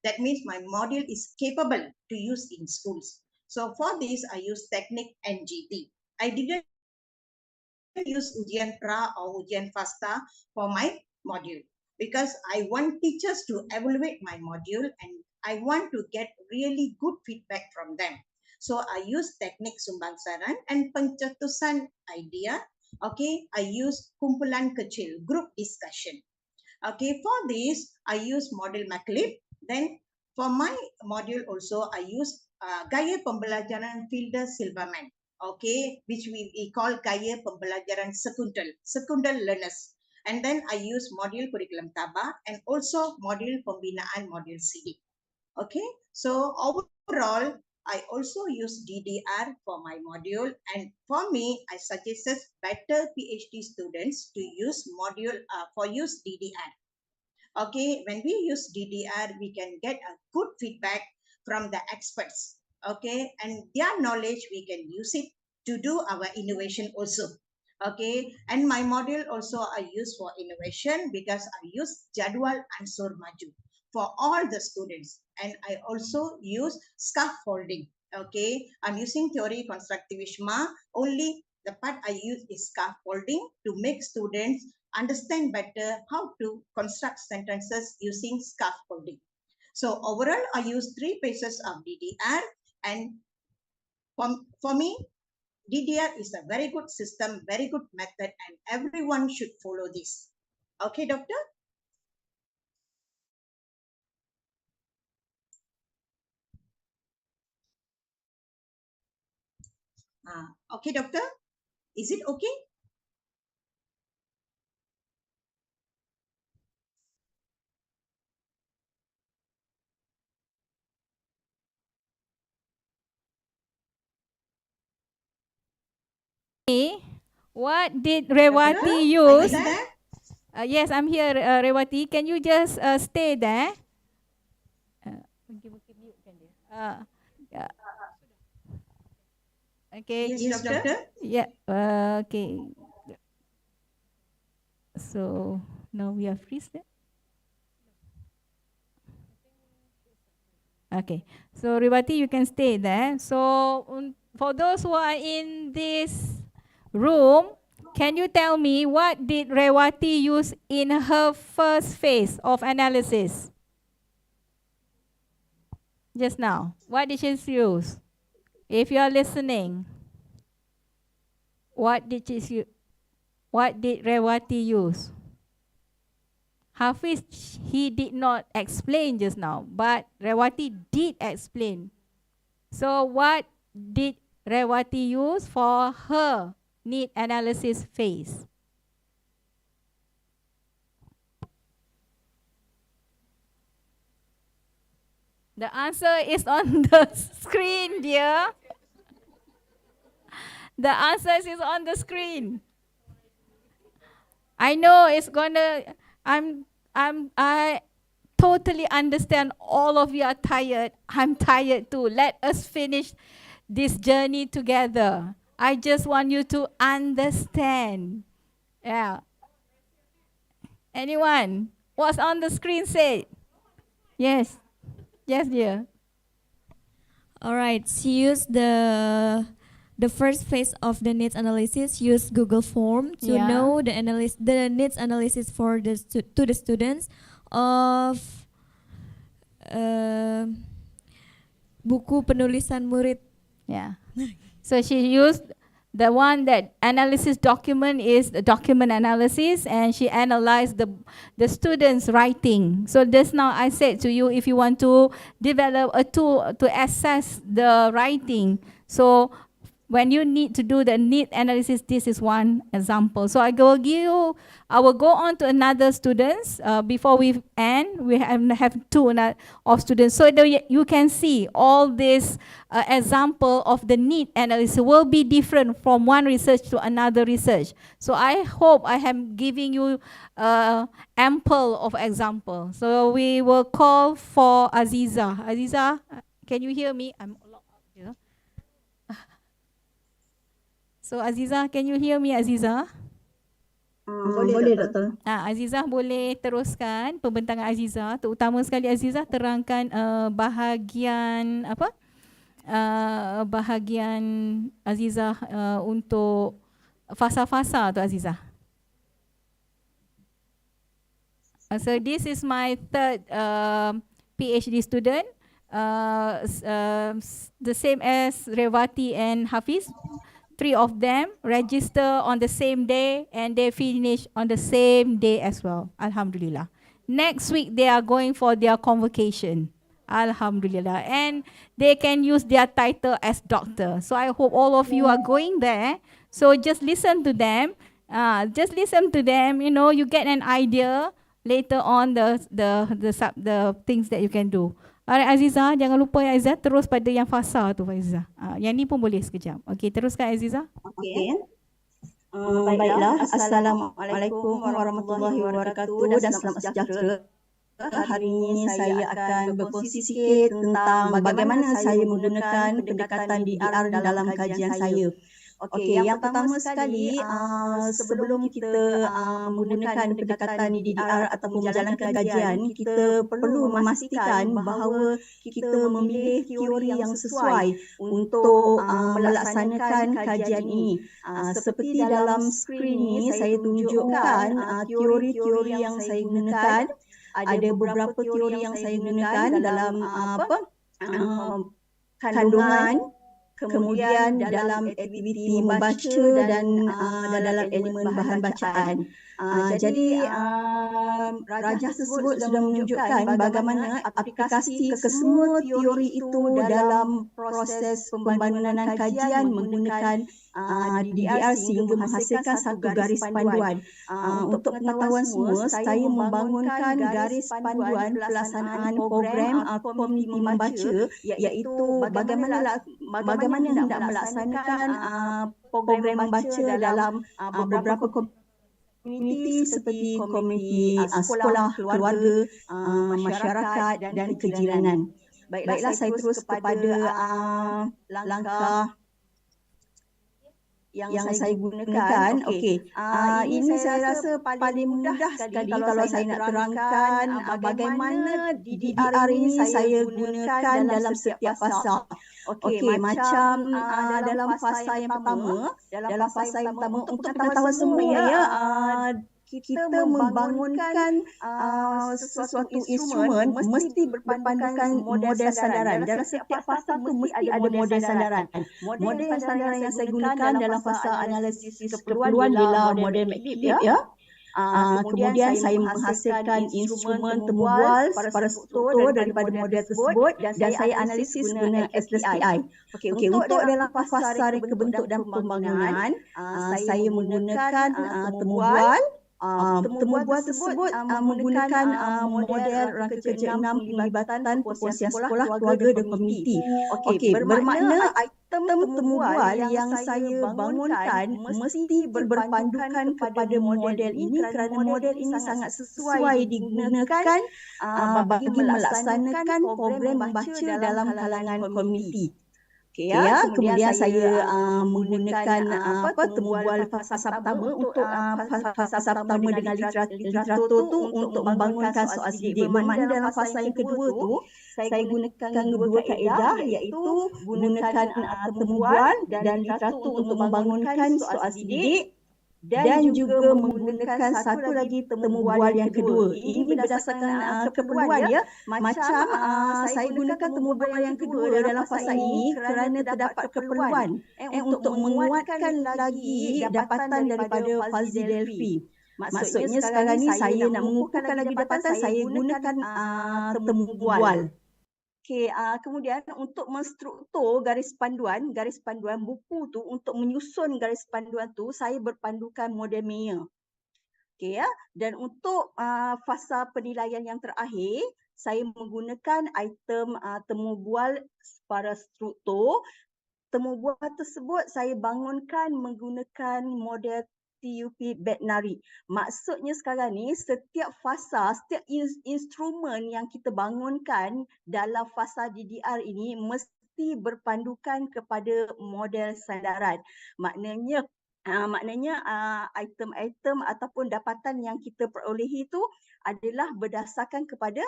that means my module is capable to use in schools. So for this, I use Teknik NGT. I didn't use Ujian Pra or Ujian Fasta for my module because I want teachers to evaluate my module and I want to get really good feedback from them. So I use Teknik Sumbangsaran and Pencetusan idea. Okay, I use Kumpulan Kecil, group discussion. Okay, for this, I use model Maclip. Then for my module also, I use Gaya Pembelajaran Fielder Silverman. Okay, which we call Gaya Pembelajaran Sekundal learners. And then I use module Curriculum Taba and also module Pembinaan module CD. Okay, so overall, I also use DDR for my module, and for me, I suggested better PhD students to use use DDR. Okay, when we use DDR, we can get a good feedback from the experts. Okay, and their knowledge we can use it to do our innovation also. Okay, and my module also I use for innovation because I use Jadwal Ansur Maju for all the students, and I also use scaffolding. Okay, I'm using theory constructivism. Only the part I use is scaffolding to make students understand better how to construct sentences using scaffolding. So overall, I use 3 phases of DDR, and for me, DDR is a very good system, very good method, and everyone should follow this. Okay, doctor? Okay, doctor? Is it okay?
What did Rewati use? Yes, I'm here, Rewati. Can you just stay there? Yeah. Okay.
Yes, doctor.
Yeah. Okay. So now we are freeze there. Okay. So Rewati, you can stay there. So for those who are in this room, can you tell me what did Rewati use in her first phase of analysis? Just now, what did she use? If you are listening, what did Rewati use? Hafiz, he did not explain just now, but Rewati did explain. So what did Rewati use for her need analysis phase? The answer is on the screen, dear. The answer is on the screen. I know it's gonna, I totally understand all of you are tired. I'm tired too. Let us finish this journey together. I just want you to understand. Yeah. Anyone? What's on the screen say? Yes. Yes, dear.
All right. So use the first phase of the needs analysis. Use Google Form to know the needs analysis for to the students. of buku penulisan murid.
Yeah. So she used the one that analysis document is the document analysis, and she analyzed the students' writing. So just now I said to you, if you want to develop a tool to assess the writing, so when you need to do the need analysis, this is one example. So I will go on to another students before we end. We have two of students, so that you can see all this example of the need analysis will be different from one research to another research. So I hope I am giving you ample of example. So we will call for Aziza. Aziza, can you hear me? I'm here. So Aziza, can you hear me, Aziza?
Boleh, Doktor.
Aziza boleh teruskan pembentangan Aziza. Terutama sekali Aziza terangkan bahagian apa? Bahagian Aziza untuk fasa-fasa tu Aziza. So this is my third PhD student, the same as Rewati and Hafiz. 3 of them register on the same day and they finish on the same day as well. Alhamdulillah. Next week they are going for their convocation. Alhamdulillah. And they can use their title as doctor. So I hope all of you are going there. So just listen to them. You know, you get an idea later on the things that you can do. Alright Aziza, jangan lupa ya Aziza, terus pada yang fasa tu Aziza. Yang ni pun boleh sekejap. Okey, teruskan Aziza.
Okey. Baiklah, Assalamualaikum warahmatullahi wabarakatuh dan selamat sejahtera. Hari ini saya akan berkongsi sikit tentang bagaimana saya menggunakan pendekatan DDR dalam kajian saya. Okey, yang pertama sekali, sebelum kita menggunakan pendekatan DDR atau menjalankan kajian, kita perlu memastikan bahawa kita memilih teori yang sesuai untuk melaksanakan kajian ini. Seperti dalam skrin ini, saya tunjukkan teori-teori yang saya gunakan. Ada beberapa teori yang saya gunakan dalam kandungan, kemudian dalam aktiviti membaca dan dalam elemen bahan bacaan. Jadi rajah tersebut sudah menunjukkan bagaimana aplikasi kesemua teori itu dalam proses pembangunan kajian menggunakan DDR sehingga menghasilkan satu garis panduan. Untuk pengetahuan semua, saya membangunkan garis panduan pelaksanaan program komuniti membaca, iaitu bagaimana hendak melaksanakan program membaca dalam beberapa komuniti seperti komuniti sekolah, keluarga, masyarakat dan kejiranan. Baiklah, saya terus kepada langkah yang saya gunakan. Okey, ini saya rasa paling mudah sekali kalau saya nak terangkan bagaimana DDR ini saya gunakan dalam setiap fasa. Okey, macam dalam fasa yang pertama, untuk pengetahuan semua ya, kita membangunkan sesuatu instrumen mesti berpandukan model sandaran. Dalam setiap fasa tu mesti ada model sandaran. Model sandaran yang saya gunakan dalam fasa analisis keperluan ialah model McPhilip ya. Kemudian saya menghasilkan instrumen temubual para struktur daripada model tersebut dan saya analisis guna SLSPI. Okey, untuk dalam fasa reka bentuk dan pembangunan, saya menggunakan temubual. Temubual tersebut menggunakan model rangka kerja 6 pelibatan perkongsian sekolah, keluarga dan komuniti. Okey, bermakna item temubual yang saya bangunkan mesti berpandukan kepada model ini kerana model ini sangat sesuai digunakan bagi melaksanakan program membaca dalam kalangan komuniti. Okay, ya. Kemudian saya menggunakan temubual fasa pertama untuk fasa pertama dengan literatur tu untuk membangunkan soal sidik. Bermakna dalam fasa yang kedua tu saya gunakan dua kaedah, iaitu gunakan temubual dan literatur untuk membangunkan soal sidik.
dan juga menggunakan satu lagi temu bual yang kedua. Ini berdasarkan keperluan ya. Macam saya gunakan temu bual yang kedua dalam fasa ini kerana terdapat keperluan untuk menguatkan lagi dapatan daripada Fazli Delfi. Maksudnya sekarang ni saya nak mengukuhkan lagi dapatan, saya gunakan temu bual. Okey, kemudian untuk menstruktur garis panduan buku tu, untuk menyusun garis panduan tu, saya berpandukan model Mayer. Okey ya. Dan untuk fasa penilaian yang terakhir, saya menggunakan item temu bual secara struktur. Temu bual tersebut saya bangunkan menggunakan model TUP Bednari. Maksudnya sekarang ni setiap fasa, setiap instrumen yang kita bangunkan dalam fasa DDR ini mesti berpandukan kepada model sandaran. Maknanya item-item ataupun dapatan yang kita perolehi itu adalah berdasarkan kepada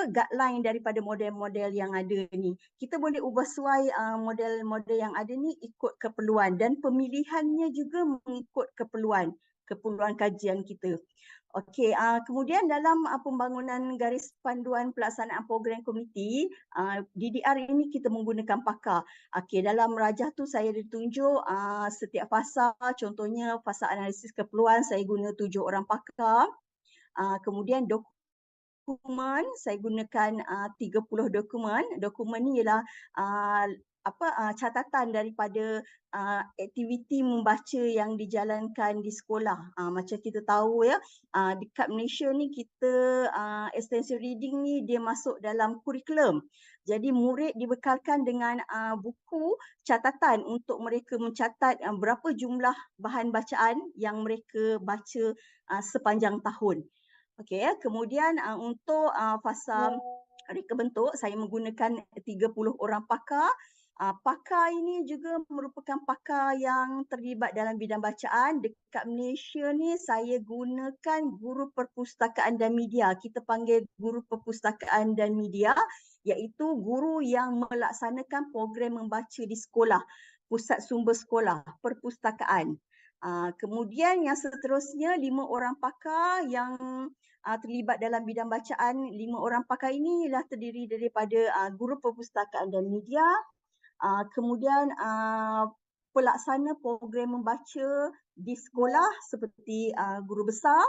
guideline daripada model-model yang ada ni. Kita boleh ubah suai model-model yang ada ni ikut keperluan, dan pemilihannya juga mengikut keperluan kajian kita. Okey, kemudian dalam pembangunan garis panduan pelaksanaan program komuniti, DDR ini kita menggunakan pakar. Okey, dalam rajah tu saya ditunjuk setiap fasa, contohnya fasa analisis keperluan saya guna 7 orang pakar. Kemudian dokumen saya gunakan 30 dokumen. Dokumen ni ialah catatan daripada aktiviti membaca yang dijalankan di sekolah. Macam kita tahu ya, dekat Malaysia ni kita extensive reading ni dia masuk dalam kurikulum. Jadi murid dibekalkan dengan buku catatan untuk mereka mencatat berapa jumlah bahan bacaan yang mereka baca sepanjang tahun. Okey ya. Kemudian untuk fasa reka bentuk saya menggunakan 30 orang pakar. Pakar ini juga merupakan pakar yang terlibat dalam bidang bacaan. Dekat Malaysia ni saya gunakan guru perpustakaan dan media. Kita panggil guru perpustakaan dan media, iaitu guru yang melaksanakan program membaca di sekolah, pusat sumber sekolah, perpustakaan. Kemudian yang seterusnya 5 orang pakar yang terlibat dalam bidang bacaan. 5 orang pakar ini ialah terdiri daripada guru perpustakaan dan media, kemudian pelaksana program membaca di sekolah seperti guru besar,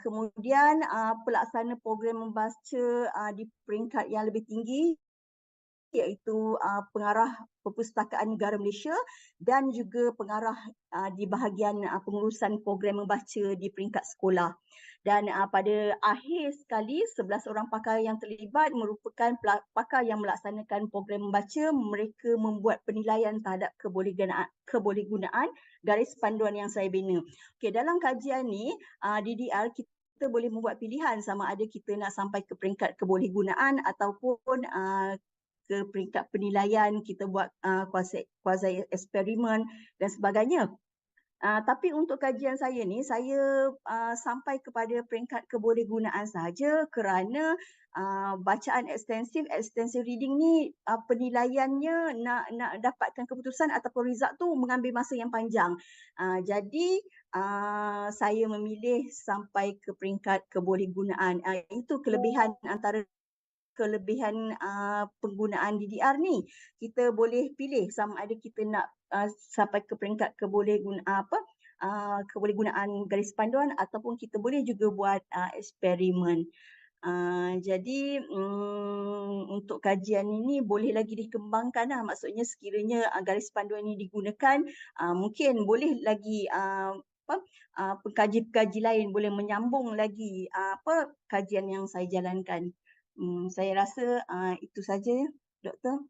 kemudian pelaksana program membaca di peringkat yang lebih tinggi iaitu pengarah Perpustakaan Negara Malaysia, dan juga pengarah di bahagian pengurusan program membaca di peringkat sekolah. Dan pada akhir sekali 11 orang pakar yang terlibat merupakan pakar yang melaksanakan program membaca. Mereka membuat penilaian terhadap kebolehgunaan garis panduan yang saya bina. Okey, dalam kajian ni DDR kita boleh membuat pilihan sama ada kita nak sampai ke peringkat kebolehgunaan ataupun ke peringkat penilaian, kita buat kuasa eksperimen dan sebagainya. Tapi untuk kajian saya ni, saya sampai kepada peringkat kebolehgunaan sahaja kerana bacaan ekstensif reading ni penilaiannya nak dapatkan keputusan ataupun result tu mengambil masa yang panjang. Jadi saya memilih sampai ke peringkat kebolehgunaan. Itu kelebihan penggunaan DDR ni. Kita boleh pilih sama ada kita nak sampai ke peringkat kebolehgunaan garis panduan ataupun kita boleh juga buat eksperimen. Jadi untuk kajian ini boleh lagi dikembangkan lah. Maksudnya sekiranya garis panduan ini digunakan, mungkin boleh lagi pengkaji-pengkaji lain boleh menyambung lagi kajian yang saya jalankan. Saya rasa itu saja ya, Doktor.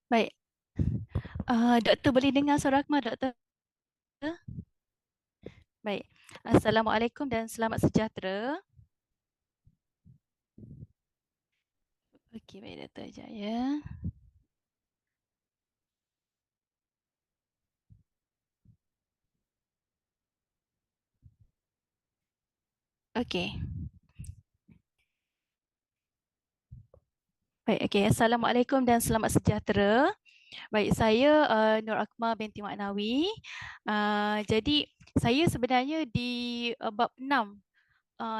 Baik, doktor boleh dengar suara aku, doktor? Baik, Assalamualaikum dan selamat sejahtera. Okey, baik doktor, sekejap ya. Okey. Baik, okey. Assalamualaikum dan selamat sejahtera. Baik, saya Nur Akmal binti Maknawi. Jadi, saya sebenarnya di bab 6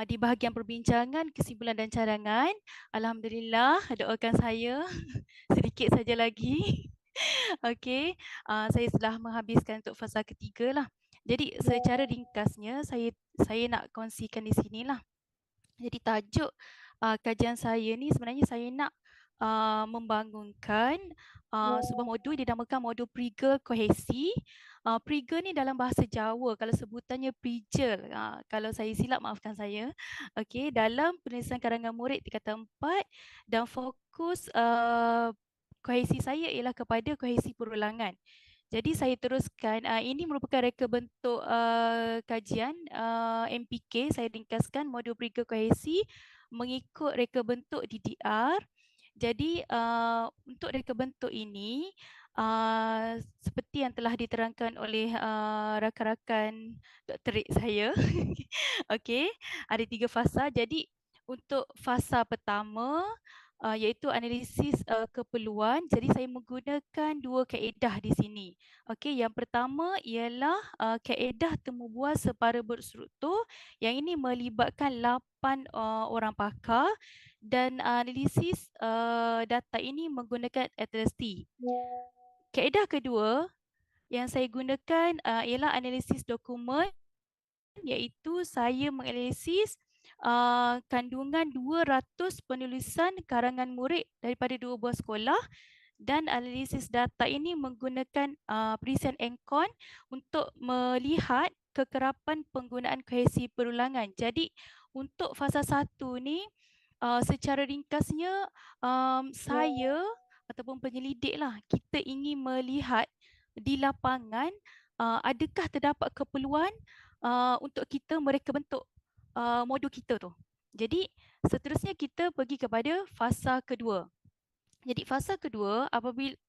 di bahagian perbincangan, kesimpulan dan cadangan. Alhamdulillah, doakan saya sedikit saja lagi. Okey, saya telah menghabiskan untuk fasa ketiga lah. Jadi, secara ringkasnya, saya nak kongsikan di sini lah. Jadi, tajuk kajian saya ni sebenarnya saya nak membangunkan sebuah modul dinamakan modul Prigal Kohesi. Prigal ni dalam bahasa Jawa, kalau sebutannya Prijel. Kalau saya silap, maafkan saya. Okey, dalam penulisan karangan murid tingkatan 4 dan fokus kohesi saya ialah kepada kohesi perulangan. Jadi saya teruskan, ini merupakan reka bentuk kajian MPK. Saya ringkaskan modul Prigal Kohesi mengikut reka bentuk DDR. Jadi untuk reka bentuk ini seperti yang telah diterangkan oleh rakan-rakan doktorat saya. Okey, ada 3 fasa. Jadi untuk fasa pertama iaitu analisis keperluan. Jadi saya menggunakan 2 kaedah di sini. Okey, yang pertama ialah kaedah temu bual separa berstruktur. Yang ini melibatkan 8 orang pakar dan analisis data ini menggunakan LST. Kaedah kedua yang saya gunakan ialah analisis dokumen, iaitu saya menganalisis kandungan 200 penulisan karangan murid daripada 2 buah sekolah, dan analisis data ini menggunakan perisian Encon untuk melihat kekerapan penggunaan kohesi perulangan. Jadi untuk fasa 1 ni secara ringkasnya saya ataupun penyelidik lah, kita ingin melihat di lapangan adakah terdapat keperluan untuk kita mereka bentuk modul kita tu. Jadi seterusnya kita pergi kepada fasa kedua. Jadi fasa kedua,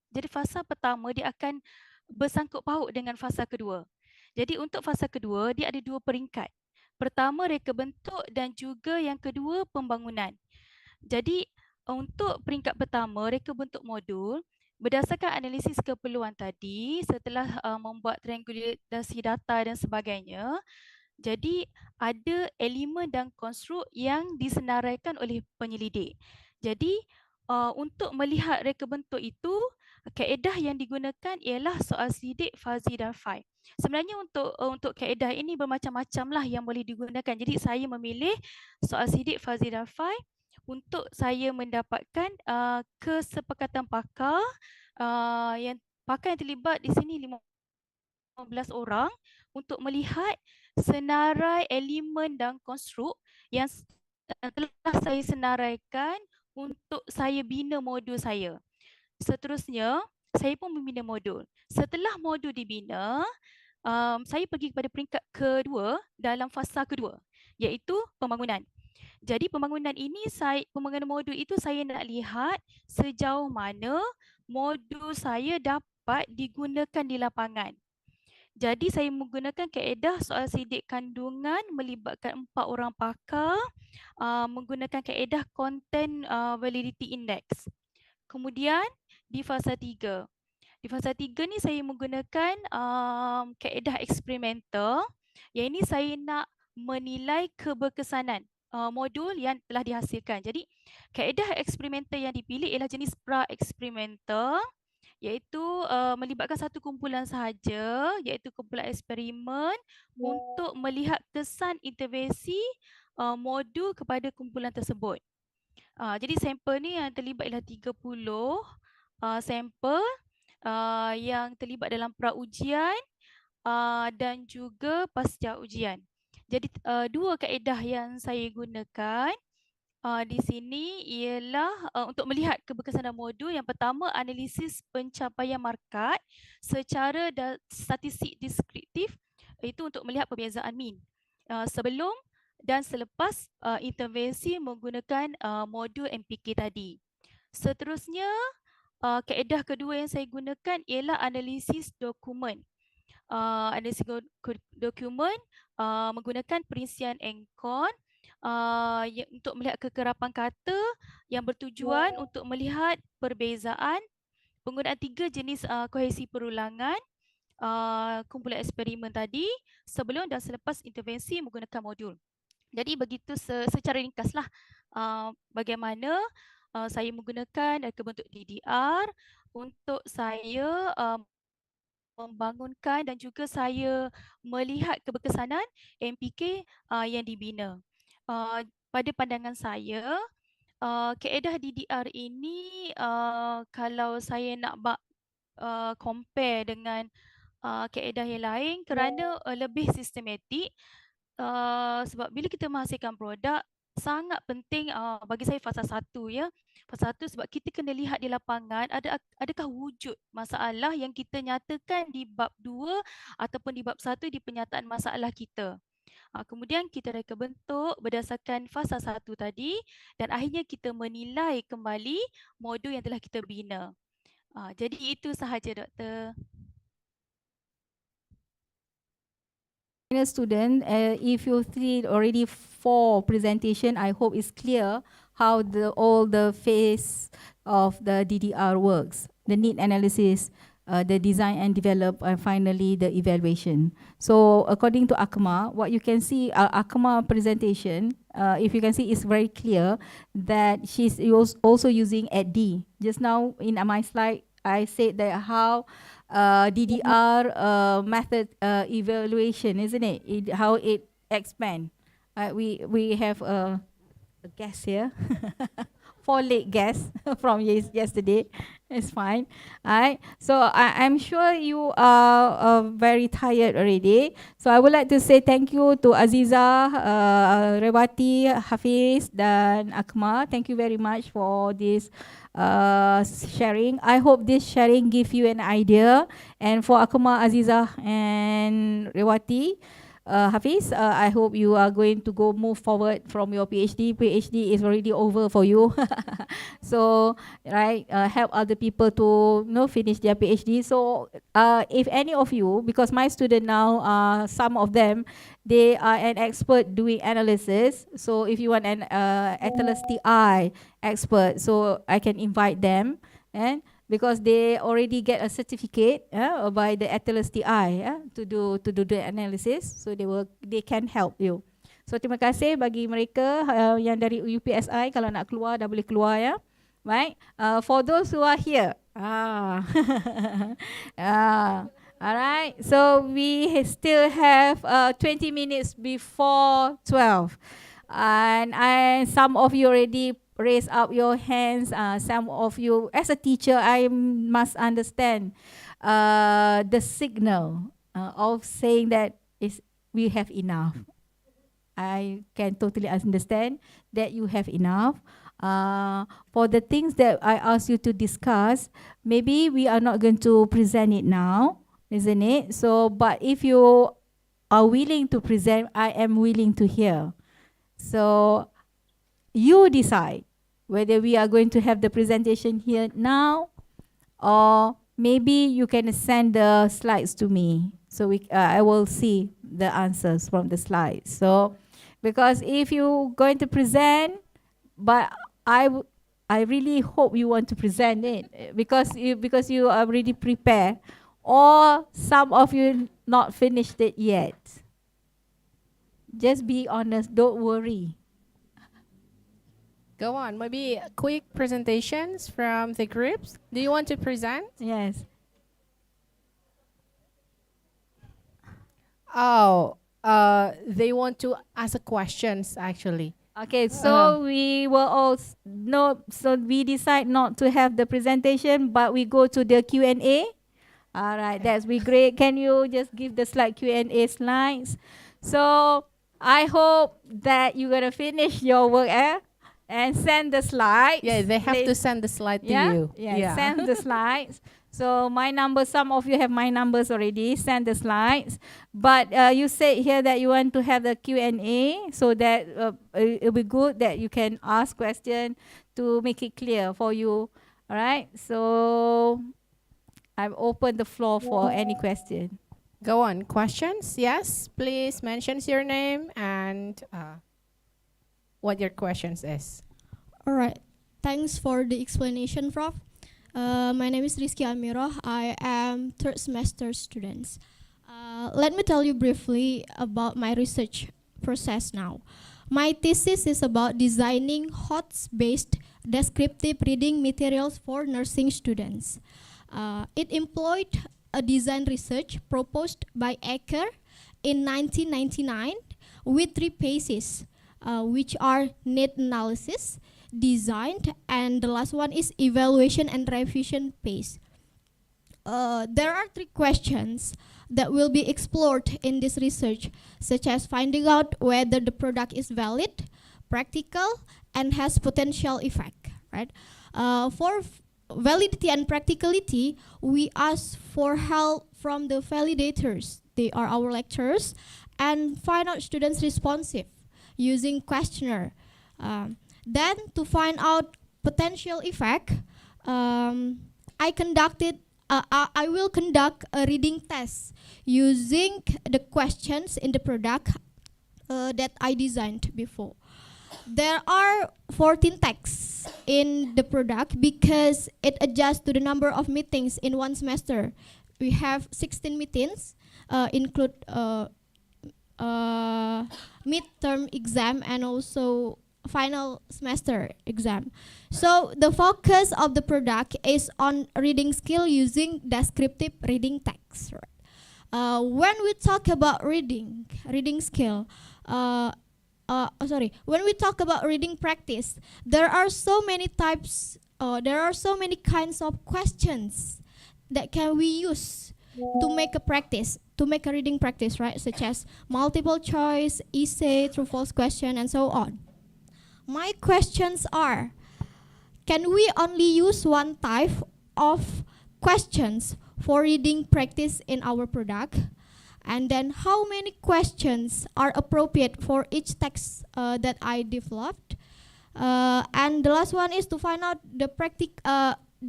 jadi fasa pertama dia akan bersangkut paut dengan fasa kedua. Jadi untuk fasa kedua dia ada 2 peringkat. Pertama reka bentuk dan juga yang kedua pembangunan. Jadi untuk peringkat pertama reka bentuk modul, berdasarkan analisis keperluan tadi, setelah membuat triangulasi data dan sebagainya, jadi ada elemen dan konstruk yang disenaraikan oleh penyelidik. Jadi untuk melihat reka bentuk itu, kaedah yang digunakan ialah soal selidik, fazi dan fai. Sebenarnya untuk kaedah ini bermacam-macam lah yang boleh digunakan. Jadi saya memilih soal selidik, fazi dan fai untuk saya mendapatkan kesepakatan pakar yang terlibat di sini 15 orang untuk melihat senarai elemen dan konstruk yang telah saya senaraikan untuk saya bina modul saya. Seterusnya, saya pun membina modul. Setelah modul dibina, saya pergi kepada peringkat kedua dalam fasa kedua, iaitu pembangunan. Jadi pembangunan ini, pembangunan modul itu saya nak lihat sejauh mana modul saya dapat digunakan di lapangan. Jadi saya menggunakan kaedah soal sidik kandungan melibatkan 4 orang pakar, menggunakan kaedah content validity index. Kemudian di fasa 3. Di fasa 3 ni saya menggunakan kaedah eksperimental. Yang ini saya nak menilai keberkesanan modul yang telah dihasilkan. Jadi kaedah eksperimental yang dipilih ialah jenis pra-eksperimental, iaitu melibatkan satu kumpulan sahaja, iaitu kumpulan eksperimen untuk melihat kesan intervensi modul kepada kumpulan tersebut. Jadi sampel ni yang terlibat ialah 30 sampel yang terlibat dalam pra-ujian dan juga pasca ujian. Jadi 2 kaedah yang saya gunakan di sini ialah untuk melihat keberkesanan modul. Yang pertama, analisis pencapaian markat secara statistik deskriptif, itu untuk melihat perbezaan mean sebelum dan selepas intervensi menggunakan modul MPK tadi. Seterusnya, kaedah kedua yang saya gunakan ialah analisis dokumen. Analisis dokumen menggunakan perincian Encon untuk melihat kekerapan kata yang bertujuan untuk melihat perbezaan penggunaan 3 jenis kohesi perulangan kumpulan eksperimen tadi sebelum dan selepas intervensi menggunakan modul. Jadi begitu secara ringkaslah bagaimana saya menggunakan reka bentuk DDR untuk saya membangunkan dan juga saya melihat keberkesanan MPK yang dibina. Pada pandangan saya, kaedah DDR ini kalau saya nak compare dengan kaedah yang lain kerana lebih sistematik, sebab bila kita menghasilkan produk sangat penting bagi saya fasa 1 ya. Fasa 1 sebab kita kena lihat di lapangan adakah wujud masalah yang kita nyatakan di bab 2 ataupun di bab 1 di penyataan masalah kita. Kemudian kita reka bentuk berdasarkan fasa 1 tadi dan akhirnya kita menilai kembali modul yang telah kita bina. Jadi itu sahaja, Doktor.
Student, if you see already 4 presentation, I hope it's clear how all the phase of the DDR works, the need analysis, the design and develop, and finally the evaluation. So according to Akma, what you can see, Akma presentation, if you can see, is very clear that she's also using AD. Just now in my slide, I said that how DDR method evaluation, isn't it? How it expand. We have a guest here, 4 late guests from yesterday. It's fine. Alright. So I'm sure you are very tired already. So I would like to say thank you to Aziza, Rewati, Hafiz, dan Akma. Thank you very much for this sharing. I hope this sharing give you an idea. And for Akma, Aziza, and Rewati, Hafiz, I hope you are going to move forward from your PhD. PhD is already over for you. So, right, help other people to finish their PhD. So, if any of you, because my student now, some of them, they are an expert doing analysis. So, if you want an Atlas TI expert, so I can invite them, and because they already get a certificate by the Atlas TI to do the analysis, so they can help you. So terima kasih bagi mereka yang dari UPSI, kalau nak keluar dah boleh keluar ya. Right? For those who are here. Alright. So we still have 20 minutes before 12. And some of you already raise up your hands. Some of you, as a teacher, I must understand the signal of saying that we have enough. I can totally understand that you have enough. For the things that I asked you to discuss, maybe we are not going to present it now, isn't it? So, but if you are willing to present, I am willing to hear. So, you decide whether we are going to have the presentation here now, or maybe you can send the slides to me, so I will see the answers from the slides. So, because if you're going to present, but I really hope you want to present it, because you are already prepared, or some of you not finished it yet. Just be honest, don't worry.
Go on, maybe quick presentations from the groups. Do you want to present?
Yes.
Oh, they want to ask questions actually.
Okay, so we will all so we decide not to have the presentation, but we go to the Q&A. All right, that's be great. Can you just give the slide Q&A slides? So I hope that you're gonna finish your work, and send the slides.
Yeah, they have to send the slide to you.
Yeah, send the slides. So my number, some of you have my numbers already. Send the slides. But you said here that you want to have the Q&A, so that it'll be good that you can ask questions to make it clear for you. All right. So I've opened the floor for any question.
Go on, questions? Yes, please mention your name and what your questions is.
All right. Thanks for the explanation, Prof. My name is Rizky Amirah. I am third semester student. Let me tell you briefly about my research process now. My thesis is about designing HOTS-based descriptive reading materials for nursing students. It employed a design research proposed by Ecker in 1999 with 3 phases, which are need analysis, designed, and the last one is evaluation and revision phase. There are 3 questions that will be explored in this research, such as finding out whether the product is valid, practical, and has potential effect, right? For validity and practicality, we ask for help from the validators. They are our lecturers, and find out students' responsive using questionnaire. Then to find out potential effect, I will conduct a reading test using the questions in the product that I designed before. There are 14 texts in the product because it adjusts to the number of meetings in one semester. We have 16 meetings, include midterm exam and also final semester exam. So the focus of the product is on reading skill using descriptive reading text. When we talk about reading skill, when we talk about reading practice, there are so many types, there are so many kinds of questions that can we use to make a practice, to make a reading practice, right? Such as multiple choice, essay, true false question, and so on. My questions are, can we only use one type of questions for reading practice in our product? And then how many questions are appropriate for each text that I developed? And the last one is to find out the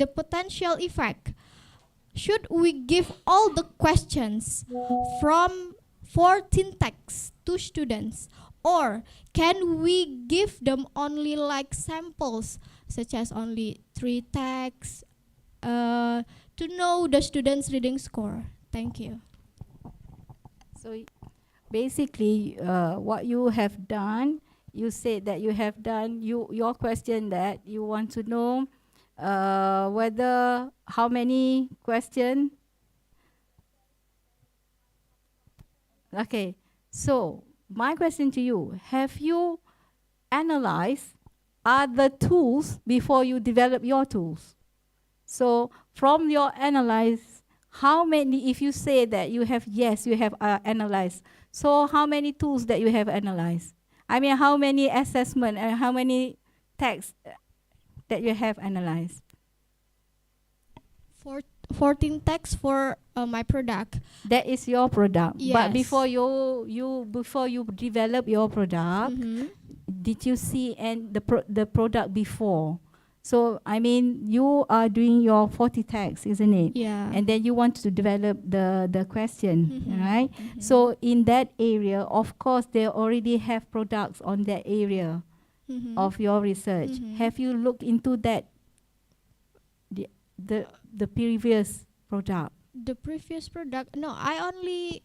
potential effect. Should we give all the questions from 14 texts to students, or can we give them only like samples, such as only 3 texts, to know the students' reading score? Thank you.
So basically, what you have done, you said that you have done your question that you want to know whether how many question. Okay, so my question to you, have you analyzed other tools before you develop your tools? So from your analyze, how many, if you say that you have, yes, you have analyzed, so how many tools that you have analyzed? I mean, how many assessment and how many texts that you have analyzed?
14 texts for my product.
That is your product.
Yes.
But before you develop your product, did you see the product before? So I mean, you are doing your 40 texts, isn't it?
Yeah.
And then you want to develop the question, right? So in that area, of course, they already have products on that area of your research. Have you looked into that? The previous product.
The previous product? No, I only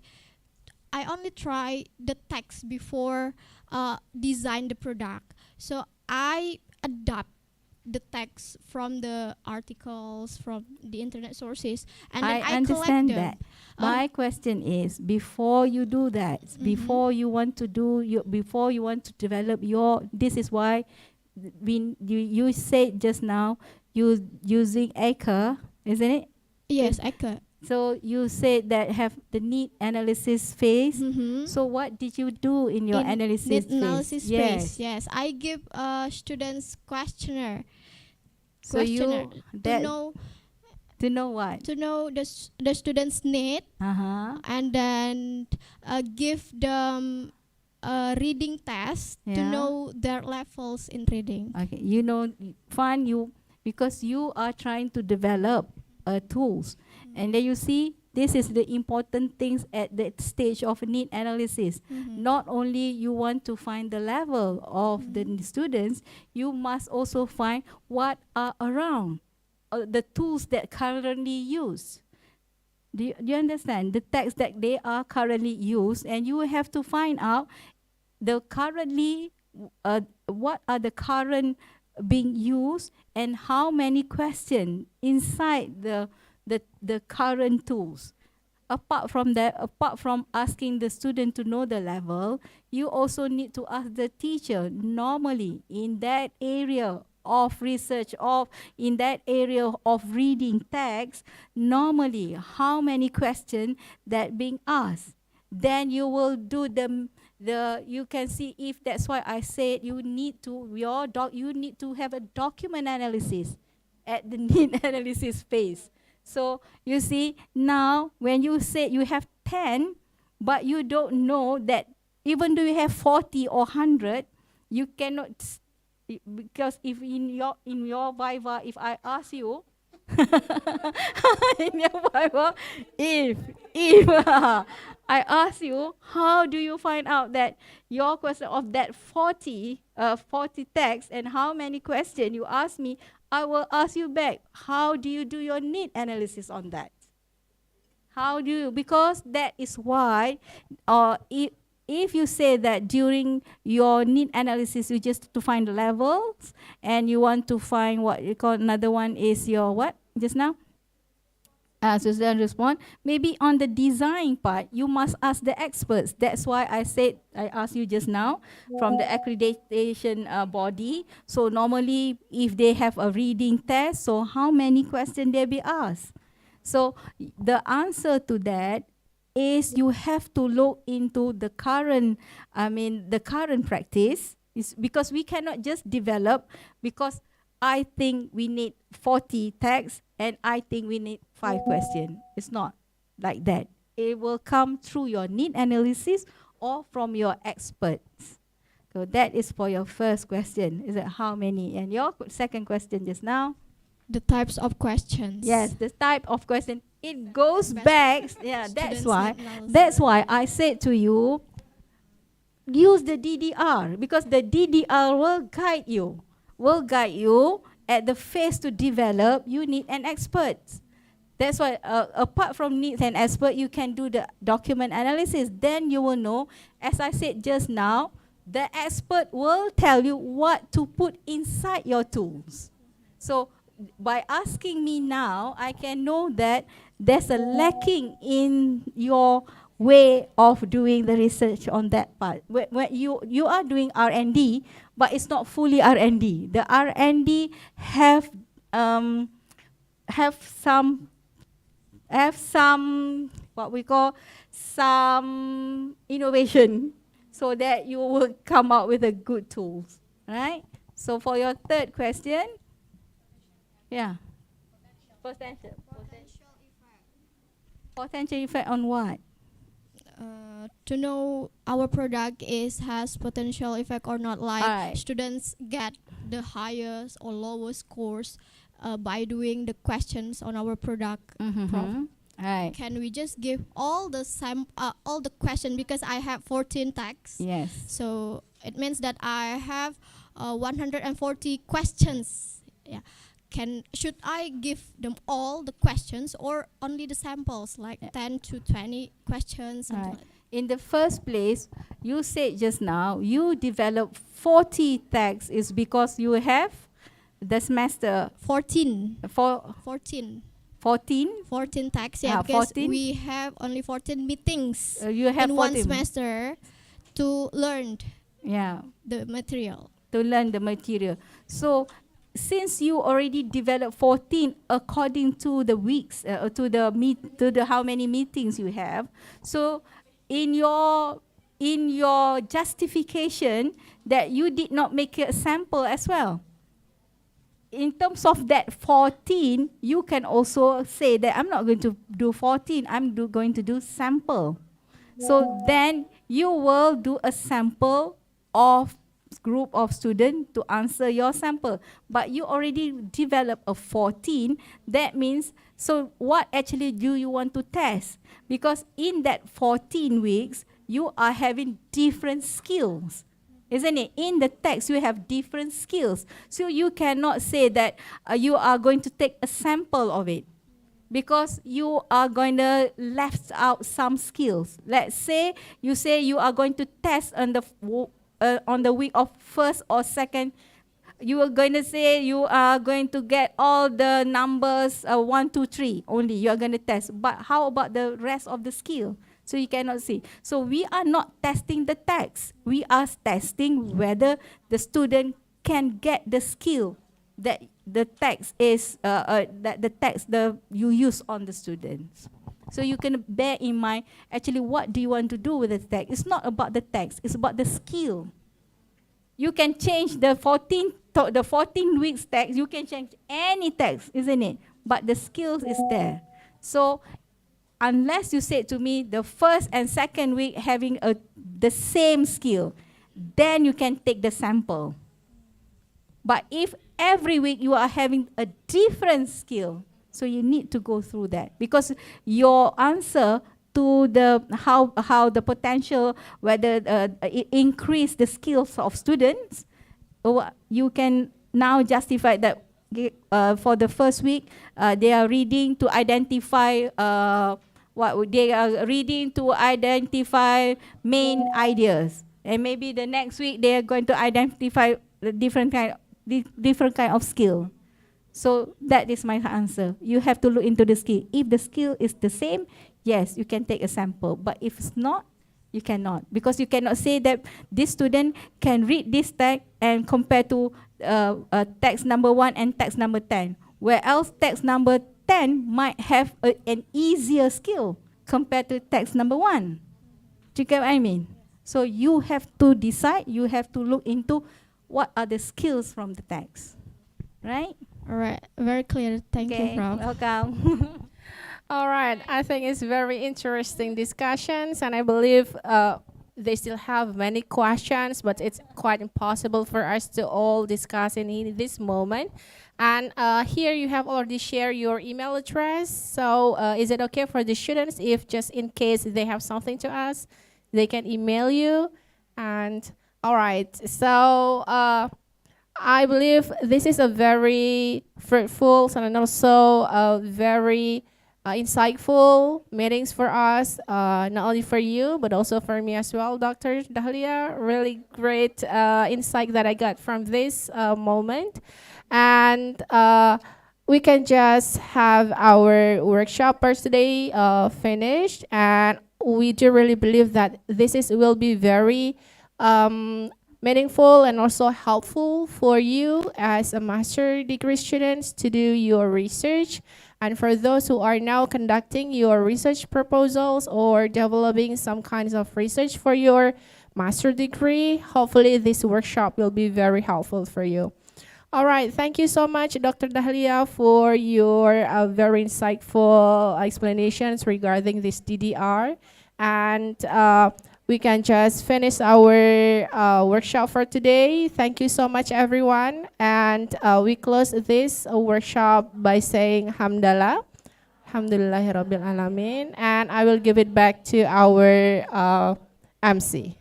try the text before design the product. So I adapt the text from the articles, from the internet sources, and then I
understand
collect them.
that. My question is, before you do that, before you want to before you want to develop your, this is why you said just now you using Acre, isn't it?
Yes, Acre.
So you said that have the need analysis phase. So what did you do in your analysis
need
phase?
analysis phase? Yes, I give students questionnaire.
So you
to know
what?
To know the students' need, and then give them a reading test to know their levels in reading.
Okay, because you are trying to develop tools, and then you see this is the important things at that stage of need analysis. Not only you want to find the level of the students, you must also find what are around the tools that currently used. Do you understand the text that they are currently used, and you have to find out the currently what are the current being used and how many questions inside the current tools. apart from that, apart from asking the student to know the level, you also need to ask the teacher, normally in that area of research, of in that area of reading text, normally how many questions that being asked. Then you will do you can see, if that's why I said you need to you need to have a document analysis at the need analysis phase. So you see, now when you say you have 10, but you don't know that even though you have 40 or 100, you cannot because if in your Viva, if I ask you in your Viva, if I ask you, how do you find out that your question of that 40 text and how many questions you ask me, I will ask you back, how do you do your need analysis on that? How do you, because that is why, if you say that during your need analysis, you just to find the levels, and you want to find what you call, another one is your what, just now? So then respond, maybe on the design part, you must ask the experts. That's why I said, I asked you just now, from the accreditation body. So normally, if they have a reading test, so how many questions they be asked? So the answer to that is you have to look into the current, the current practice, is because we cannot just develop, because I think we need 40 texts and I think we need 5 questions. It's not like that. It will come through your need analysis or from your experts. So that is for your first question. Is it how many? And your second question just now?
The types of questions.
Yes, the type of question. It goes back. Yeah, that's why I said to you, use the DDR, because the DDR will guide you. At the phase to develop, you need an expert. That's why apart from needs an expert, you can do the document analysis. Then you will know, as I said just now, the expert will tell you what to put inside your tools. So by asking me now, I can know that there's a lacking in your way of doing the research on that part. When you are doing R&D, but it's not fully R&D. The R&D have some what we call some innovation, so that you will come out with a good tools, right? So for your third question, yeah, potential effect on what?
To know our product has potential effect or not, like
Alright.
students get the highest or lowest scores by doing the questions on our product. Prof.
Right.
Can we just give all the question, because I have 14 tags?
Yes.
So it means that I have 140 questions. Yeah. Should I give them all the questions or only the samples, like 10 to 20 questions? Something like that?
In the first place, you said just now, you develop 40 tags is because you have the semester
14.
14
tags, yeah, because
14?
we have only 14 meetings
you have
in one
14.
semester to learn the material.
To learn the material. So since you already developed 14 according to the weeks, to the how many meetings you have, so in your justification that you did not make a sample as well. In terms of that 14, you can also say that I'm not going to do 14, I'm going to do sample. So then you will do a sample of group of students to answer your sample. But you already developed a 14, that means, so what actually do you want to test? Because in that 14 weeks, you are having different skills. Isn't it? In the text, you have different skills. So you cannot say that you are going to take a sample of it, because you are going to left out some skills. Let's say you are going to test on the week of first or second. you are going to say you are going to get all the numbers 1, 2, 3 only. You are going to test. But how about the rest of the skill? So you cannot see. So we are not testing the text. We are testing whether the student can get the skill that the text is that the text you use on the students. So you can bear in mind actually what do you want to do with the text. It's not about the text. It's about the skill. You can change the 14 weeks text. You can change any text, isn't it? But the skills is there. So unless you say to me the first and second week having the same skill, then you can take the sample. But if every week you are having a different skill, so you need to go through that, because your answer to the how the potential, whether it increase the skills of students, you can now justify that for the first week they are reading to identify what they are reading to identify main ideas, and maybe the next week they are going to identify the different kind of skill. So that is my answer. You have to look into the skill. If the skill is the same, yes, you can take a sample. But if it's not, you cannot. Because you cannot say that this student can read this text and compare to text number 1 and text number 10. Where else text number 10 might have an easier skill compared to text number 1. Do you get what I mean? So you have to decide, you have to look into what are the skills from the text. Right?
All right, very clear. Thank you, Prof.
Welcome. All right, I think it's very interesting discussions, and I believe they still have many questions, but it's quite impossible for us to all discuss in this moment. And here you have already shared your email address. So is it okay for the students if just in case they have something to ask, they can email you? And all right, so I believe this is a very fruitful and also a very insightful meetings for us, not only for you, but also for me as well, Dr. Dahlia. Really great insight that I got from this moment. And we can just have our workshop for today finished. And we do really believe that will be very meaningful and also helpful for you as a master degree students to do your research. And for those who are now conducting your research proposals or developing some kinds of research for your master degree, hopefully this workshop will be very helpful for you. All right, thank you so much, Dr. Dahlia, for your very insightful explanations regarding this DDR. And we can just finish our workshop for today. Thank you so much, everyone. And we close this workshop by saying Hamdallah. Alhamdulillahirabbil alamin. And I will give it back to our MC.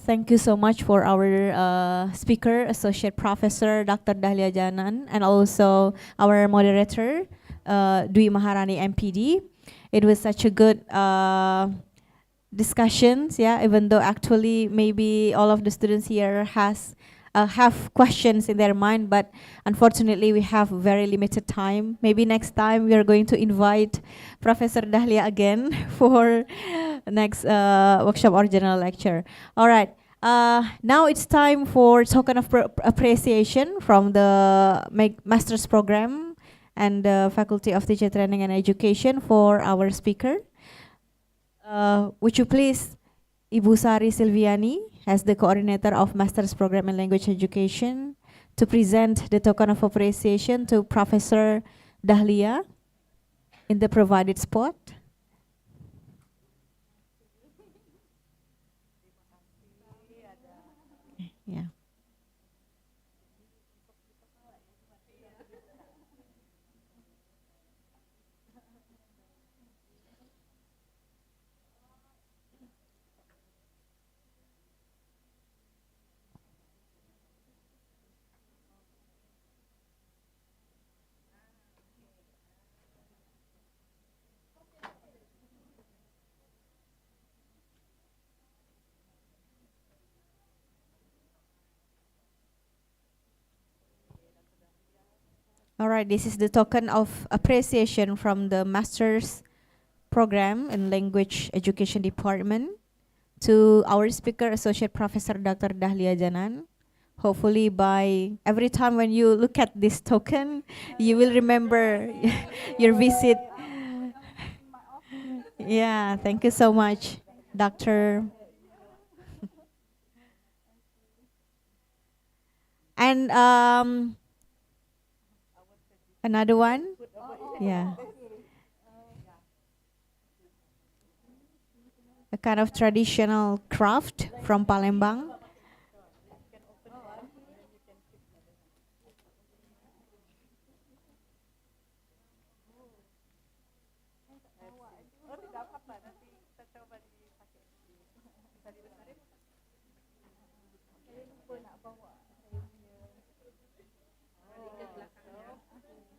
Thank you so much for our speaker, Associate Professor Dr. Dahlia Janan, and also our moderator, Dwi Maharani MPD. It was such a good discussions, yeah, even though actually maybe all of the students here have questions in their mind, but unfortunately we have very limited time. Maybe next time we are going to invite Professor Dahlia again for next workshop or general lecture. All right, now it's time for token of appreciation from the master's program and the Faculty of Teacher Training and Education for our speaker. Would you please, Ibu Sari Silviani, as the coordinator of Master's Program in Language Education, to present the token of appreciation to Professor Dahlia in the provided spot. Yeah. All right, this is the token of appreciation from the master's program in language education department to our speaker, Associate Professor Dr. Dahlia Janan. Hopefully by every time when you look at this token, you will remember your visit. Yeah, thank you so much, Doctor. And another one? Yeah. A kind of traditional craft from Palembang.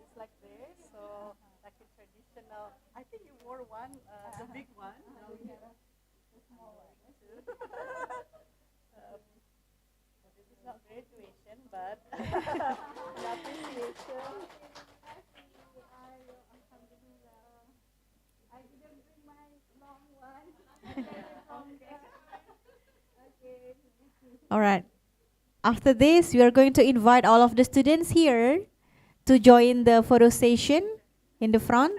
It's like this, so like a traditional. I think you wore one, the big one. Now we have the small one too. This is not graduation, but an appreciation.
I didn't bring my long one. Okay.
All right. After this, we are going to invite all of the students here to join the photo session in the front.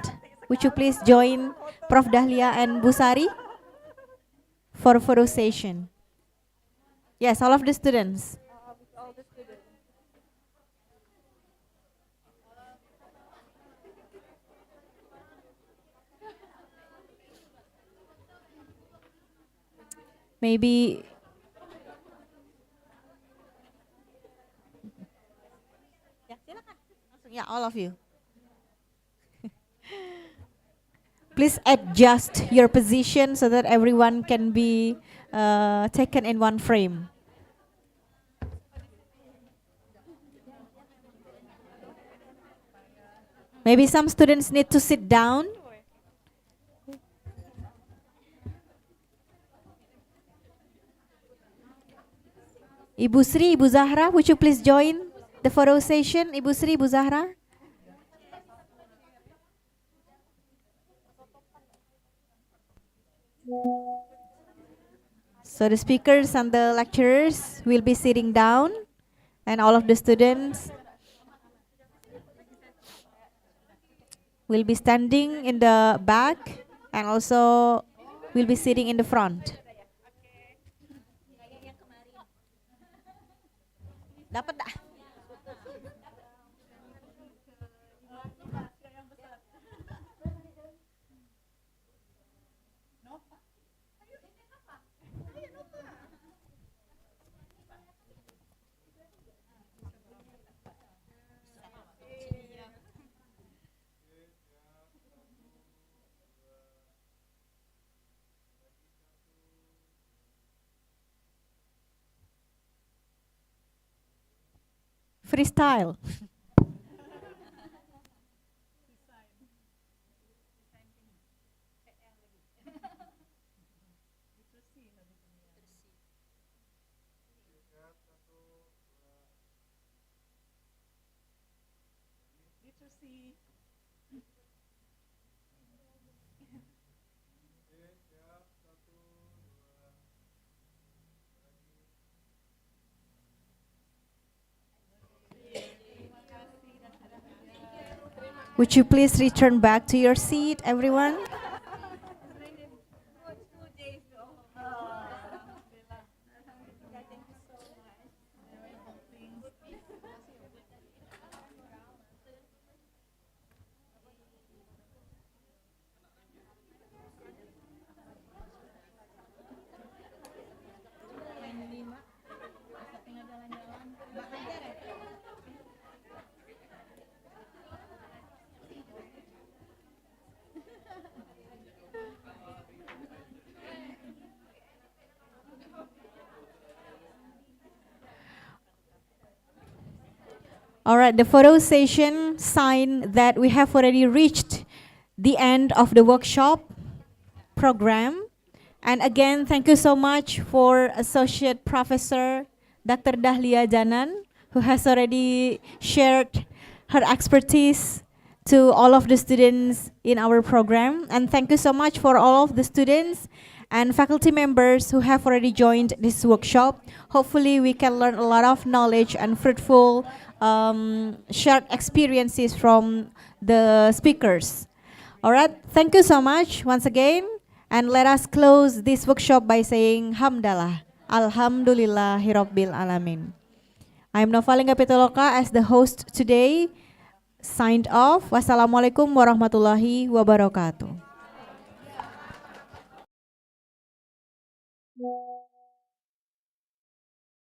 Would you please join Prof. Dahlia and Busari for photo session? Yes, all of the students.
All the students.
Maybe yeah, all of you. Please adjust your position so that everyone can be taken in one frame. Maybe some students need to sit down. Ibu Sri, Ibu Zahra, would you please join the photo session? Ibu Sri, Ibu Zahra. So the speakers and the lecturers will be sitting down, and all of the students will be standing in the back and also will be sitting in the front. Dapat dah. Freestyle. Would you please return back to your seat, everyone? All right, the photo session sign that we have already reached the end of the workshop program. And again, thank you so much for Associate Professor Dr. Dahlia Janan, who has already shared her expertise to all of the students in our program. And thank you so much for all of the students and faculty members who have already joined this workshop. Hopefully we can learn a lot of knowledge and fruitful shared experiences from the speakers. All right, thank you so much once again. And let us close this workshop by saying Hamdalah. Alhamdulillahirabbil alamin. I'm Novalinga Pitaloka as the host today. Signed off. Wassalamualaikum warahmatullahi wabarakatuh.